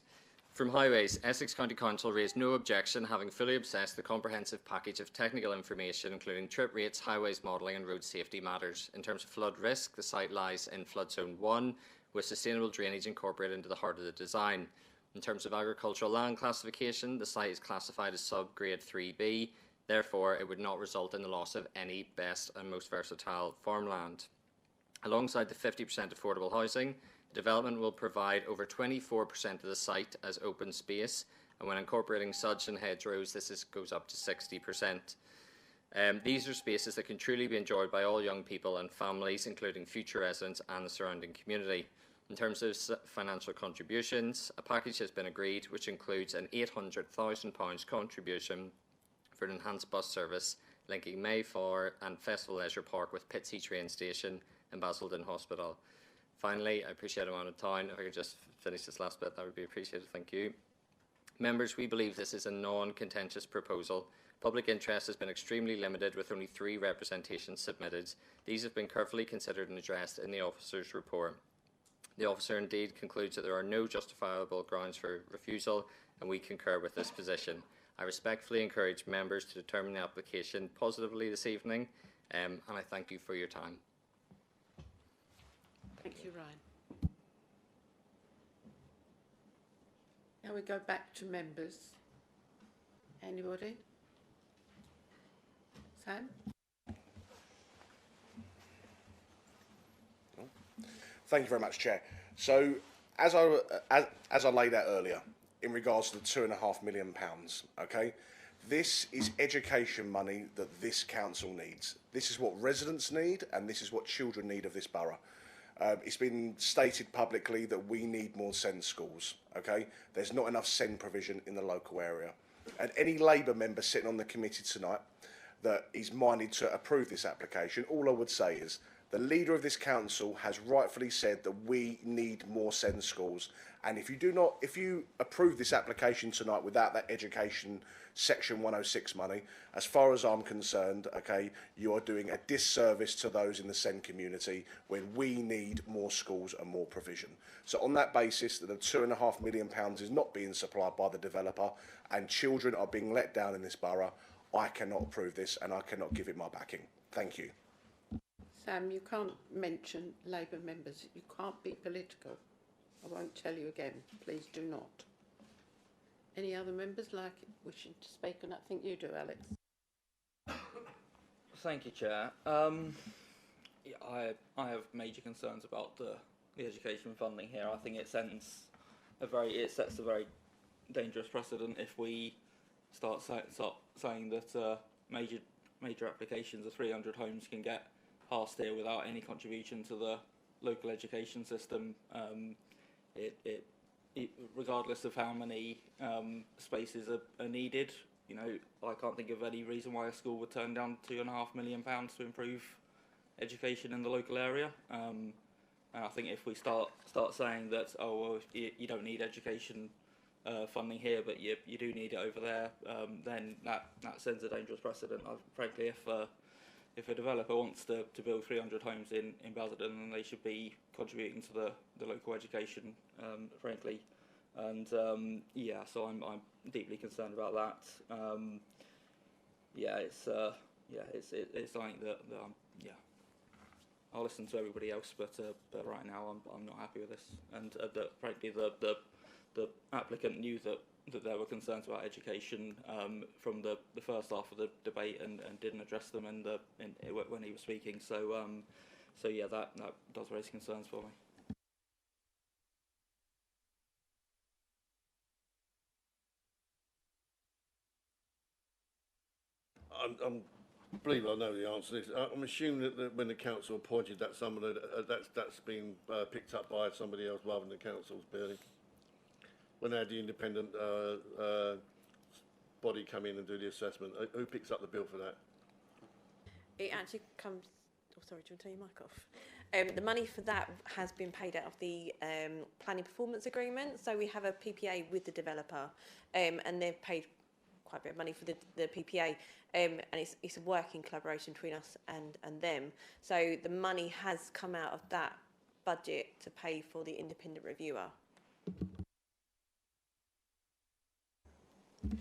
From Highways, Essex County Council raised no objection, having fully assessed the comprehensive package of technical information, including trip rates, highways modelling and road safety matters. In terms of flood risk, the site lies in flood zone 1, with sustainable drainage incorporated into the heart of the design. In terms of agricultural land classification, the site is classified as subgrade 3B, therefore it would not result in the loss of any best and most versatile farmland. Alongside the 50% affordable housing, the development will provide over 24% of the site as open space, and when incorporating sedge and hedgerows, goes up to 60%. These are spaces that can truly be enjoyed by all young people and families, including future residents and the surrounding community. In terms of financial contributions, a package has been agreed which includes an £800,000 contribution for an enhanced bus service linking Mayfair and Festival Leisure Park with Pitsea train station and Basildon Hospital. Finally, I appreciate I'm out of time. If I could just finish this last bit, that would be appreciated. Thank you. Members, we believe this is a non-contentious proposal. Public interest has been extremely limited, with only 3 representations submitted. These have been carefully considered and addressed in the officer's report. The officer indeed concludes that there are no justifiable grounds for refusal, and we concur with this position. I respectfully encourage members to determine the application positively this evening, and I thank you for your time. Thank you, Ryan. Now we go back to members. Anybody? Sam? Thank you very much, Chair. So, as I laid out earlier, in regards to the £2.5 million, okay, this is education money that this council needs. This is what residents need, and this is what children need of this borough. It's been stated publicly that we need more SEND schools, okay? There's not enough SEND provision in the local area. And any Labour member sitting on the committee tonight that is minded to approve this application, all I would say is the leader of this council has rightfully said that we need more SEND schools. And if you approve this application tonight without that education Section 106 money, as far as I'm concerned, okay, you are doing a disservice to those in the SEND community when we need more schools and more provision. So on that basis, that the £2.5 million is not being supplied by the developer and children are being let down in this borough, I cannot approve this and I cannot give it my backing. Thank you. Sam, you can't mention Labour members. You can't be political. I won't tell you again. Please do not. Any other members wishing to speak? And I think you do, Alex. Thank you, Chair. Yeah, I have major concerns about the education funding here. I think it sets a very dangerous precedent if we start saying that major applications of 300 homes can get passed here without any contribution to the local education system. Regardless of how many spaces are needed, you know, I can't think of any reason why a school would turn down £2.5 million to improve education in the local area. And I think if we start saying that, oh well, you don't need education funding here, but you do need it over there, then that sends a dangerous precedent. Frankly, if a developer wants to build 300 homes in Basildon, then they should be contributing to the local education, frankly. And yeah, so I'm deeply concerned about that. Yeah, it's something that yeah, I'll listen to everybody else, but right now I'm not happy with this, and that frankly the applicant knew that there were concerns about education from the first half of the debate and didn't address them when he was speaking. So yeah, that does raise concerns for me. I believe I know the answer to this. I'm assuming that when the council appointed that someone, that's been picked up by somebody else rather than the council's building. When they had the independent body come in and do the assessment, who picks up the bill for that? It actually comes. Oh, sorry, do you want to turn your mic off? The money for that has been paid out of the planning performance agreement. So we have a PPA with the developer, and they've paid quite a bit of money for the PPA, and it's a working collaboration between us and them. So the money has come out of that budget to pay for the independent reviewer.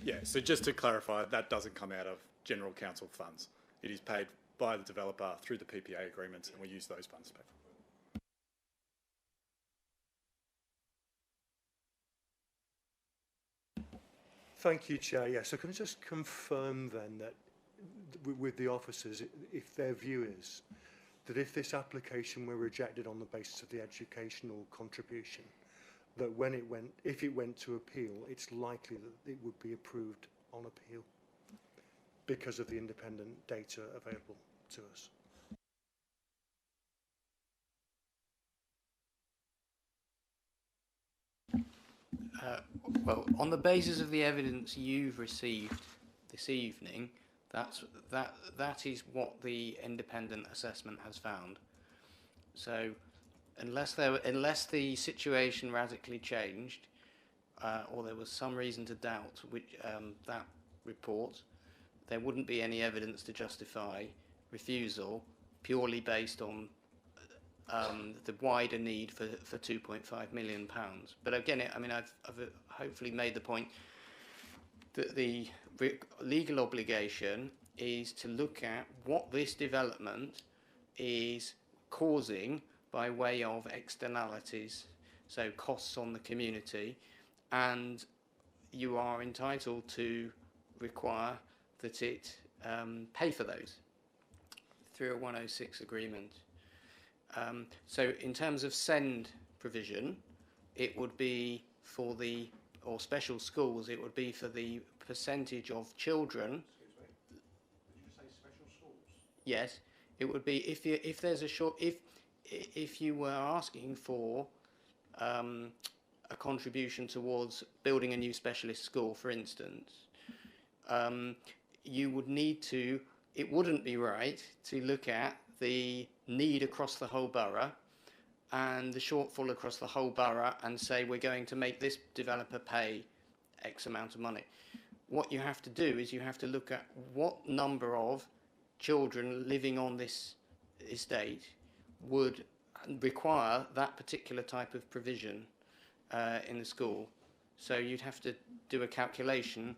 Yeah, so just to clarify, that doesn't come out of general council funds. It is paid by the developer through the PPA agreements, and we use those funds to pay for it. Thank you, Chair. Yeah, so can I just confirm then that with the officers, if their view is that if this application were rejected on the basis of the educational contribution, that if it went to appeal, it's likely that it would be approved on appeal because of the independent data available to us? Well, on the basis of the evidence you've received this evening, that is what the independent assessment has found. So, unless the situation radically changed, or there was some reason to doubt that report, there wouldn't be any evidence to justify refusal purely based on the wider need for £2.5 million. But again, I've hopefully made the point that the legal obligation is to look at what this development is causing by way of externalities, so costs on the community, and you are entitled to require that it pay for those through a 106 agreement. So in terms of SEND provision, it would be for or special schools, it would be for the percentage of children. Excuse me. Did you say special schools? Yes, it would be if there's if you were asking for a contribution towards building a new specialist school, for instance, you would need to. It wouldn't be right to look at the need across the whole borough and the shortfall across the whole borough and say we're going to make this developer pay X amount of money. What you have to do is you have to look at what number of children living on this estate would require that particular type of provision in the school. So you'd have to do a calculation,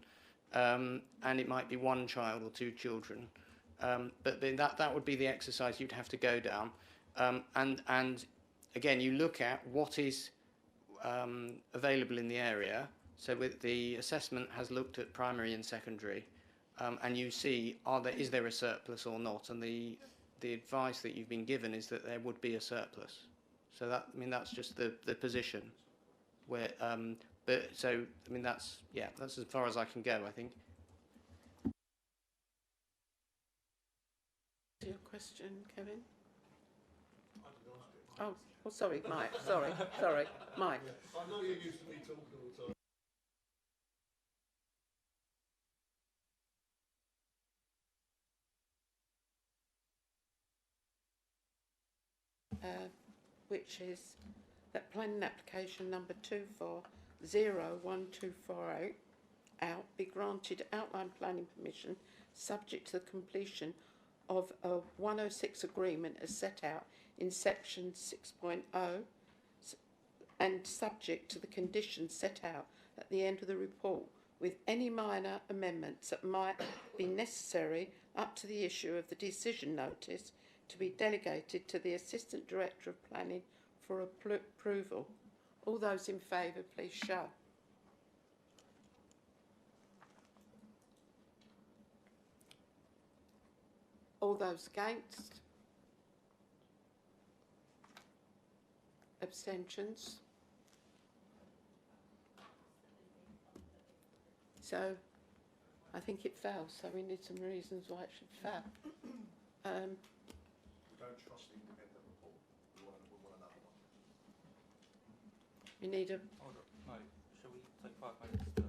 and it might be one child or two children. But then that would be the exercise you'd have to go down. And again, you look at what is available in the area. So with the assessment has looked at primary and secondary, and you see is there a surplus or not? And the advice that you've been given is that there would be a surplus. So that's just the position. Where that's as far as I can go, I think. Your question, Kevin? Oh, sorry, Mike. Sorry, Mike. I know you're used to me talking all the time. Which is that planning application number 24 01248 out be granted outline planning permission subject to the completion of a 106 agreement as set out in section 6.0 and subject to the conditions set out at the end of the report, with any minor amendments that might be necessary up to the issue of the decision notice to be delegated to the Assistant Director of Planning for approval. All those in favour, please show. All those against? Abstentions? So, I think it fell, so we need some reasons why it should fail. We don't trust the independent report. We want another one. We need a... Hold on. No, shall we take 5 minutes to...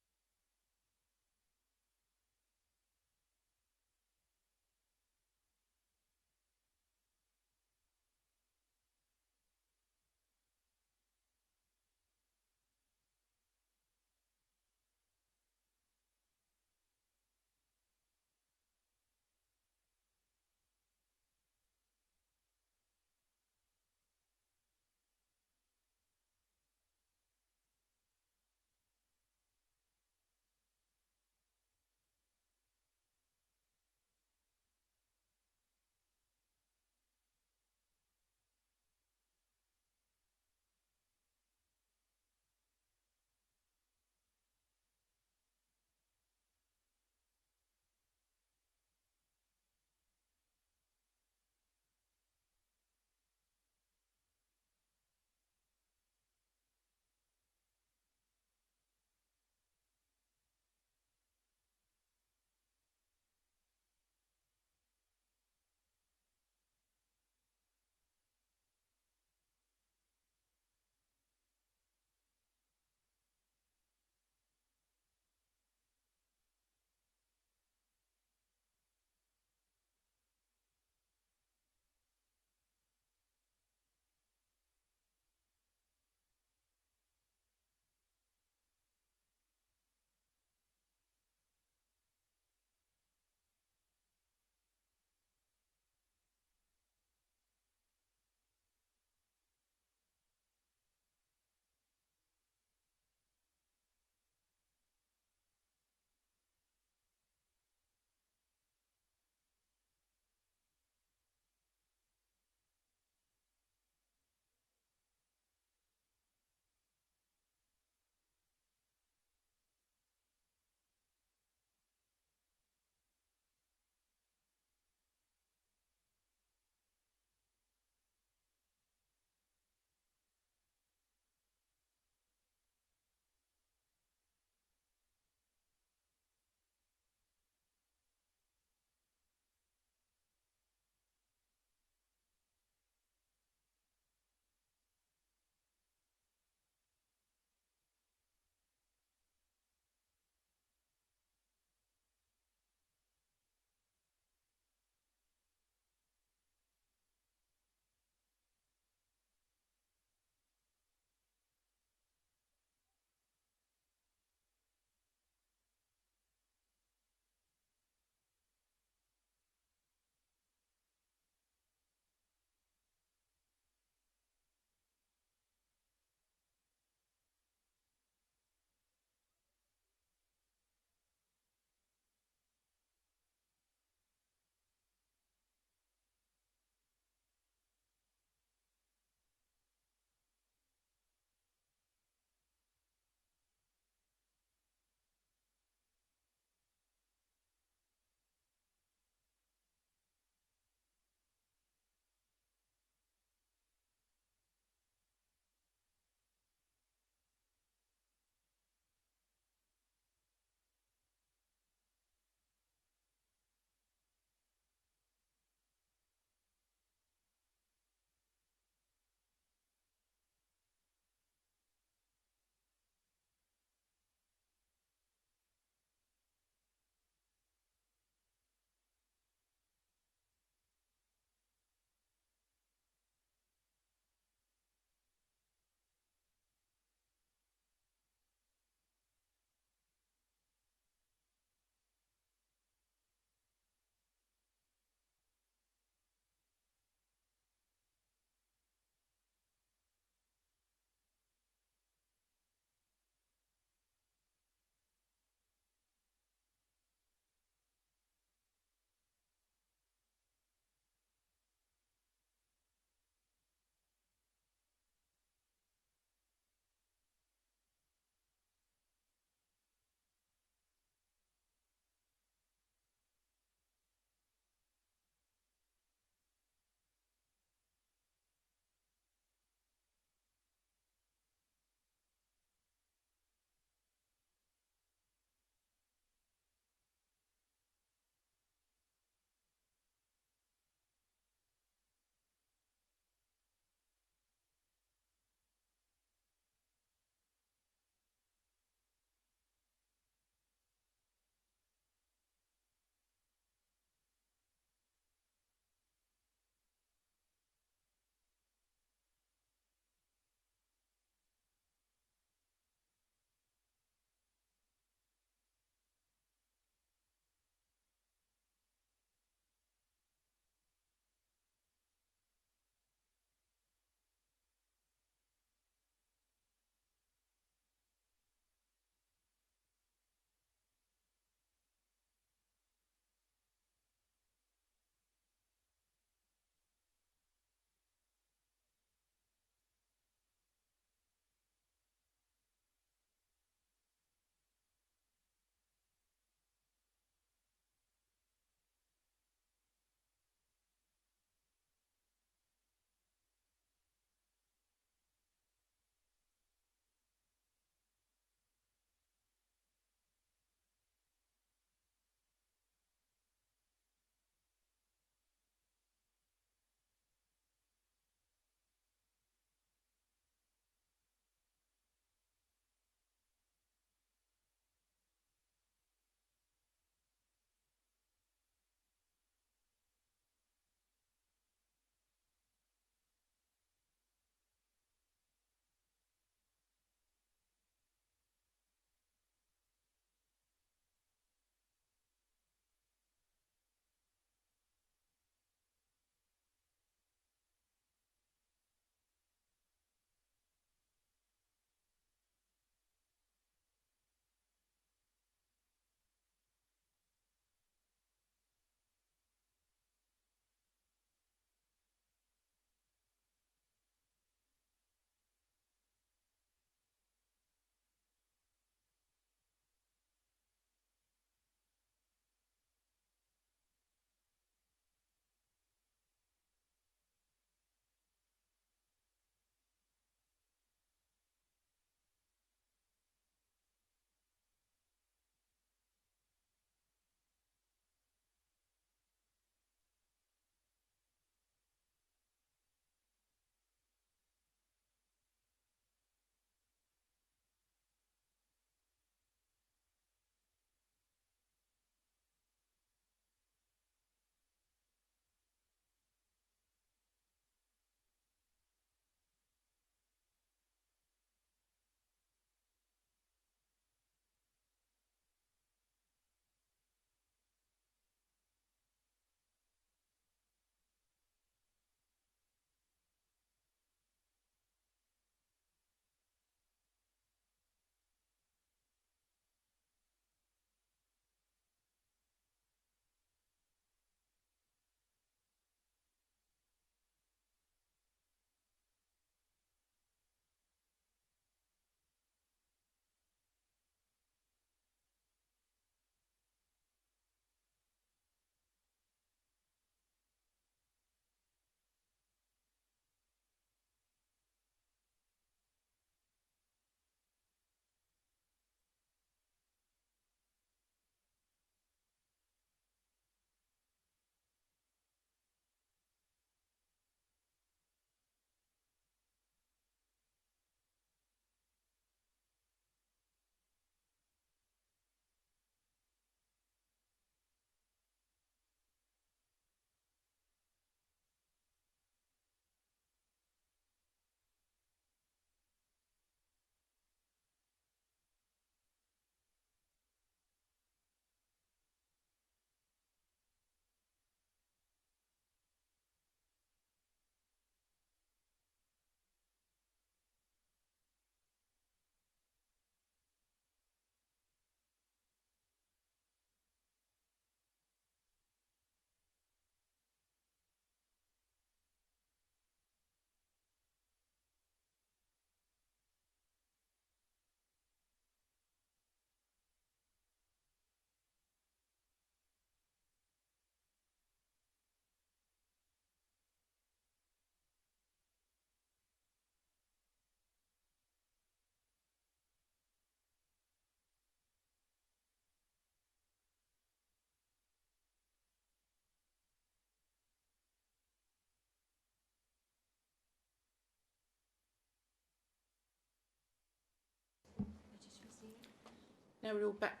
Now we're all back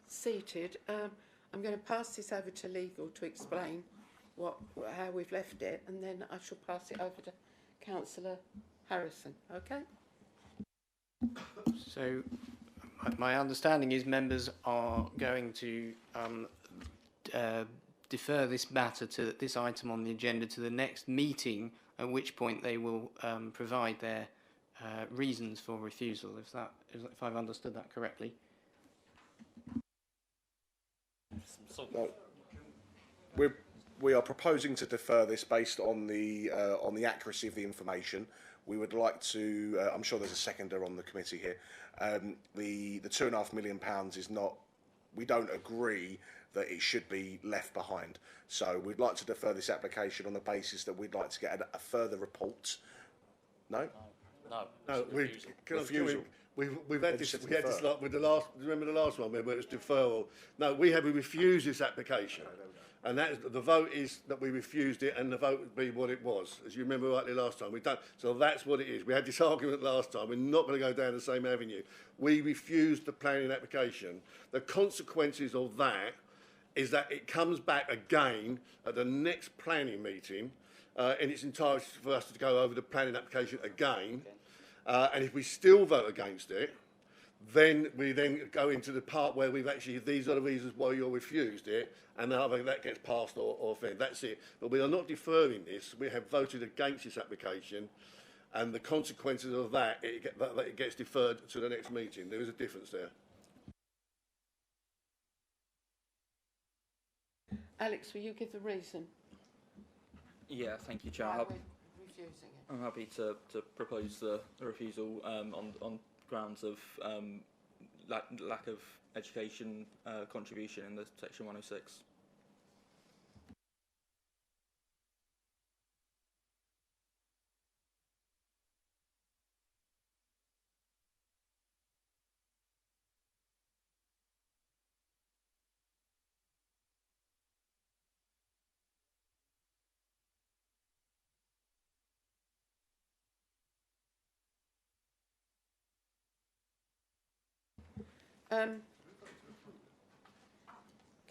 seated. I'm going to pass this over to legal to explain how we've left it, and then I shall pass it over to Councillor Harrison. Okay? So, my understanding is members are going to defer this matter to this item on the agenda to the next meeting, at which point they will provide their reasons for refusal. If I've understood that correctly. No. We are proposing to defer this based on the accuracy of the information. We would like to. I'm sure there's a seconder on the committee here. The £2.5 million is not. We don't agree that it should be left behind. So we'd like to defer this application on the basis that we'd like to get a further report. No. No. Refusal. We've had this. We had this like with the last. Remember the last one where it was deferral. No, we refused this application, and the vote is that we refused it, and the vote would be what it was, as you remember rightly last time. We don't. So that's what it is. We had this argument last time. We're not going to go down the same avenue. We refused the planning application. The consequences of that is that it comes back again at the next planning meeting, in its entirety for us to go over the planning application again. And if we still vote against it, then we go into the part where we've actually, these are the reasons why you're refused it, and either that gets passed or failed. That's it. But we are not deferring this. We have voted against this application, and the consequences of that, it gets deferred to the next meeting. There is a difference there. Alex, will you give the reason? Yeah, thank you, Chair. Why we're refusing it? I'm happy to propose the refusal on grounds of lack of education contribution in the Section 106.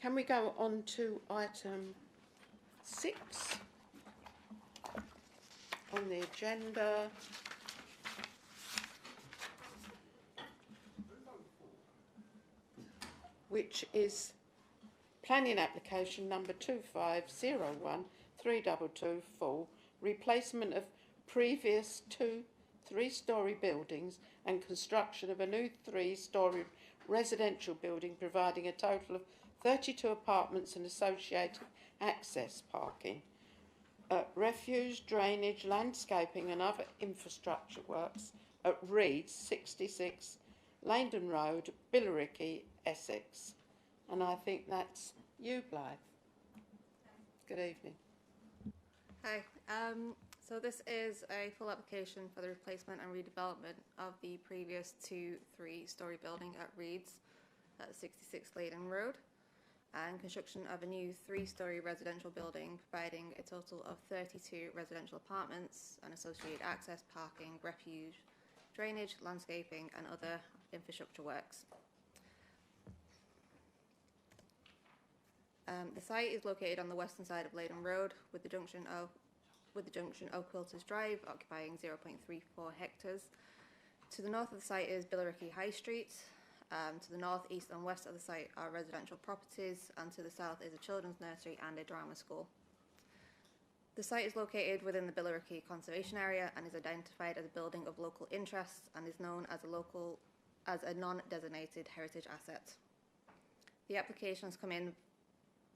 Can we go on to item 6 on the agenda? Which is planning application number 25013224, replacement of previous 2 3-storey buildings and construction of a new 3-storey residential building providing a total of 32 apartments and associated access parking. Refuse, drainage, landscaping and other infrastructure works at Reeds 66 Langdon Road, Billericay, Essex. And I think that's you, Blythe. Good evening. Hi. So this is a full application for the replacement and redevelopment of the previous 2 3-storey building at Reeds at 66 Langdon Road, and construction of a new 3-storey residential building providing a total of 32 residential apartments and associated access, parking, refuge, drainage, landscaping and other infrastructure works. The site is located on the western side of Langdon Road with the junction of Quilters Drive occupying 0.34 hectares. To the north of the site is Billericay High Street. To the north, east and west of the site are residential properties, and to the south is a children's nursery and a drama school. The site is located within the Billericay Conservation Area and is identified as a building of local interest and is known as a non-designated heritage asset. The application has come in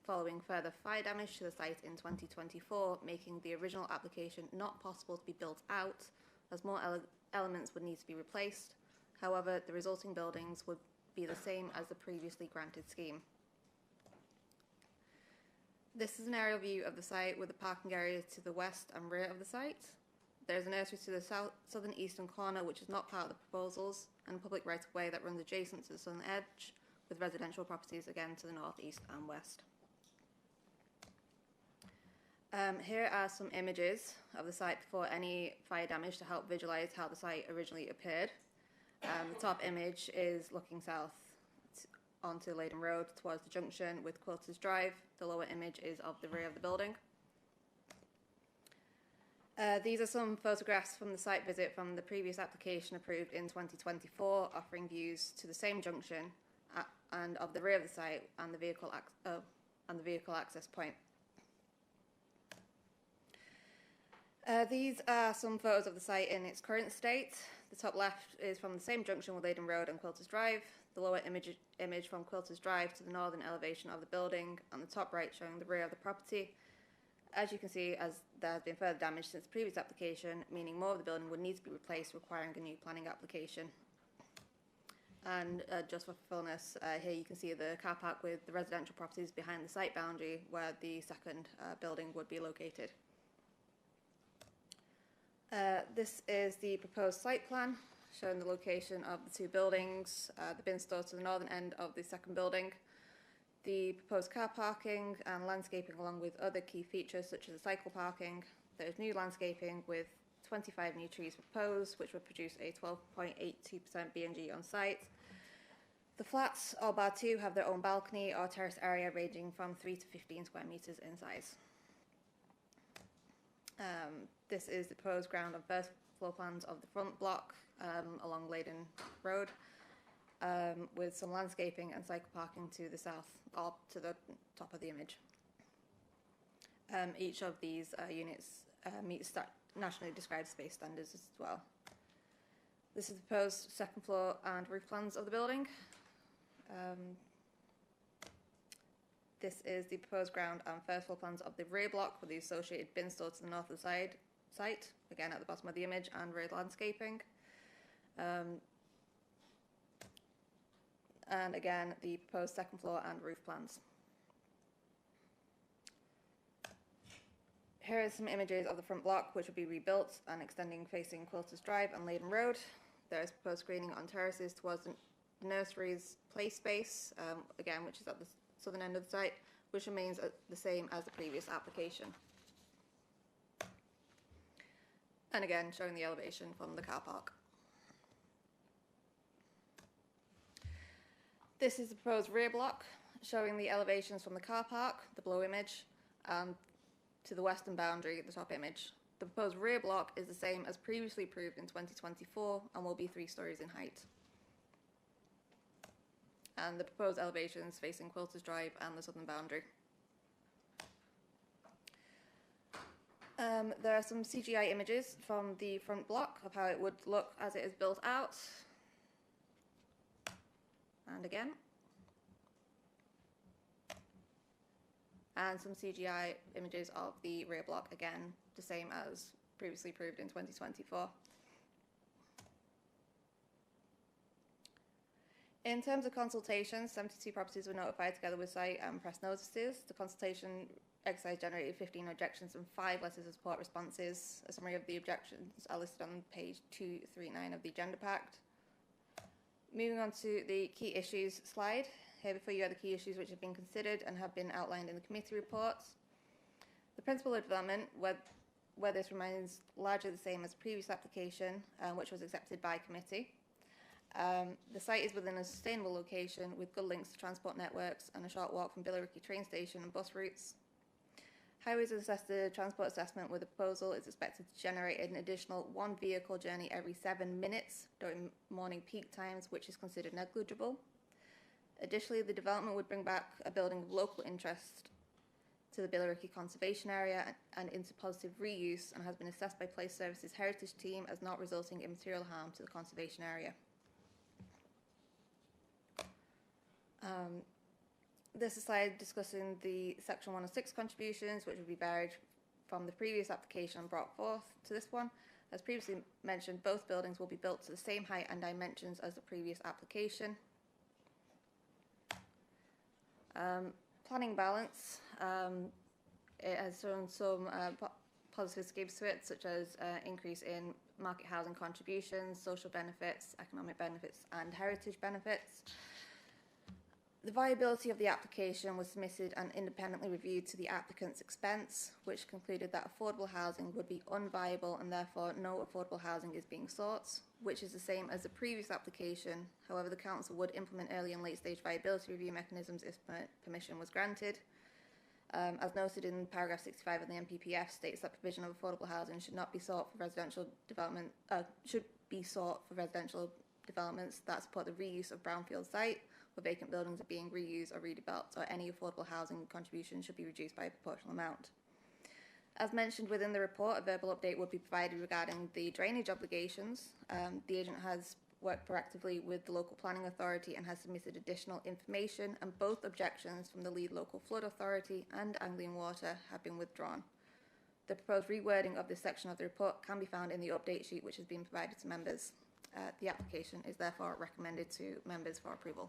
following further fire damage to the site in 2024, making the original application not possible to be built out, as more elements would need to be replaced. However, the resulting buildings would be the same as the previously granted scheme. This is an aerial view of the site with the parking areas to the west and rear of the site. There is a nursery to the southern eastern corner, which is not part of the proposals, and a public right-of-way that runs adjacent to the southern edge, with residential properties again to the north, east and west. Here are some images of the site before any fire damage to help visualise how the site originally appeared. The top image is looking south onto Leyden Road towards the junction with Quilters Drive. The lower image is of the rear of the building. These are some photographs from the site visit from the previous application approved in 2024, offering views to the same junction and of the rear of the site and the vehicle access point. These are some photos of the site in its current state. The top left is from the same junction with Leyden Road and Quilters Drive. The lower image from Quilters Drive to the northern elevation of the building, and the top right showing the rear of the property. As you can see, as there has been further damage since the previous application, meaning more of the building would need to be replaced, requiring a new planning application. And just for fullness, here you can see the car park with the residential properties behind the site boundary where the second building would be located. This is the proposed site plan, showing the location of the two buildings, the bin store to the northern end of the second building, the proposed car parking and landscaping along with other key features such as the cycle parking. There's new landscaping with 25 new trees proposed, which would produce a 12.82% BNG on site. The flats, or bar 2, have their own balcony or terrace area ranging from 3 to 15 square metres in size. This is the proposed ground and first floor plans of the front block along Leyden Road, with some landscaping and cycle parking to the south or to the top of the image. Each of these units meets nationally described space standards as well. This is the proposed second floor and roof plans of the building. This is the proposed ground and first floor plans of the rear block with the associated bin store to the north of the site, again at the bottom of the image, and rear landscaping. And again, the proposed second floor and roof plans. Here are some images of the front block, which will be rebuilt and extending facing Quilters Drive and Leyden Road. There is proposed screening on terraces towards the nursery's play space, again, which is at the southern end of the site, which remains the same as the previous application. And again, showing the elevation from the car park. This is the proposed rear block, showing the elevations from the car park, the below image, and to the western boundary, the top image. The proposed rear block is the same as previously approved in 2024 and will be 3 stories in height. And the proposed elevations facing Quilters Drive and the southern boundary. There are some CGI images from the front block of how it would look as it is built out. And again. And some CGI images of the rear block, again, the same as previously approved in 2024. In terms of consultations, 72 properties were notified together with site and press notices. The consultation exercise generated 15 objections and 5 letters of support responses. A summary of the objections are listed on page 239 of the Agenda Pack. Moving on to the key issues slide. Here before you are the key issues which have been considered and have been outlined in the committee reports. The principle of development, where this remains largely the same as the previous application, which was accepted by committee. The site is within a sustainable location with good links to transport networks and a short walk from Billericay train station and bus routes. Highways has assessed the transport assessment with the proposal is expected to generate an additional 1 vehicle journey every 7 minutes during morning peak times, which is considered negligible. Additionally, the development would bring back a building of local interest to the Billericay Conservation Area and into positive reuse, and has been assessed by Place Services Heritage Team as not resulting in material harm to the conservation area. This is a slide discussing the Section 106 contributions, which would be varied from the previous application and brought forth to this one. As previously mentioned, both buildings will be built to the same height and dimensions as the previous application. Planning balance. It has shown some positive schemes to it, such as increase in market housing contributions, social benefits, economic benefits, and heritage benefits. The viability of the application was submitted and independently reviewed to the applicant's expense, which concluded that affordable housing would be unviable and therefore no affordable housing is being sought. which is the same as the previous application. However, the council would implement early and late stage viability review mechanisms if permission was granted. As noted in paragraph 65 of the MPPF, states that provision of affordable housing should not be sought for residential development. Should be sought for residential developments that support the reuse of brownfield site, where vacant buildings are being reused or redeveloped, or any affordable housing contribution should be reduced by a proportional amount. As mentioned within the report, a verbal update would be provided regarding the drainage obligations. The agent has worked proactively with the local planning authority and has submitted additional information, and both objections from the lead local flood authority and Anglian Water have been withdrawn. The proposed rewording of this section of the report can be found in the update sheet which has been provided to members. The application is therefore recommended to members for approval.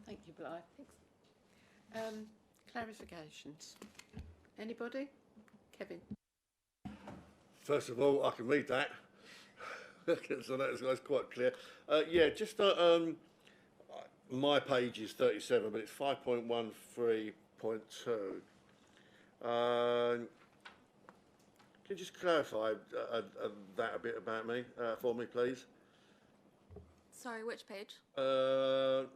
Thank you, Blythe. Clarifications. Anybody? Kevin. First of all, I can read that. So that's quite clear. Yeah, just my page is 37, but it's 5.13.2. Can you just clarify that a bit about me for me, please? Sorry, which page? Well,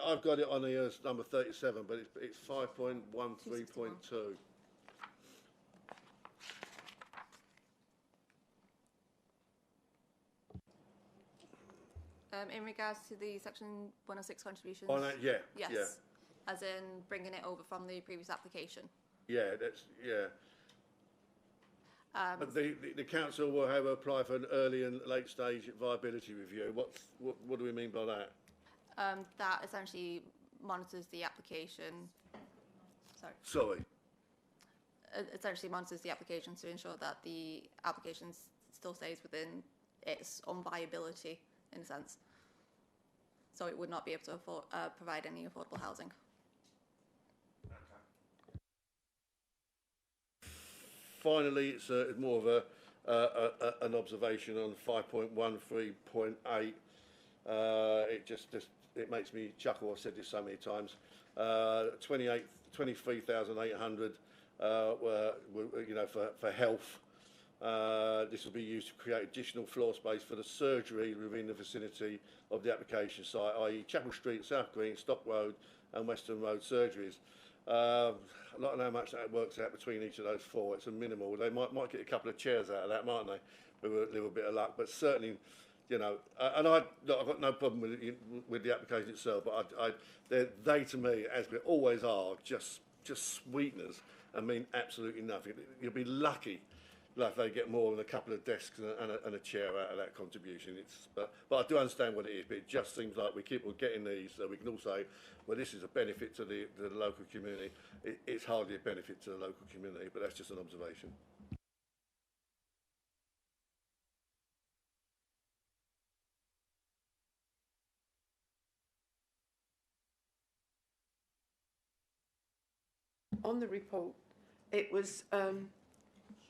I've got it on here as number 37, but it's 5.13.2. In regards to the section 106 contributions? Oh, that, yeah. Yes. Yeah. As in bringing it over from the previous application? Yeah, that's, yeah. But the council will have apply for an early and late stage viability review. What do we mean by that? That essentially monitors the application. Sorry. Essentially monitors the application to ensure that the application still stays within its own viability, in a sense. So it would not be able to provide any affordable housing. Finally, it's more of an observation on 5.13.8. It makes me chuckle. I've said this so many times. 23,800 for health. This will be used to create additional floor space for the surgery within the vicinity of the application site, i.e. Chapel Street, South Green, Stock Road and Western Road surgeries. I don't know how much that works out between each of those four. It's a minimal. They might get a couple of chairs out of that, mightn't they? With a little bit of luck. But certainly, and I've got no problem with the application itself. But they to me, as we always are, just sweeteners and mean absolutely nothing. You'll be lucky if they get more than a couple of desks and a chair out of that contribution. But I do understand what it is, but it just seems like we keep on getting these, so we can all say, well, this is a benefit to the local community. It's hardly a benefit to the local community, but that's just an observation. On the report, it was.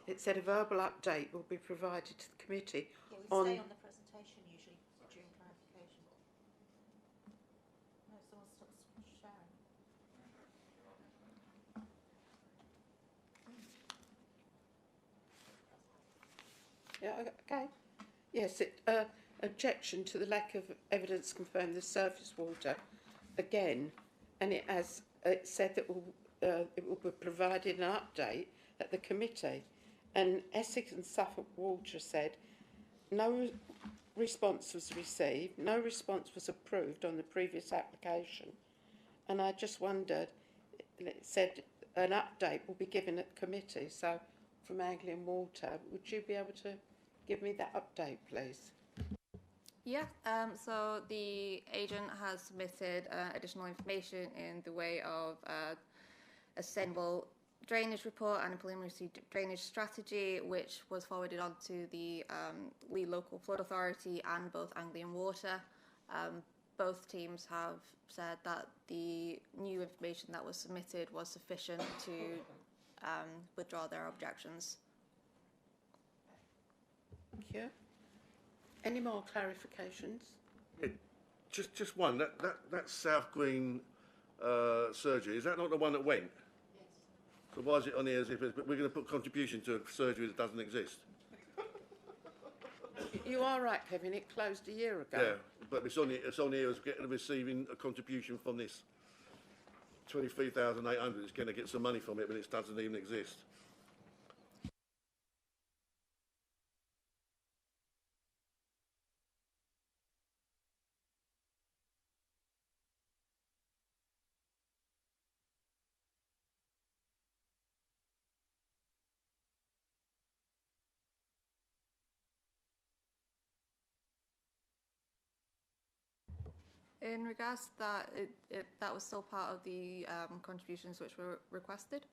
It said a verbal update will be provided to the committee. Yeah, we stay on the presentation usually during clarification. No, someone stops sharing. Yeah, okay. Yes, objection to the lack of evidence confirming the surface water again, and it said that it will be provided an update at the committee. And Essex and Suffolk Water said no response was received, no response was approved on the previous application. And I just wondered, it said an update will be given at committee. So from Anglian Water, would you be able to give me that update, please? Yeah, so the agent has submitted additional information in the way of a sustainable drainage report and a preliminary drainage strategy, which was forwarded on to the Lee Local Flood Authority and both Anglian Water. Both teams have said that the new information that was submitted was sufficient to withdraw their objections. Thank you. Any more clarifications? Yeah, just one. That South Green surgery, is that not the one that went? So why is it on here as if we're going to put contribution to a surgery that doesn't exist? You are right, Kevin. It closed a year ago. Yeah, but it's on here as receiving a contribution from this. 23,800 is going to get some money from it, but it doesn't even exist. In regards to that, that was still part of the contributions which were requested.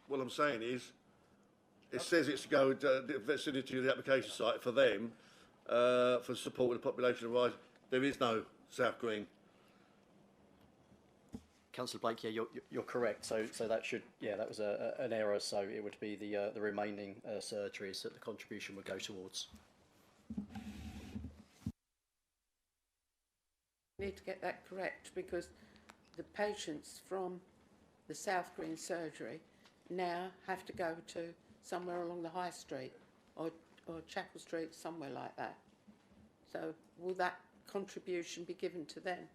What I'm saying is, it says it's to go to the vicinity of the application site for them, for supporting the population rise. There is no South Green. Councillor Blake, yeah, you're correct. So that should, yeah, that was an error. So it would be the remaining surgeries that the contribution would go towards. Need to get that correct, because the patients from the South Green surgery now have to go to somewhere along the High Street or Chapel Street, somewhere like that. So will that contribution be given to them?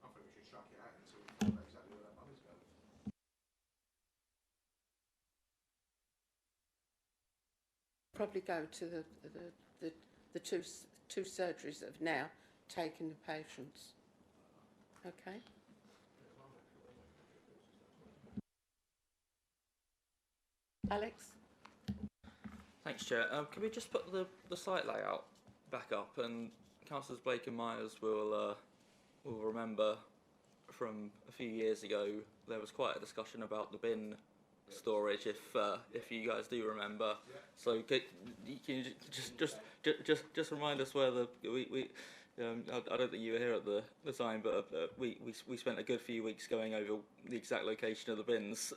I think we should chuck it out until we find out exactly where that money's going. Probably go to the two surgeries that have now taken the patients. Okay. Alex? Thanks, Chair. Can we just put the site layout back up, and Councillors Blake and Myers will remember from a few years ago there was quite a discussion about the bin storage, if you guys do remember. Yeah. So can you just remind us where we I don't think you were here at the time, but we spent a good few weeks going over the exact location of the bins.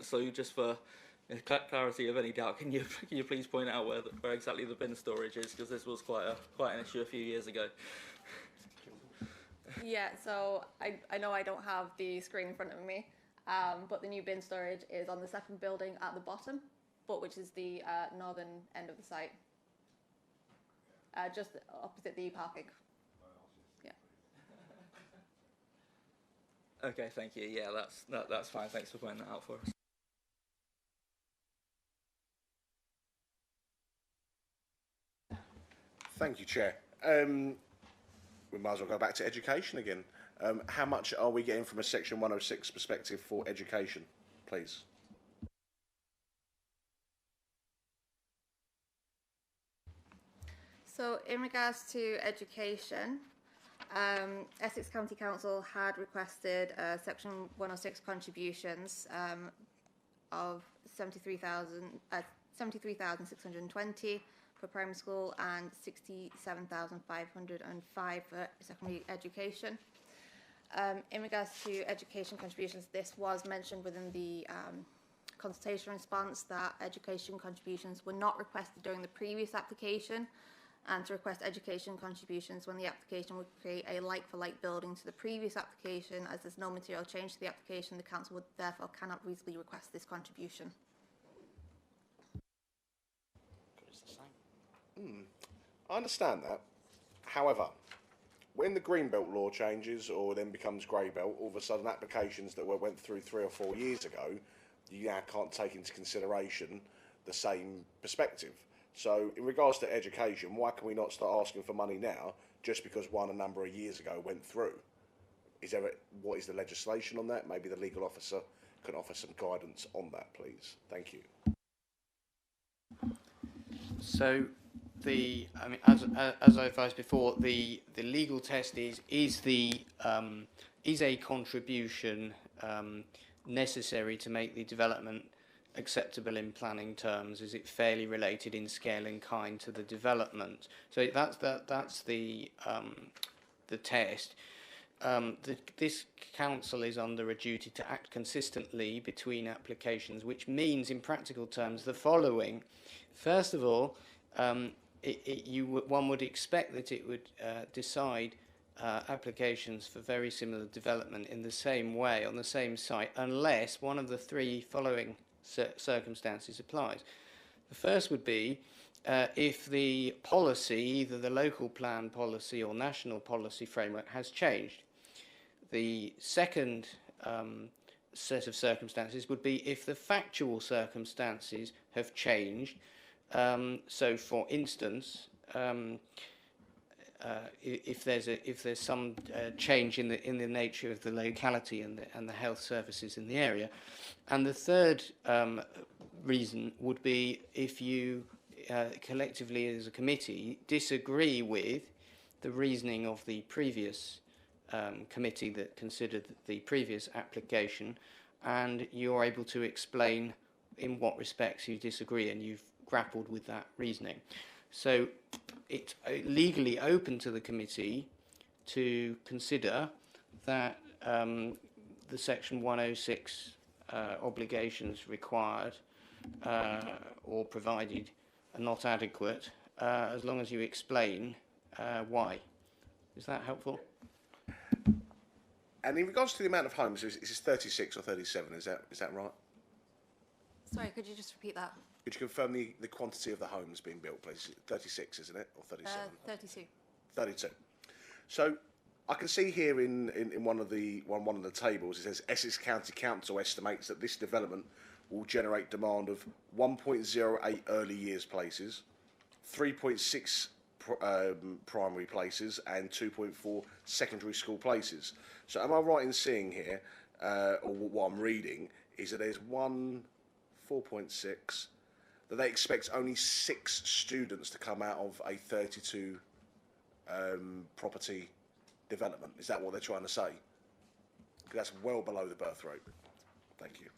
So just for clarity of any doubt, can you please point out where exactly the bin storage is, because this was quite an issue a few years ago. Yeah, so I know I don't have the screen in front of me, but the new bin storage is on the second building at the bottom, but which is the northern end of the site, just opposite the parking. Yeah. Okay, thank you. Yeah, that's fine. Thanks for pointing that out for us. Thank you, Chair. We might as well go back to education again. How much are we getting from a Section 106 perspective for education, please? So in regards to education, Essex County Council had requested Section 106 contributions of 73,620 for primary school and 67,505 for secondary education. In regards to education contributions, this was mentioned within the consultation response that education contributions were not requested during the previous application, and to request education contributions when the application would create a like-for-like building to the previous application. As there's no material change to the application, the council would therefore cannot reasonably request this contribution. I understand that. However, when the Greenbelt law changes or then becomes Greybelt, all of a sudden applications that went through 3 or 4 years ago, you now can't take into consideration the same perspective. So in regards to education, why can we not start asking for money now just because one a number of years ago went through? What is the legislation on that? Maybe the legal officer can offer some guidance on that, please. Thank you. So, as I advised before, the legal test is a contribution necessary to make the development acceptable in planning terms. Is it fairly related in scale and kind to the development? So that's the test. This council is under a duty to act consistently between applications, which means in practical terms the following. First of all, one would expect that it would decide applications for very similar development in the same way on the same site unless one of the three following circumstances applies. The first would be if the policy, either the local plan policy or national policy framework, has changed. The second set of circumstances would be if the factual circumstances have changed. So, for instance, if there's some change in the nature of the locality and the health services in the area, and the third reason would be if you collectively as a committee disagree with the reasoning of the previous committee that considered the previous application, and you're able to explain in what respects you disagree and you've grappled with that reasoning. So it's legally open to the committee to consider that the Section 106 obligations required or provided are not adequate, as long as you explain why. Is that helpful? And in regards to the amount of homes, is it 36 or 37? Is that right? Sorry, could you just repeat that? Could you confirm the quantity of the homes being built, please? 36, isn't it, or 37? 32. 32. So I can see here in one of the tables it says Essex County Council estimates that this development will generate demand of 1.08 early years places, 3.6 primary places, and 2.4 secondary school places. So am I right in seeing here, or what I'm reading, is that there's 4.6, that they expect only 6 students to come out of a 32 property development? Is that what they're trying to say? Because that's well below the birth rate. Thank you.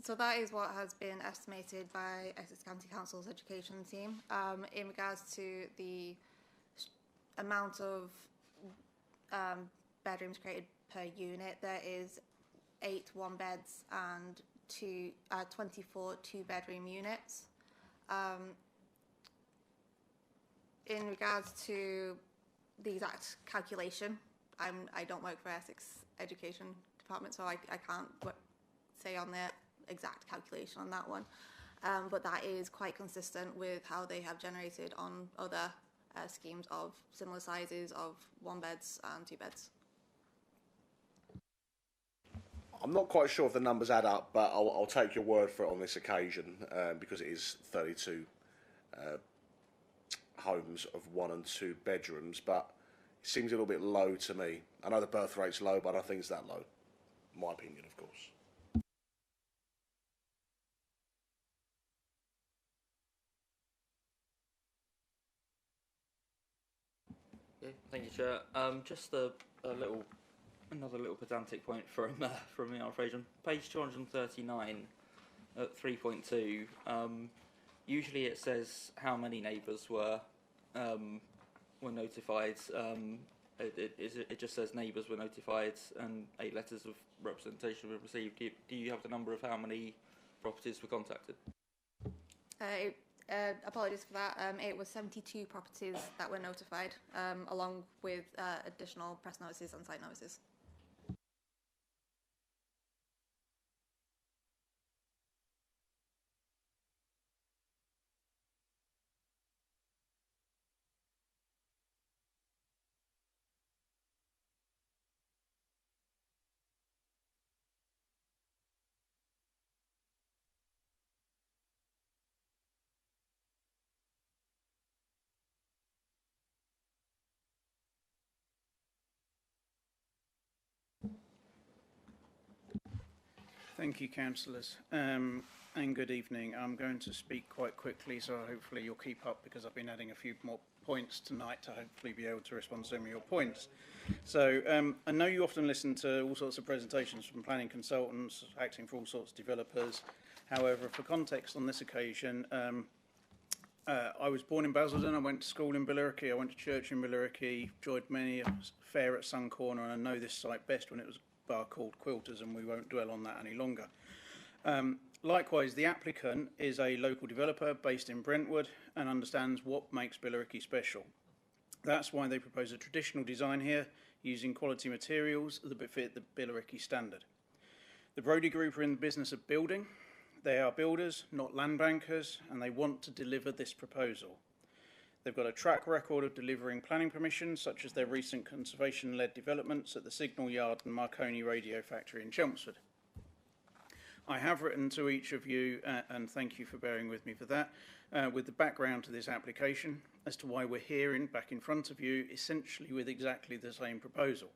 So that is what has been estimated by Essex County Council's education team. In regards to the amount of bedrooms created per unit, there is 8 one-beds and 24 two-bedroom units. In regards to the exact calculation, I don't work for Essex Education Department, so I can't say on the exact calculation on that one. But that is quite consistent with how they have generated on other schemes of similar sizes of one-beds and two-beds. I'm not quite sure if the numbers add up, but I'll take your word for it on this occasion, because it is 32 homes of 1 and 2 bedrooms, but it seems a little bit low to me. I know the birth rate's low, but I don't think it's that low. My opinion, of course. Yeah, thank you, Chair. Just another little pedantic point from me, I'm afraid. On page 239 at 3.2, usually it says how many neighbours were notified. It just says neighbours were notified and 8 letters of representation were received. Do you have the number of how many properties were contacted? Apologies for that. It was 72 properties that were notified, along with additional press notices and site notices. Thank you, councillors, and good evening. I'm going to speak quite quickly, so hopefully you'll keep up, because I've been adding a few more points tonight to hopefully be able to respond to some of your points. So I know you often listen to all sorts of presentations from planning consultants acting for all sorts of developers. However, for context on this occasion, I was born in Basildon. I went to school in Billericay. I went to church in Billericay, joined many a fair at Sun Corner, and I know this site best when it was a bar called Quilters, and we won't dwell on that any longer. Likewise, the applicant is a local developer based in Brentwood and understands what makes Billericay special. That's why they propose a traditional design here, using quality materials that fit the Billericay standard. The Brodie Group are in the business of building. They are builders, not land bankers, and they want to deliver this proposal. They've got a track record of delivering planning permissions, such as their recent conservation-led developments at the Signal Yard and Marconi Radio Factory in Chelmsford. I have written to each of you, and thank you for bearing with me for that, with the background to this application as to why we're here back in front of you, essentially with exactly the same proposal.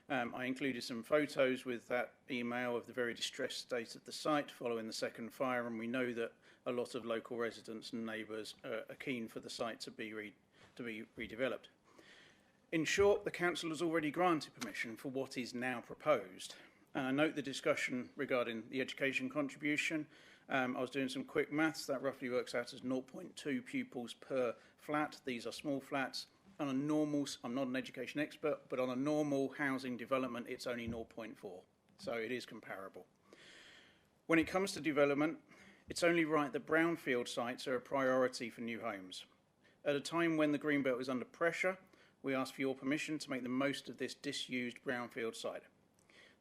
I included some photos with that email of the very distressed state of the site following the second fire, and we know that a lot of local residents and neighbours are keen for the site to be redeveloped. In short, the council has already granted permission for what is now proposed. And I note the discussion regarding the education contribution. I was doing some quick maths. That roughly works out as 0.2 pupils per flat. These are small flats. On a normal, I'm not an education expert, but on a normal housing development, it's only 0.4. So it is comparable. When it comes to development, it's only right that brownfield sites are a priority for new homes. At a time when the Greenbelt is under pressure, we ask for your permission to make the most of this disused brownfield site.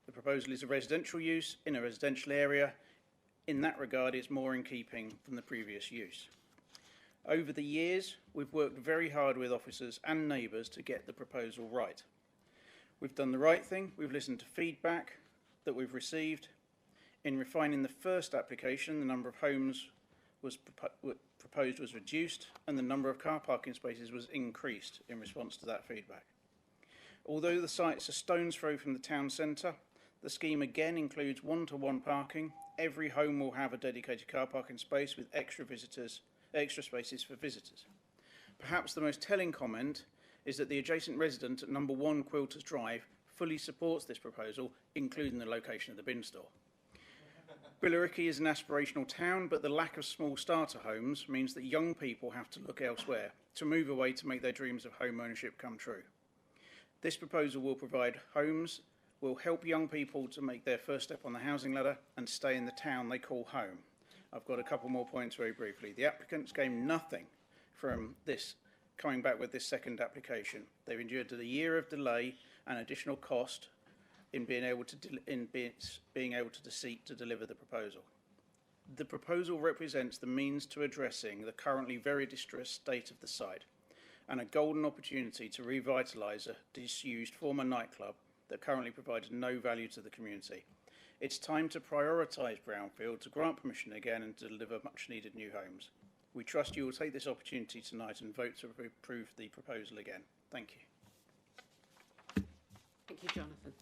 The proposal is a residential use in a residential area. In that regard, it's more in keeping than the previous use. Over the years, we've worked very hard with officers and neighbours to get the proposal right. We've done the right thing. We've listened to feedback that we've received. In refining the first application, the number of homes proposed was reduced and the number of car parking spaces was increased in response to that feedback. Although the site's a stone's throw from the town centre, the scheme again includes one-to-one parking. Every home will have a dedicated car parking space with extra spaces for visitors. Perhaps the most telling comment is that the adjacent resident at number 1 Quilters Drive fully supports this proposal, including the location of the bin store. Billericay is an aspirational town, but the lack of small starter homes means that young people have to look elsewhere, to move away to make their dreams of home ownership come true. This proposal will provide homes, will help young people to make their first step on the housing ladder and stay in the town they call home. I've got a couple more points very briefly. The applicants gained nothing from this coming back with this second application. They've endured a year of delay and additional cost in being able to seek to deliver the proposal. The proposal represents the means to addressing the currently very distressed state of the site and a golden opportunity to revitalise a disused former nightclub that currently provides no value to the community. It's time to prioritise brownfield, to grant permission again and to deliver much needed new homes. We trust you will take this opportunity tonight and vote to approve the proposal again. Thank you. Thank you, Jonathan.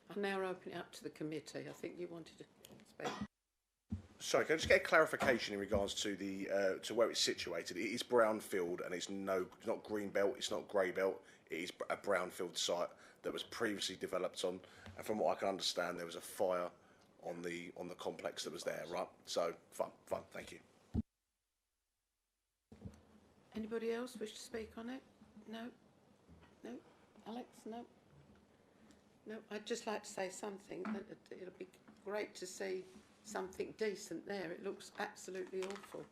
I'll now open it up to the committee. I think you wanted to speak. Sorry, can I just get a clarification in regards to the to where it's situated? It is brownfield, and it's not green belt, it's not grey belt. It is a brownfield site that was previously developed on, and from what I can understand, there was a fire on the complex that was there, right? So fine, thank you. Anybody else wish to speak on it? No? No? Alex? No? No, I'd just like to say something. It'll be great to see something decent there. It looks absolutely awful.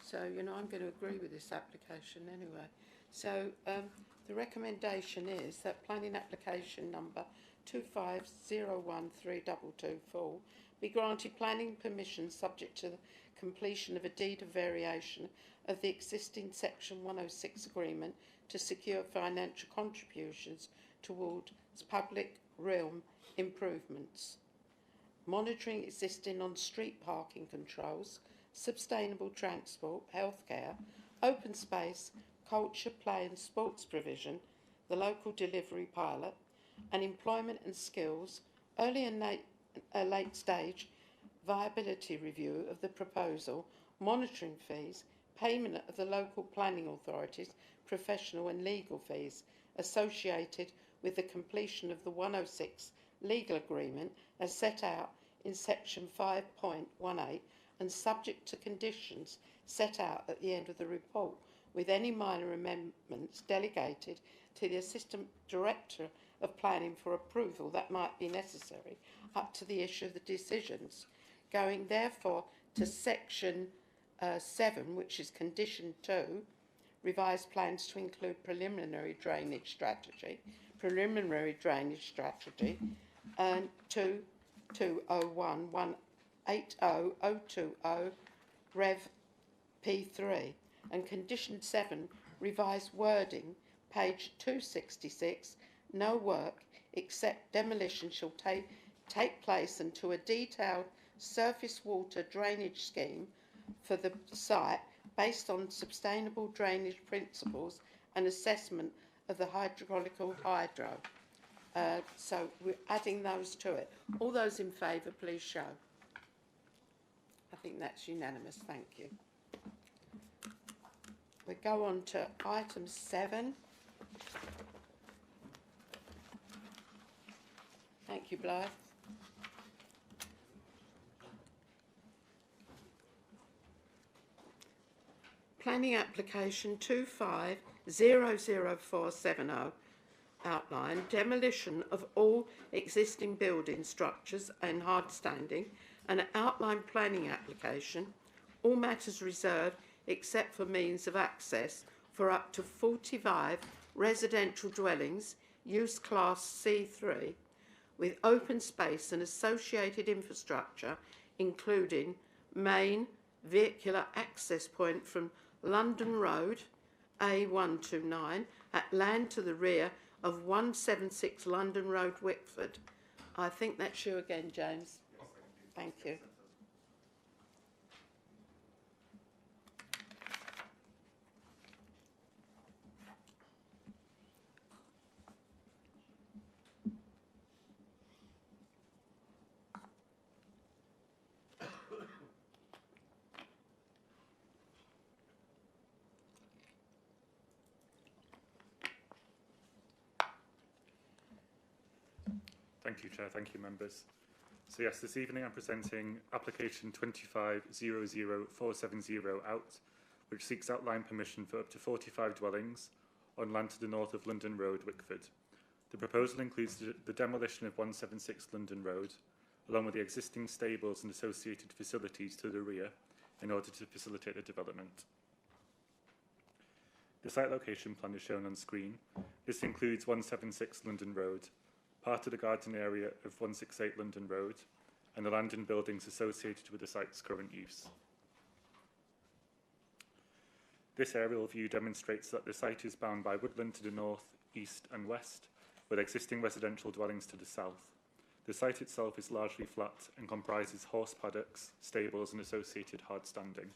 So, you know, I'm going to agree with this application anyway. So, the recommendation is that planning application number 25013224 be granted planning permission subject to the completion of a deed of variation of the existing Section 106 agreement to secure financial contributions towards public realm improvements, monitoring existing on-street parking controls, sustainable transport, healthcare, open space, culture, play and sports provision, the local delivery pilot, and employment and skills, early and late stage viability review of the proposal, monitoring fees, payment of the local planning authorities, professional and legal fees associated with the completion of the 106 legal agreement as set out in section 5.18 and subject to conditions set out at the end of the report, with any minor amendments delegated to the Assistant Director of planning for approval that might be necessary up to the issue of the decisions. Going therefore to section 7, which is condition 2, revised plans to include preliminary drainage strategy, and 2201180020 Rev P3, and condition 7, revised wording, page 266, no work except demolition shall take place until a detailed surface water drainage scheme for the site based on sustainable drainage principles and assessment of the hydraulical hydro. So we're adding those to it. All those in favour, please show. I think that's unanimous. Thank you. We go on to item 7. Thank you, Blythe. Planning application 25000470 outline demolition of all existing building structures and hard standing, and outline planning application, all matters reserved except for means of access for up to 45 residential dwellings, use class C3, with open space and associated infrastructure, including main vehicular access point from London Road, A129, at land to the rear of 176 London Road, Wickford. I think that's you again, James. Thank you. Thank you, Chair. Thank you, members. So yes, this evening I'm presenting application 2500470 out, which seeks outline permission for up to 45 dwellings on land to the north of London Road, Wickford. The proposal includes the demolition of 176 London Road, along with the existing stables and associated facilities to the rear, in order to facilitate the development. The site location plan is shown on screen. This includes 176 London Road, part of the garden area of 168 London Road, and the land and buildings associated with the site's current use. This aerial view demonstrates that the site is bound by woodland to the north, east and west, with existing residential dwellings to the south. The site itself is largely flat and comprises horse paddocks, stables and associated hard standing.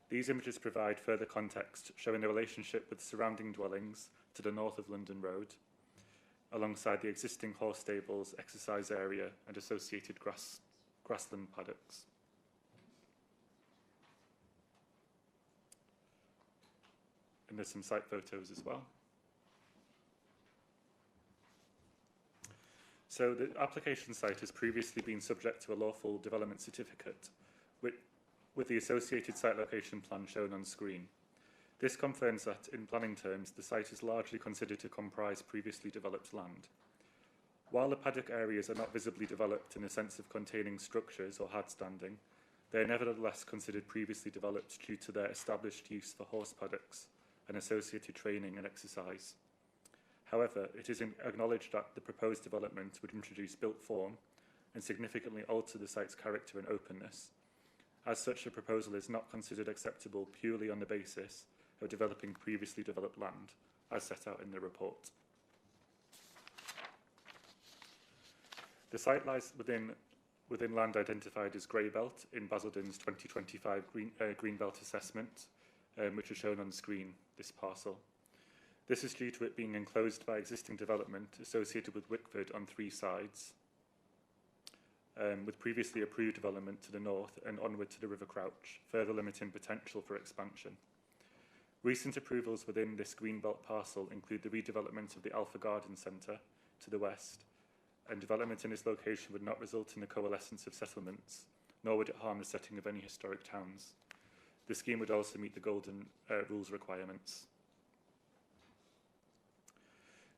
These images provide further context, showing the relationship with surrounding dwellings to the north of London Road, alongside the existing horse stables, exercise area and associated grassland paddocks. And there's some site photos as well. So the application site has previously been subject to a lawful development certificate, with the associated site location plan shown on screen. This confirms that, in planning terms, the site is largely considered to comprise previously developed land. While the paddock areas are not visibly developed in the sense of containing structures or hard standing, they are nevertheless considered previously developed due to their established use for horse paddocks and associated training and exercise. However, it is acknowledged that the proposed development would introduce built form and significantly alter the site's character and openness. As such, the proposal is not considered acceptable purely on the basis of developing previously developed land, as set out in the report. The site lies within land identified as Greybelt in Basildon's 2025 Greenbelt Assessment, which is shown on screen, this parcel. This is due to it being enclosed by existing development associated with Wickford on 3 sides, with previously approved development to the north and onward to the River Crouch, further limiting potential for expansion. Recent approvals within this Greenbelt parcel include the redevelopment of the Alpha Garden Centre to the west, and development in this location would not result in the coalescence of settlements, nor would it harm the setting of any historic towns. The scheme would also meet the Golden Rules requirements.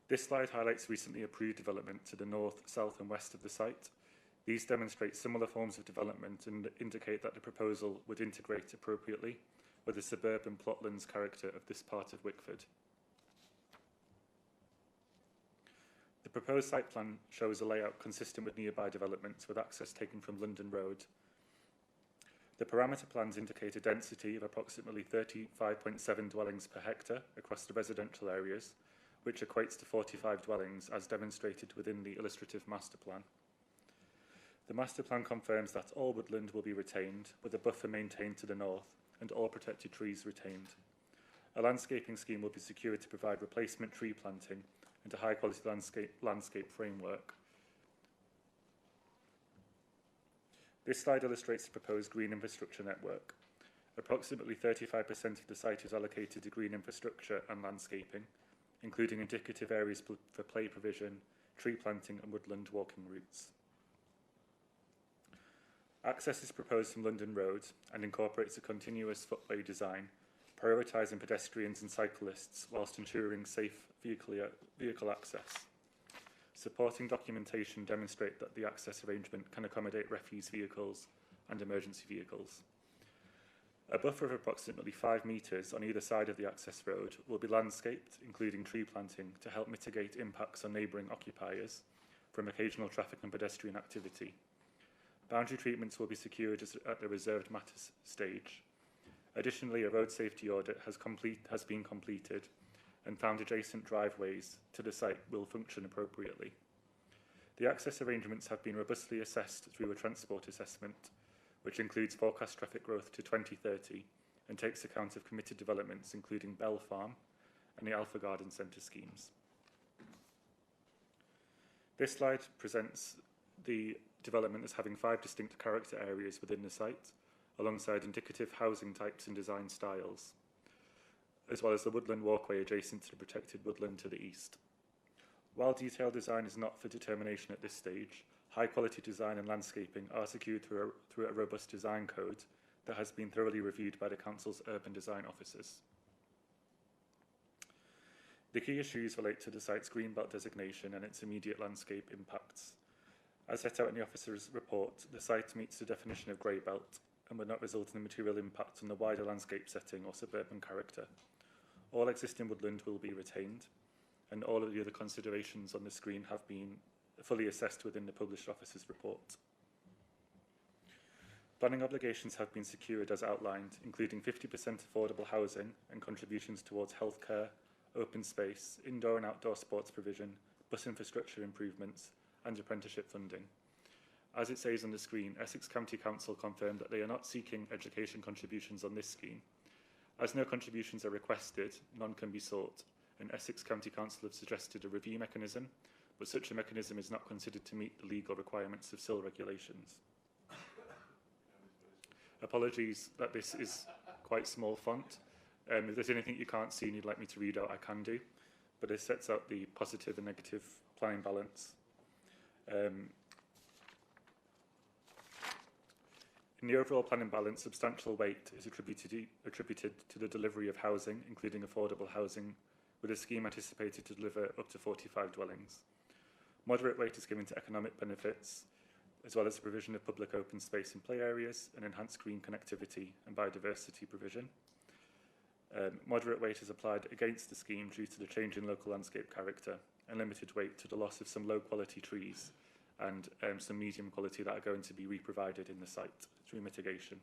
This slide highlights recently approved development to the north, south and west of the site. These demonstrate similar forms of development and indicate that the proposal would integrate appropriately with the suburban plotlands character of this part of Wickford. The proposed site plan shows a layout consistent with nearby developments with access taken from London Road. The parameter plans indicate a density of approximately 35.7 dwellings per hectare across the residential areas, which equates to 45 dwellings as demonstrated within the illustrative master plan. The master plan confirms that all woodland will be retained, with a buffer maintained to the north and all protected trees retained. A landscaping scheme will be secured to provide replacement tree planting and a high-quality landscape framework. This slide illustrates the proposed green infrastructure network. Approximately 35% of the site is allocated to green infrastructure and landscaping, including indicative areas for play provision, tree planting and woodland walking routes. Access is proposed from London Road and incorporates a continuous footway design, prioritising pedestrians and cyclists whilst ensuring safe vehicle access. Supporting documentation demonstrate that the access arrangement can accommodate refuse vehicles and emergency vehicles. A buffer of approximately 5 metres on either side of the access road will be landscaped, including tree planting, to help mitigate impacts on neighbouring occupiers from occasional traffic and pedestrian activity. Boundary treatments will be secured at the reserved matters stage. Additionally, a road safety audit has been completed and found adjacent driveways to the site will function appropriately. The access arrangements have been robustly assessed through a transport assessment, which includes forecast traffic growth to 2030 and takes account of committed developments including Bell Farm and the Alpha Garden Centre schemes. This slide presents the development as having 5 distinct character areas within the site, alongside indicative housing types and design styles, as well as the woodland walkway adjacent to the protected woodland to the east. While detailed design is not for determination at this stage, high-quality design and landscaping are secured through a robust design code that has been thoroughly reviewed by the Council's urban design officers. The key issues relate to the site's greenbelt designation and its immediate landscape impacts. As set out in the officer's report, the site meets the definition of grey belt and would not result in a material impact on the wider landscape setting or suburban character. All existing woodland will be retained, and all of the other considerations on the screen have been fully assessed within the published officer's report. Planning obligations have been secured as outlined, including 50% affordable housing and contributions towards healthcare, open space, indoor and outdoor sports provision, bus infrastructure improvements, and apprenticeship funding. As it says on the screen, Essex County Council confirmed that they are not seeking education contributions on this scheme. As no contributions are requested, none can be sought, and Essex County Council have suggested a review mechanism, but such a mechanism is not considered to meet the legal requirements of SIL regulations. Apologies that this is quite small font. If there's anything you can't see and you'd like me to read out, I can do, but it sets out the positive and negative planning balance. In the overall planning balance, substantial weight is attributed to the delivery of housing, including affordable housing, with a scheme anticipated to deliver up to 45 dwellings. Moderate weight is given to economic benefits, as well as the provision of public open space and play areas and enhanced green connectivity and biodiversity provision. Moderate weight is applied against the scheme due to the change in local landscape character, and limited weight to the loss of some low-quality trees and some medium quality that are going to be re-provided in the site through mitigation.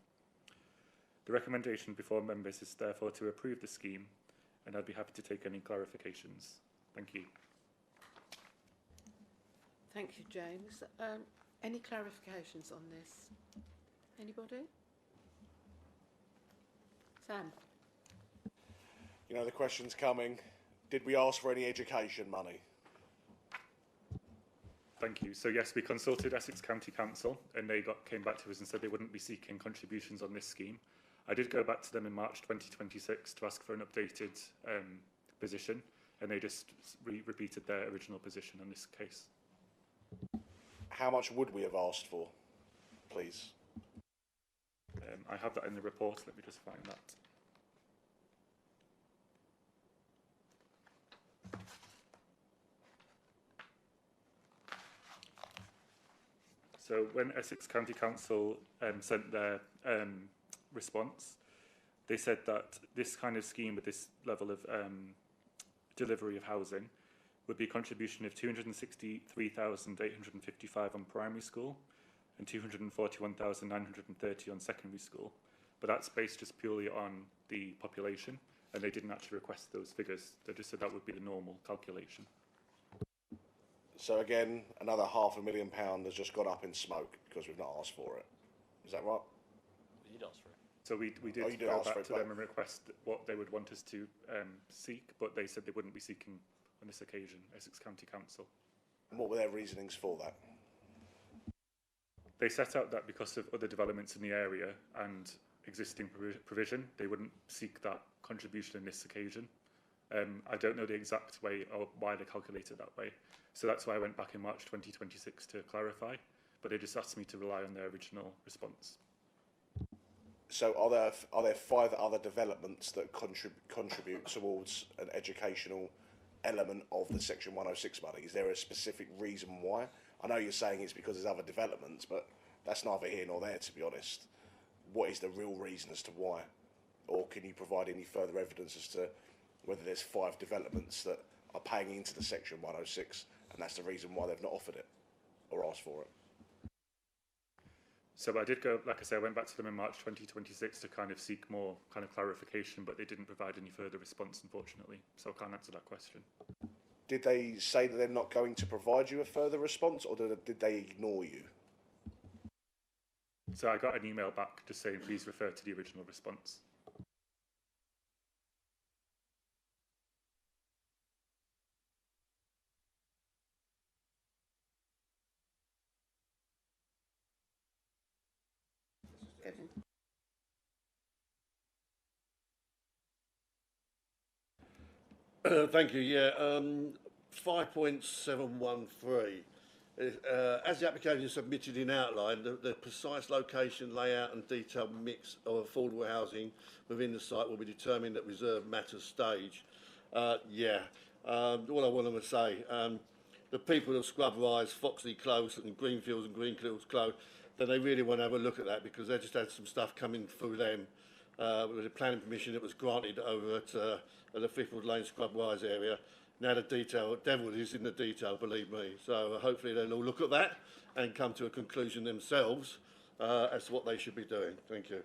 The recommendation before members is therefore to approve the scheme, and I'd be happy to take any clarifications. Thank you. Thank you, James. Any clarifications on this? Anybody? Sam? You know, the question's coming. Did we ask for any education money? Thank you. So yes, we consulted Essex County Council and they came back to us and said they wouldn't be seeking contributions on this scheme. I did go back to them in March 2026 to ask for an updated position, and they just repeated their original position on this case. How much would we have asked for, please? I have that in the report. Let me just find that. So when Essex County Council sent their response, they said that this kind of scheme with this level of delivery of housing would be a contribution of 263,855 on primary school and 241,930 on secondary school. But that's based just purely on the population, and they didn't actually request those figures. They just said that would be the normal calculation. So again, another £500,000 has just got up in smoke because we've not asked for it. Is that right? You did ask for it. So we did go back to them and request what they would want us to seek, but they said they wouldn't be seeking on this occasion, Essex County Council. And what were their reasonings for that? They set out that because of other developments in the area and existing provision, they wouldn't seek that contribution in this occasion. I don't know the exact way or why they calculated that way. So that's why I went back in March 2026 to clarify, but they just asked me to rely on their original response. So are there 5 other developments that contribute towards an educational element of the Section 106 money? Is there a specific reason why? I know you're saying it's because there's other developments, but that's neither here nor there, to be honest. What is the real reason as to why? Or can you provide any further evidence as to whether there's 5 developments that are paying into the Section 106 and that's the reason why they've not offered it or asked for it? So I did go, like I said, I went back to them in March 2026 to kind of seek more kind of clarification, but they didn't provide any further response, unfortunately. So I can't answer that question. Did they say that they're not going to provide you a further response, or did they ignore you? So I got an email back just saying, please refer to the original response. Thank you. Yeah, 5.713. As the application is submitted in outline, the precise location, layout and detailed mix of affordable housing within the site will be determined at reserved matters stage. All I want to say, the people of Scrub Rise, Foxley Close and Greenfields and Greenfields Close, then they really want to have a look at that because they just had some stuff coming through them with the planning permission that was granted over at the Fifth Lane Scrub Rise area. Now the devil is in the detail, believe me. So hopefully they'll all look at that and come to a conclusion themselves as to what they should be doing. Thank you.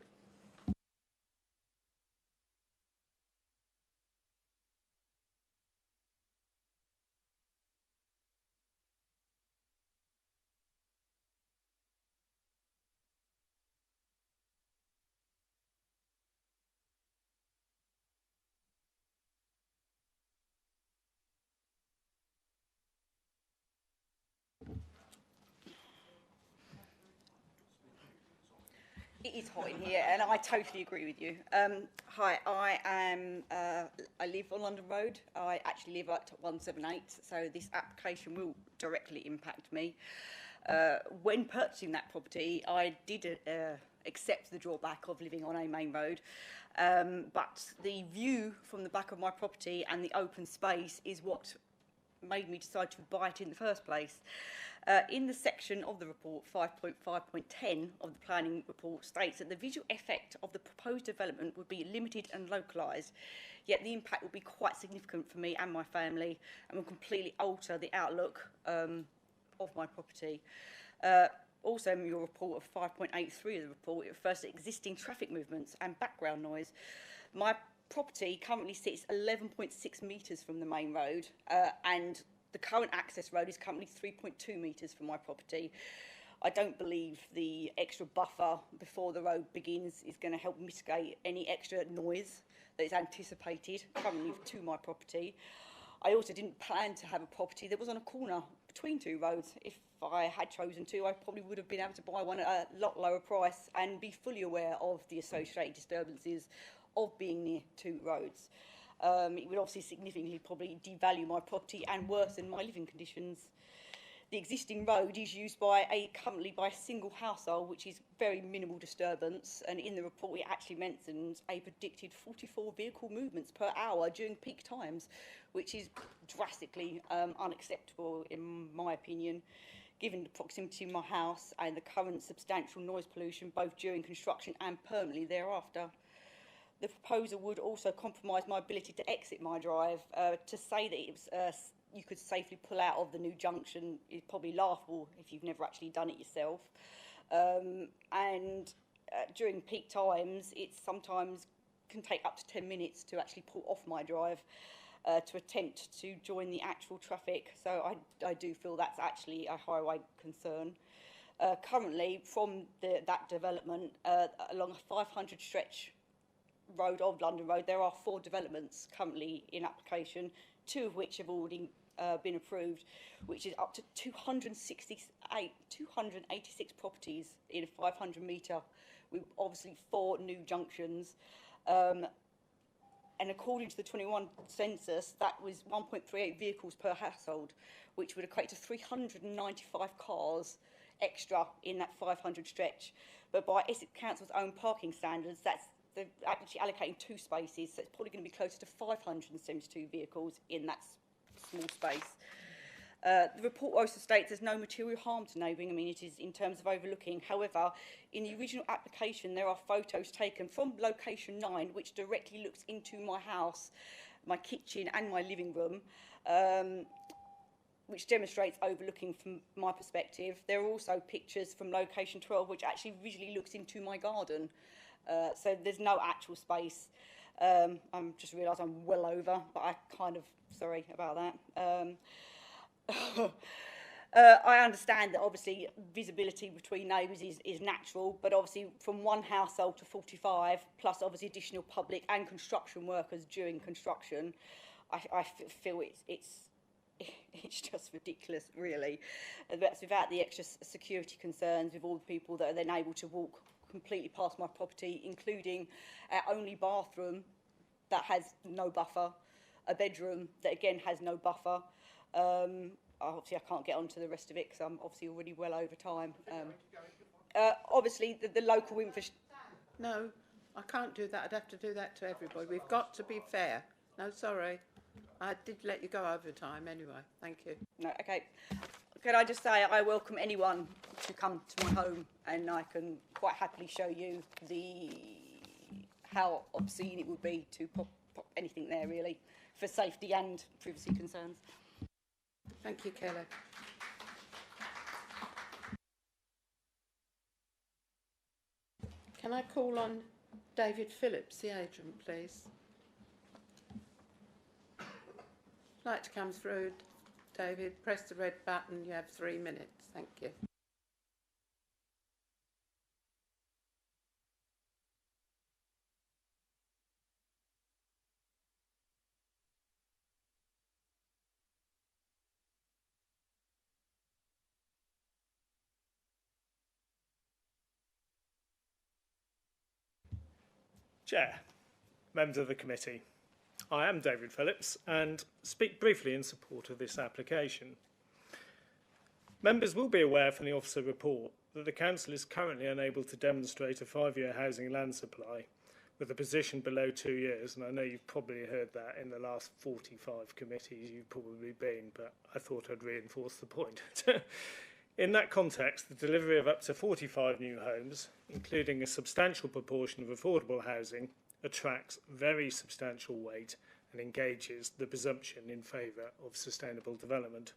It is hot in here, and I totally agree with you. Hi, I live on London Road. I actually live at 178, so this application will directly impact me. When purchasing that property, I did accept the drawback of living on a main road, but the view from the back of my property and the open space is what made me decide to buy it in the first place. In the section of the report, 5.5.10 of the planning report states that the visual effect of the proposed development would be limited and localised, yet the impact will be quite significant for me and my family and will completely alter the outlook of my property. Also in your report of 5.83 of the report, it refers to existing traffic movements and background noise. My property currently sits 11.6 metres from the main road and the current access road is currently 3.2 metres from my property. I don't believe the extra buffer before the road begins is going to help mitigate any extra noise that is anticipated currently to my property. I also didn't plan to have a property that was on a corner between 2 roads. If I had chosen to, I probably would have been able to buy one at a lot lower price and be fully aware of the associated disturbances of being near 2 roads. It would obviously significantly probably devalue my property and worsen my living conditions. The existing road is used currently by a single household, which is very minimal disturbance, and in the report it actually mentions a predicted 44 vehicle movements per hour during peak times, which is drastically unacceptable in my opinion, given the proximity of my house and the current substantial noise pollution both during construction and permanently thereafter. The proposal would also compromise my ability to exit my drive. To say that it was, you could safely pull out of the new junction is probably laughable if you've never actually done it yourself. During peak times, it sometimes can take up to 10 minutes to actually pull off my drive to attempt to join the actual traffic. So I do feel that's actually a highway concern. Currently, from that development, along a 500 stretch road of London Road, there are 4 developments currently in application, 2 of which have already been approved, which is up to 286 properties in a 500 metre, with obviously 4 new junctions. And according to the 21 census, that was 1.38 vehicles per household, which would equate to 395 cars extra in that 500 stretch. But by Essex Council's own parking standards, they're actually allocating 2 spaces, so it's probably going to be closer to 572 vehicles in that small space. The report also states there's no material harm to neighbouring amenities in terms of overlooking. However, in the original application, there are photos taken from location 9, which directly looks into my house, my kitchen and my living room, which demonstrates overlooking from my perspective. There are also pictures from location 12, which actually visually looks into my garden. So there's no actual space. I'm just realised I'm well over, but I kind of, sorry about that. I understand that obviously visibility between neighbours is natural, but obviously from one household to 45, plus obviously additional public and construction workers during construction, I feel it's just ridiculous, really. That's without the extra security concerns with all the people that are then able to walk completely past my property, including our only bathroom that has no buffer, a bedroom that again has no buffer. Obviously I can't get onto the rest of it because I'm obviously already well over time. Obviously the local infrastructure... No, I can't do that. I'd have to do that to everybody. We've got to be fair. No, sorry. I did let you go over time anyway. Thank you. No, okay. Can I just say I welcome anyone to come to my home, and I can quite happily show you how obscene it would be to pop anything there, really, for safety and privacy concerns. Thank you, Kelly. Can I call on David Phillips, the agent, please? Like to come through, David. Press the red button. You have 3 minutes. Thank you. Chair, members of the committee, I am David Phillips and speak briefly in support of this application. Members will be aware from the officer report that the Council is currently unable to demonstrate a 5-year housing land supply with a position below 2 years, and I know you've probably heard that in the last 45 committees you've probably been, but I thought I'd reinforce the point. In that context, the delivery of up to 45 new homes, including a substantial proportion of affordable housing, attracts very substantial weight and engages the presumption in favour of sustainable development.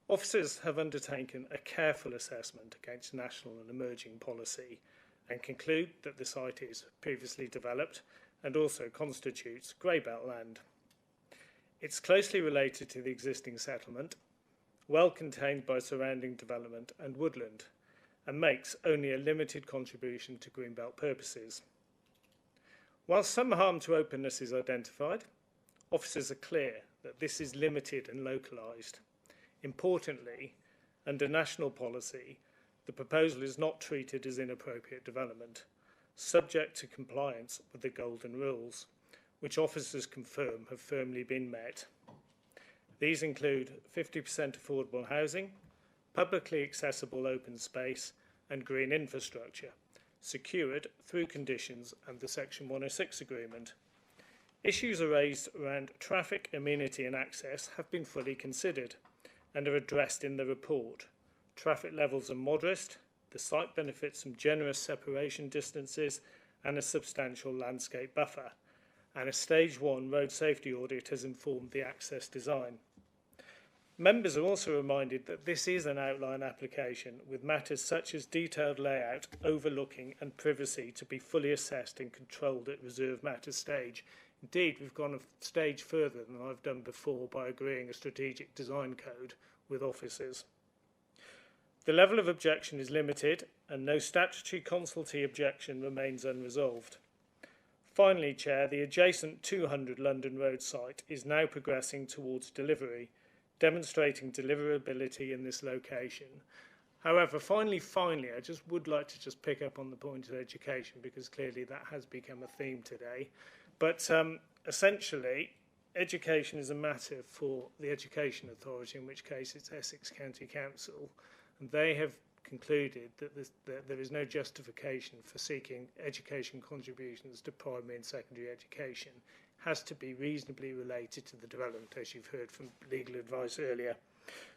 Officers have undertaken a careful assessment against national and emerging policy and conclude that the site is previously developed and also constitutes grey-belt land. It's closely related to the existing settlement, well contained by surrounding development and woodland, and makes only a limited contribution to greenbelt purposes. While some harm to openness is identified, officers are clear that this is limited and localised. Importantly, under national policy, the proposal is not treated as inappropriate development, subject to compliance with the Golden Rules, which officers confirm have firmly been met. These include 50% affordable housing, publicly accessible open space, and green infrastructure, secured through conditions and the Section 106 agreement. Issues raised around traffic, amenity and access have been fully considered and are addressed in the report, traffic levels are moderate, the site benefits from generous separation distances and a substantial landscape buffer, and a Stage 1 road safety audit has informed the access design. Members are also reminded that this is an outline application with matters such as detailed layout, overlooking and privacy to be fully assessed and controlled at reserve matters stage. Indeed, we've gone a stage further than I've done before by agreeing a strategic design code with officers. The level of objection is limited and no statutory consultee objection remains unresolved. Finally, Chair, the adjacent 200 London Road site is now progressing towards delivery, demonstrating deliverability in this location. However, finally, I just would like to just pick up on the point of education because clearly that has become a theme today. But essentially, education is a matter for the Education Authority, in which case it's Essex County Council, and they have concluded that there is no justification for seeking education contributions to primary and secondary education. It has to be reasonably related to the development, as you've heard from legal advice earlier.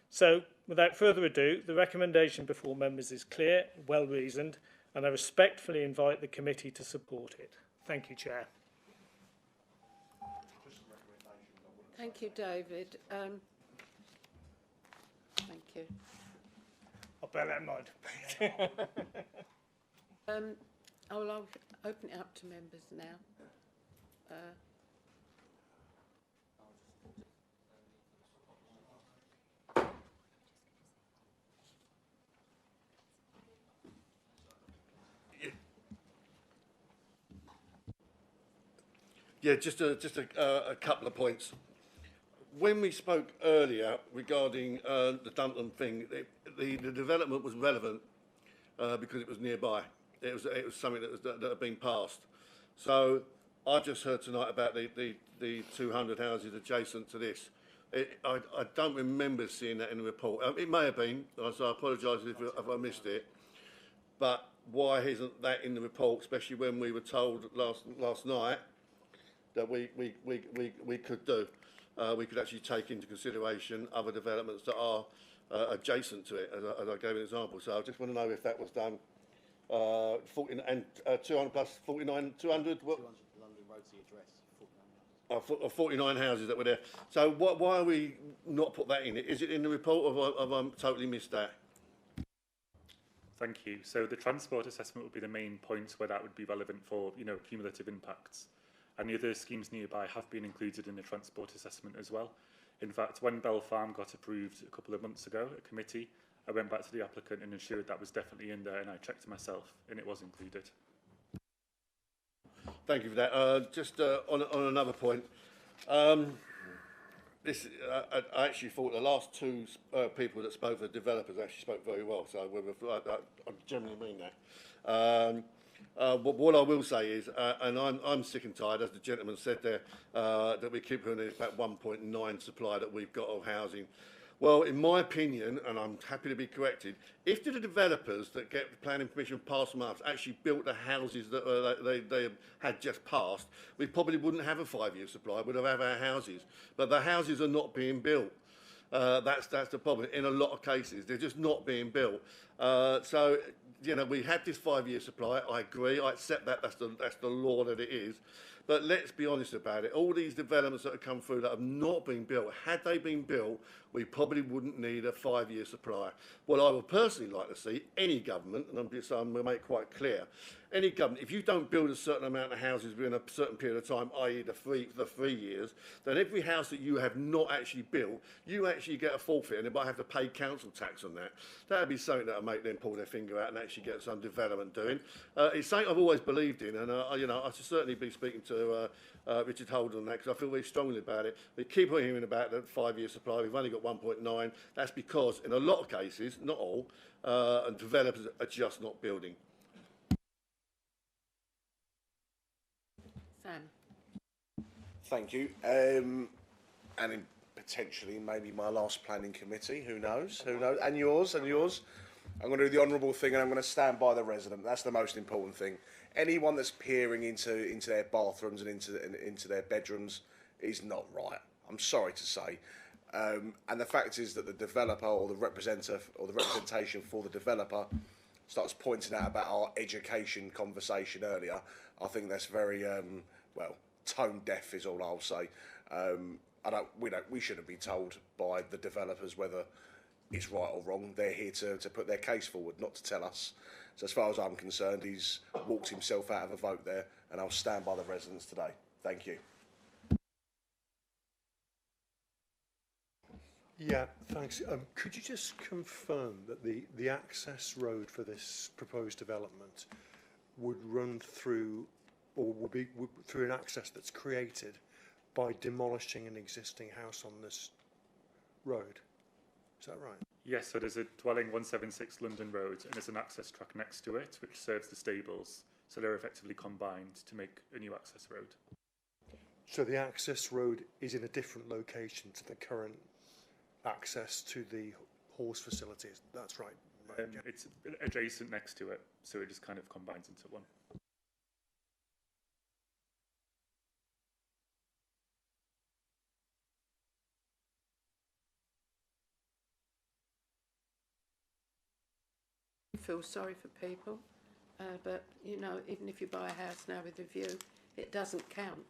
So, without further ado, the recommendation before members is clear, well reasoned, and I respectfully invite the committee to support it. Thank you, Chair. Thank you, David. Thank you. I'll bear that in mind. I'll open it up to members now. Yeah, just a couple of points. When we spoke earlier regarding the Dunton thing, the development was relevant because it was nearby. It was something that had been passed. So I just heard tonight about the 200 houses adjacent to this. I don't remember seeing that in the report. It may have been, so I apologise if I missed it. But why isn't that in the report, especially when we were told last night that we could do? We could actually take into consideration other developments that are adjacent to it, as I gave an example. So I just want to know if that was done. 40 and 200 plus 49, 200. What? 200 London Road's the address. 49 houses that were there. So why are we not put that in? Is it in the report, or have I totally missed that? Thank you. So the transport assessment would be the main point where that would be relevant for, cumulative impacts. And the other schemes nearby have been included in the transport assessment as well. In fact, when Bell Farm got approved a couple of months ago at committee, I went back to the applicant and ensured that was definitely in there, and I checked myself, and it was included. Thank you for that. Just on another point, this I actually thought the last two people that spoke, the developers, actually spoke very well. So I generally mean that. But what I will say is, and I'm sick and tired, as the gentleman said there, that we keep hearing about 1.9 supply that we've got of housing. Well, in my opinion, and I'm happy to be corrected, if the developers that get planning permission past from us actually built the houses that they had just passed, we probably wouldn't have a 5-year supply. We'd have our houses. But the houses are not being built. That's the problem. In a lot of cases, they're just not being built. So, we had this 5-year supply. I agree. I accept that. That's the law that it is. But let's be honest about it. All these developments that have come through that have not been built, had they been built, we probably wouldn't need a 5-year supply. What I would personally like to see, any government, and I'm going to make quite clear, any government, if you don't build a certain amount of houses within a certain period of time, i.e. the 3 years, then every house that you have not actually built, you actually get a forfeit, and they might have to pay council tax on that. That would be something that would make them pull their finger out and actually get some development doing. It's something I've always believed in, and I should certainly be speaking to Richard Holden on that, because I feel very strongly about it. We keep on hearing about the 5-year supply. We've only got 1.9. That's because, in a lot of cases, not all, and developers are just not building. Sam. Thank you. And potentially maybe my last planning committee. Who knows? Who knows? And yours. I'm going to do the honourable thing, and I'm going to stand by the resident. That's the most important thing. Anyone that's peering into their bathrooms and into their bedrooms is not right. I'm sorry to say. And the fact is that the developer or the representative or the representation for the developer starts pointing out about our education conversation earlier. I think that's very well, tone deaf is all I'll say. We shouldn't be told by the developers whether it's right or wrong. They're here to put their case forward, not to tell us. So as far as I'm concerned, he's walked himself out of a vote there, and I'll stand by the residents today. Thank you. Yeah, thanks. Could you just confirm that the access road for this proposed development would run through, or would through an access that's created by demolishing an existing house on this road? Is that right? Yes, so there's a dwelling 176 London Road, and there's an access track next to it, which serves the stables. So they're effectively combined to make a new access road. So the access road is in a different location to the current access to the horse facilities. That's right. Yeah. It's adjacent next to it, so it just kind of combines into one. Feel sorry for people, but you know, even if you buy a house now with a view, it doesn't count.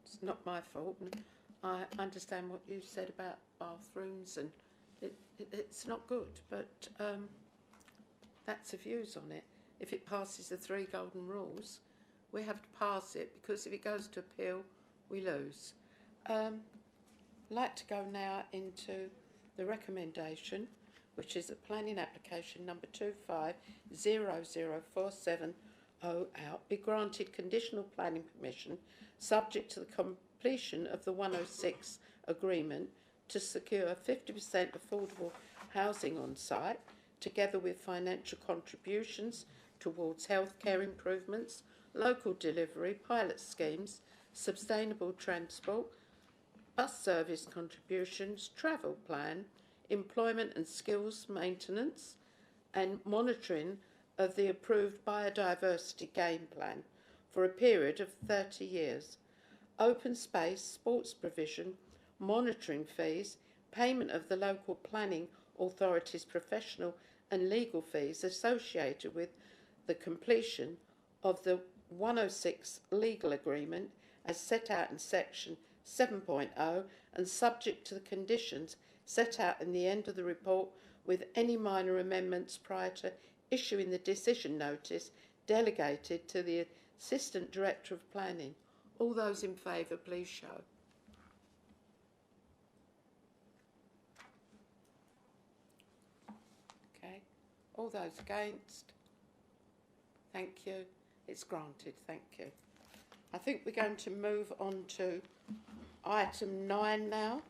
It's not my fault. And I understand what you said about bathrooms, and it's not good, but that's the views on it. If it passes the 3 golden rules, we have to pass it, because if it goes to appeal, we lose. I'd like to go now into the recommendation, which is a planning application number 250047 out, be granted conditional planning permission subject to the completion of the 106 agreement to secure 50% affordable housing on site, together with financial contributions towards healthcare improvements, local delivery, pilot schemes, sustainable transport, bus service contributions, travel plan, employment and skills maintenance, and monitoring of the approved biodiversity game plan for a period of 30 years. Open space, sports provision, monitoring fees, payment of the local planning authority's professional and legal fees associated with the completion of the 106 legal agreement as set out in section 7.0 and subject to the conditions set out in the end of the report, with any minor amendments prior to issuing the decision notice delegated to the Assistant Director of Planning. All those in favour, please show. Okay. All those against? Thank you. It's granted. Thank you. I think we're going to move on to item 9 now.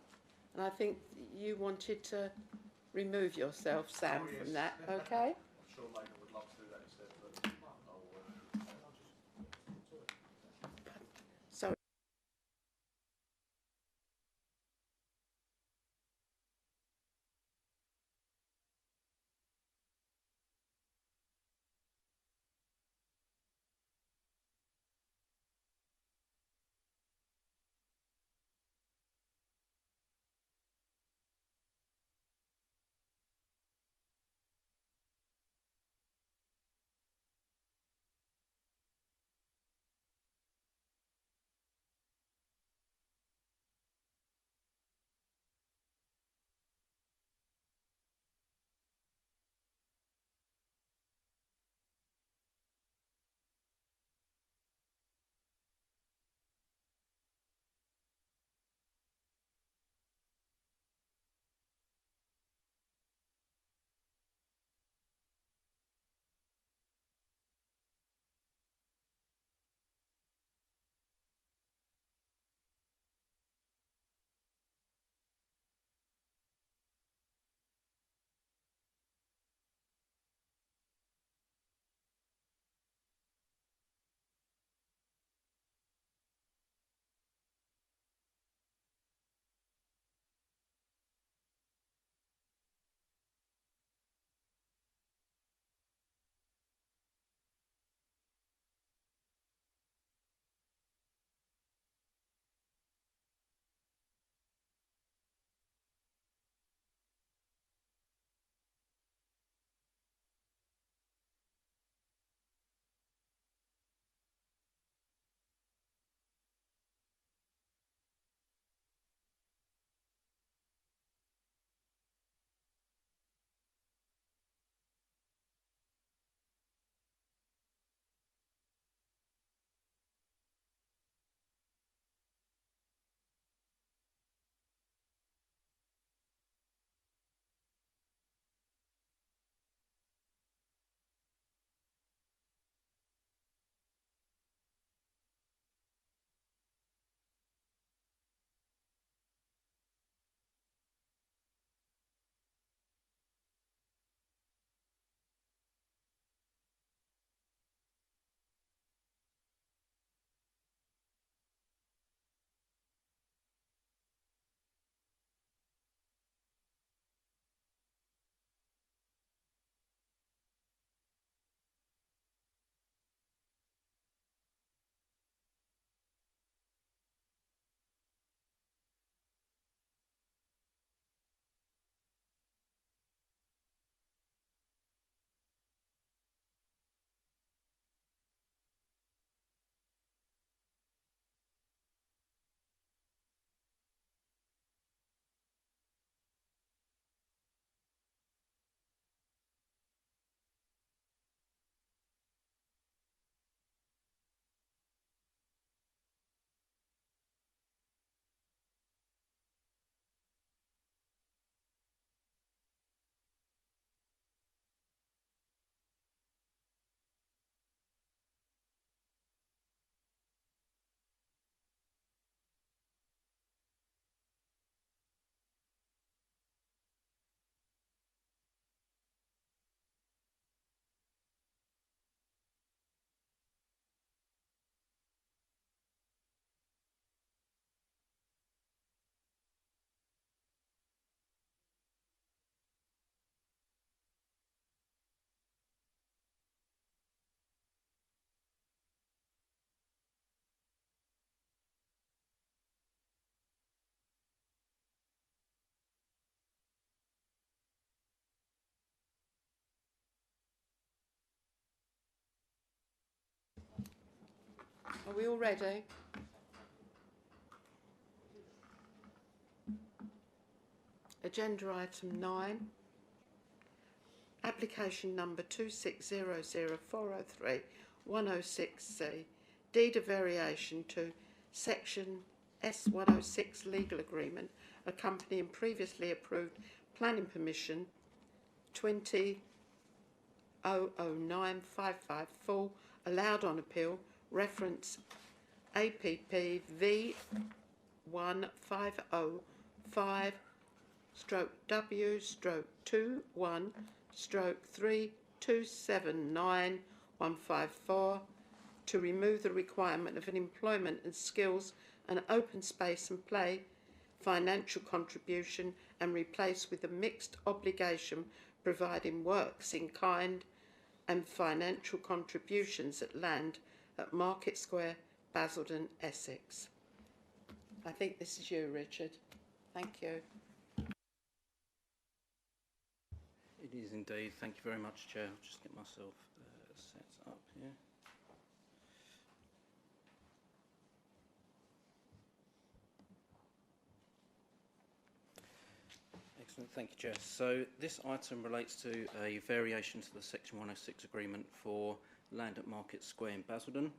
And I think you wanted to remove yourself, Sam, from that, okay? I'm sure Labour would love to do that instead, but Sorry. Are we all ready? Agenda item 9. Application number 2600403106C. Deed of variation to section S106 legal agreement accompanying previously approved planning permission 20.00955 allowed on appeal, reference APP V150/5/21/3279-154 to remove the requirement of an employment and skills and open space and play financial contribution and replace with a mixed obligation providing works in kind and financial contributions at land at Market Square, Basildon, Essex. I think this is you, Richard. Thank you. It is indeed. Thank you very much, Chair. I'll just get myself set up here. Excellent. Thank you, Chair. So this item relates to a variation to the Section 106 agreement for land at Market Square in Basildon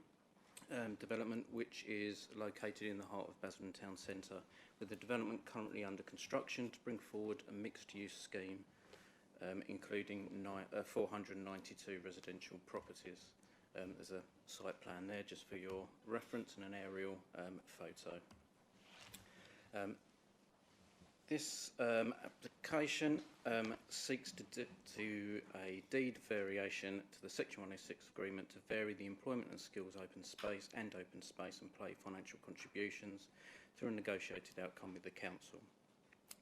development, which is located in the heart of Basildon Town Centre, with the development currently under construction to bring forward a mixed-use scheme including 492 residential properties. There's a site plan there just for your reference and an aerial photo. This application seeks to do a deed variation to the Section 106 agreement to vary the employment and skills open space and open space and play financial contributions through a negotiated outcome with the Council.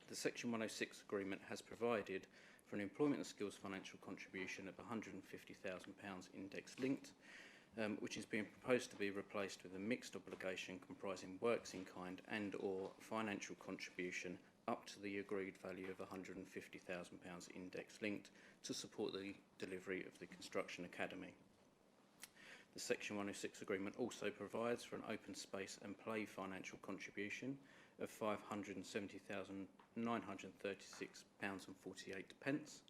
The Section 106 agreement has provided for an employment and skills financial contribution of £150,000 index linked, which is being proposed to be replaced with a mixed obligation comprising works in kind and or financial contribution up to the agreed value of £150,000 index linked to support the delivery of the Construction Academy. The Section 106 agreement also provides for an open space and play financial contribution of £570,936.48,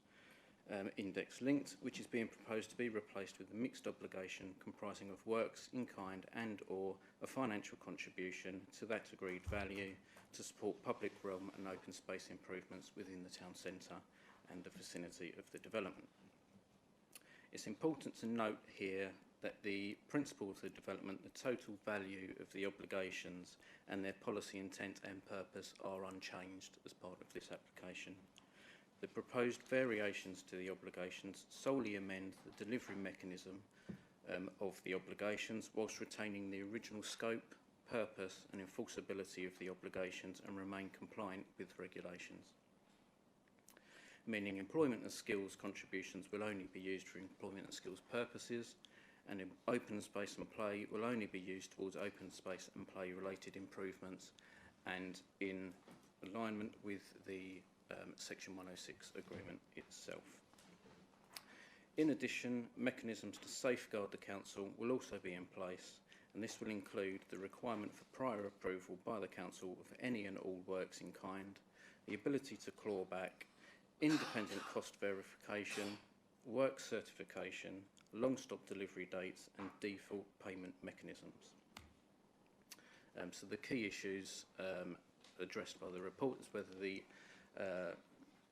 index linked, which is being proposed to be replaced with a mixed obligation comprising of works in kind and or a financial contribution to that agreed value to support public realm and open space improvements within the town centre and the vicinity of the development. It's important to note here that the principle of the development, the total value of the obligations and their policy intent and purpose are unchanged as part of this application. The proposed variations to the obligations solely amend the delivery mechanism of the obligations whilst retaining the original scope, purpose and enforceability of the obligations and remain compliant with regulations. Meaning employment and skills contributions will only be used for employment and skills purposes, and in open space and play will only be used towards open space and play related improvements and in alignment with the Section 106 agreement itself. In addition, mechanisms to safeguard the Council will also be in place, and this will include the requirement for prior approval by the Council of any and all works in kind, the ability to claw back, independent cost verification, work certification, long stop delivery dates and default payment mechanisms. So the key issues addressed by the report is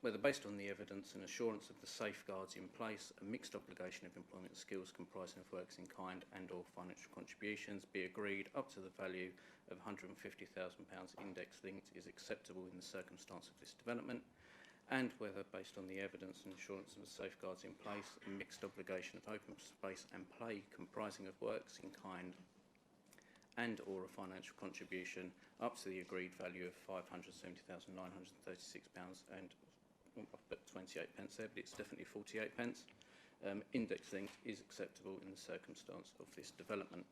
whether based on the evidence and assurance of the safeguards in place, a mixed obligation of employment skills comprising of works in kind and or financial contributions be agreed up to the value of £150,000 index linked is acceptable in the circumstance of this development, and whether, based on the evidence and assurance of the safeguards in place, a mixed obligation of open space and play comprising of works in kind and or a financial contribution up to the agreed value of £570,936 and I've put 28 pence there, but it's definitely 48 pence, index linked is acceptable in the circumstance of this development.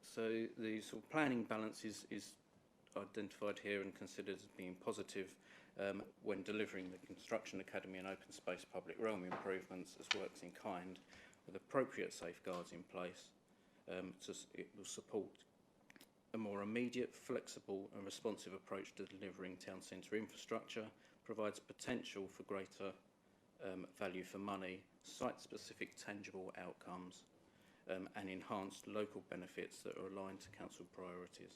So the sort of planning balance is identified here and considered as being positive, when delivering the Construction Academy and Open Space Public Realm improvements as works in kind with appropriate safeguards in place. It will support a more immediate, flexible and responsive approach to delivering town centre infrastructure, provides potential for greater value for money, site-specific tangible outcomes and enhanced local benefits that are aligned to council priorities.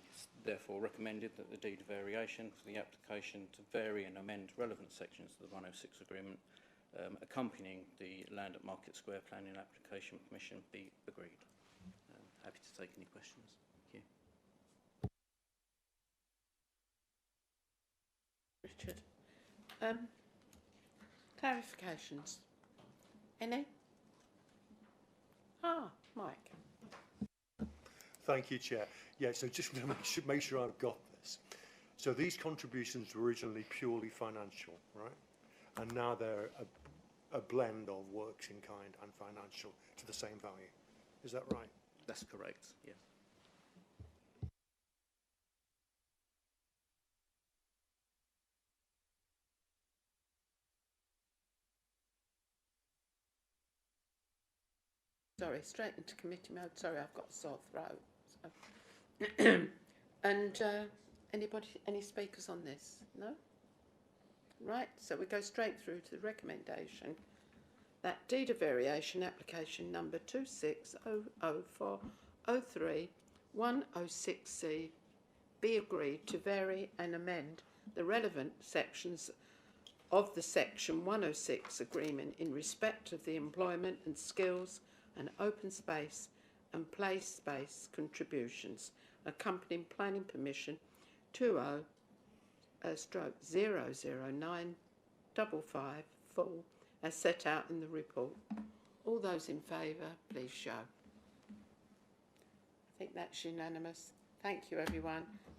It's therefore recommended that the deed of variation for the application to vary and amend relevant sections of the 106 agreement accompanying the Land at Market Square planning application permission be agreed. Happy to take any questions. Thank you. Richard. Clarifications? Any? Mike. Thank you, Chair. Yeah, so just to make sure I've got this. So these contributions were originally purely financial, right? And now they're a blend of works in kind and financial to the same value. Is that right? That's correct, yes. Sorry, straight into committee mode. Sorry, I've got a sore throat. So. And any speakers on this? No? Right, so we go straight through to the recommendation that deed of variation application number 2600403-106C be agreed to vary and amend the relevant sections of the Section 106 agreement in respect of the employment and skills and open space and play space contributions accompanying planning permission 20/00955 as set out in the report. All those in favour, please show. I think that's unanimous. Thank you, everyone.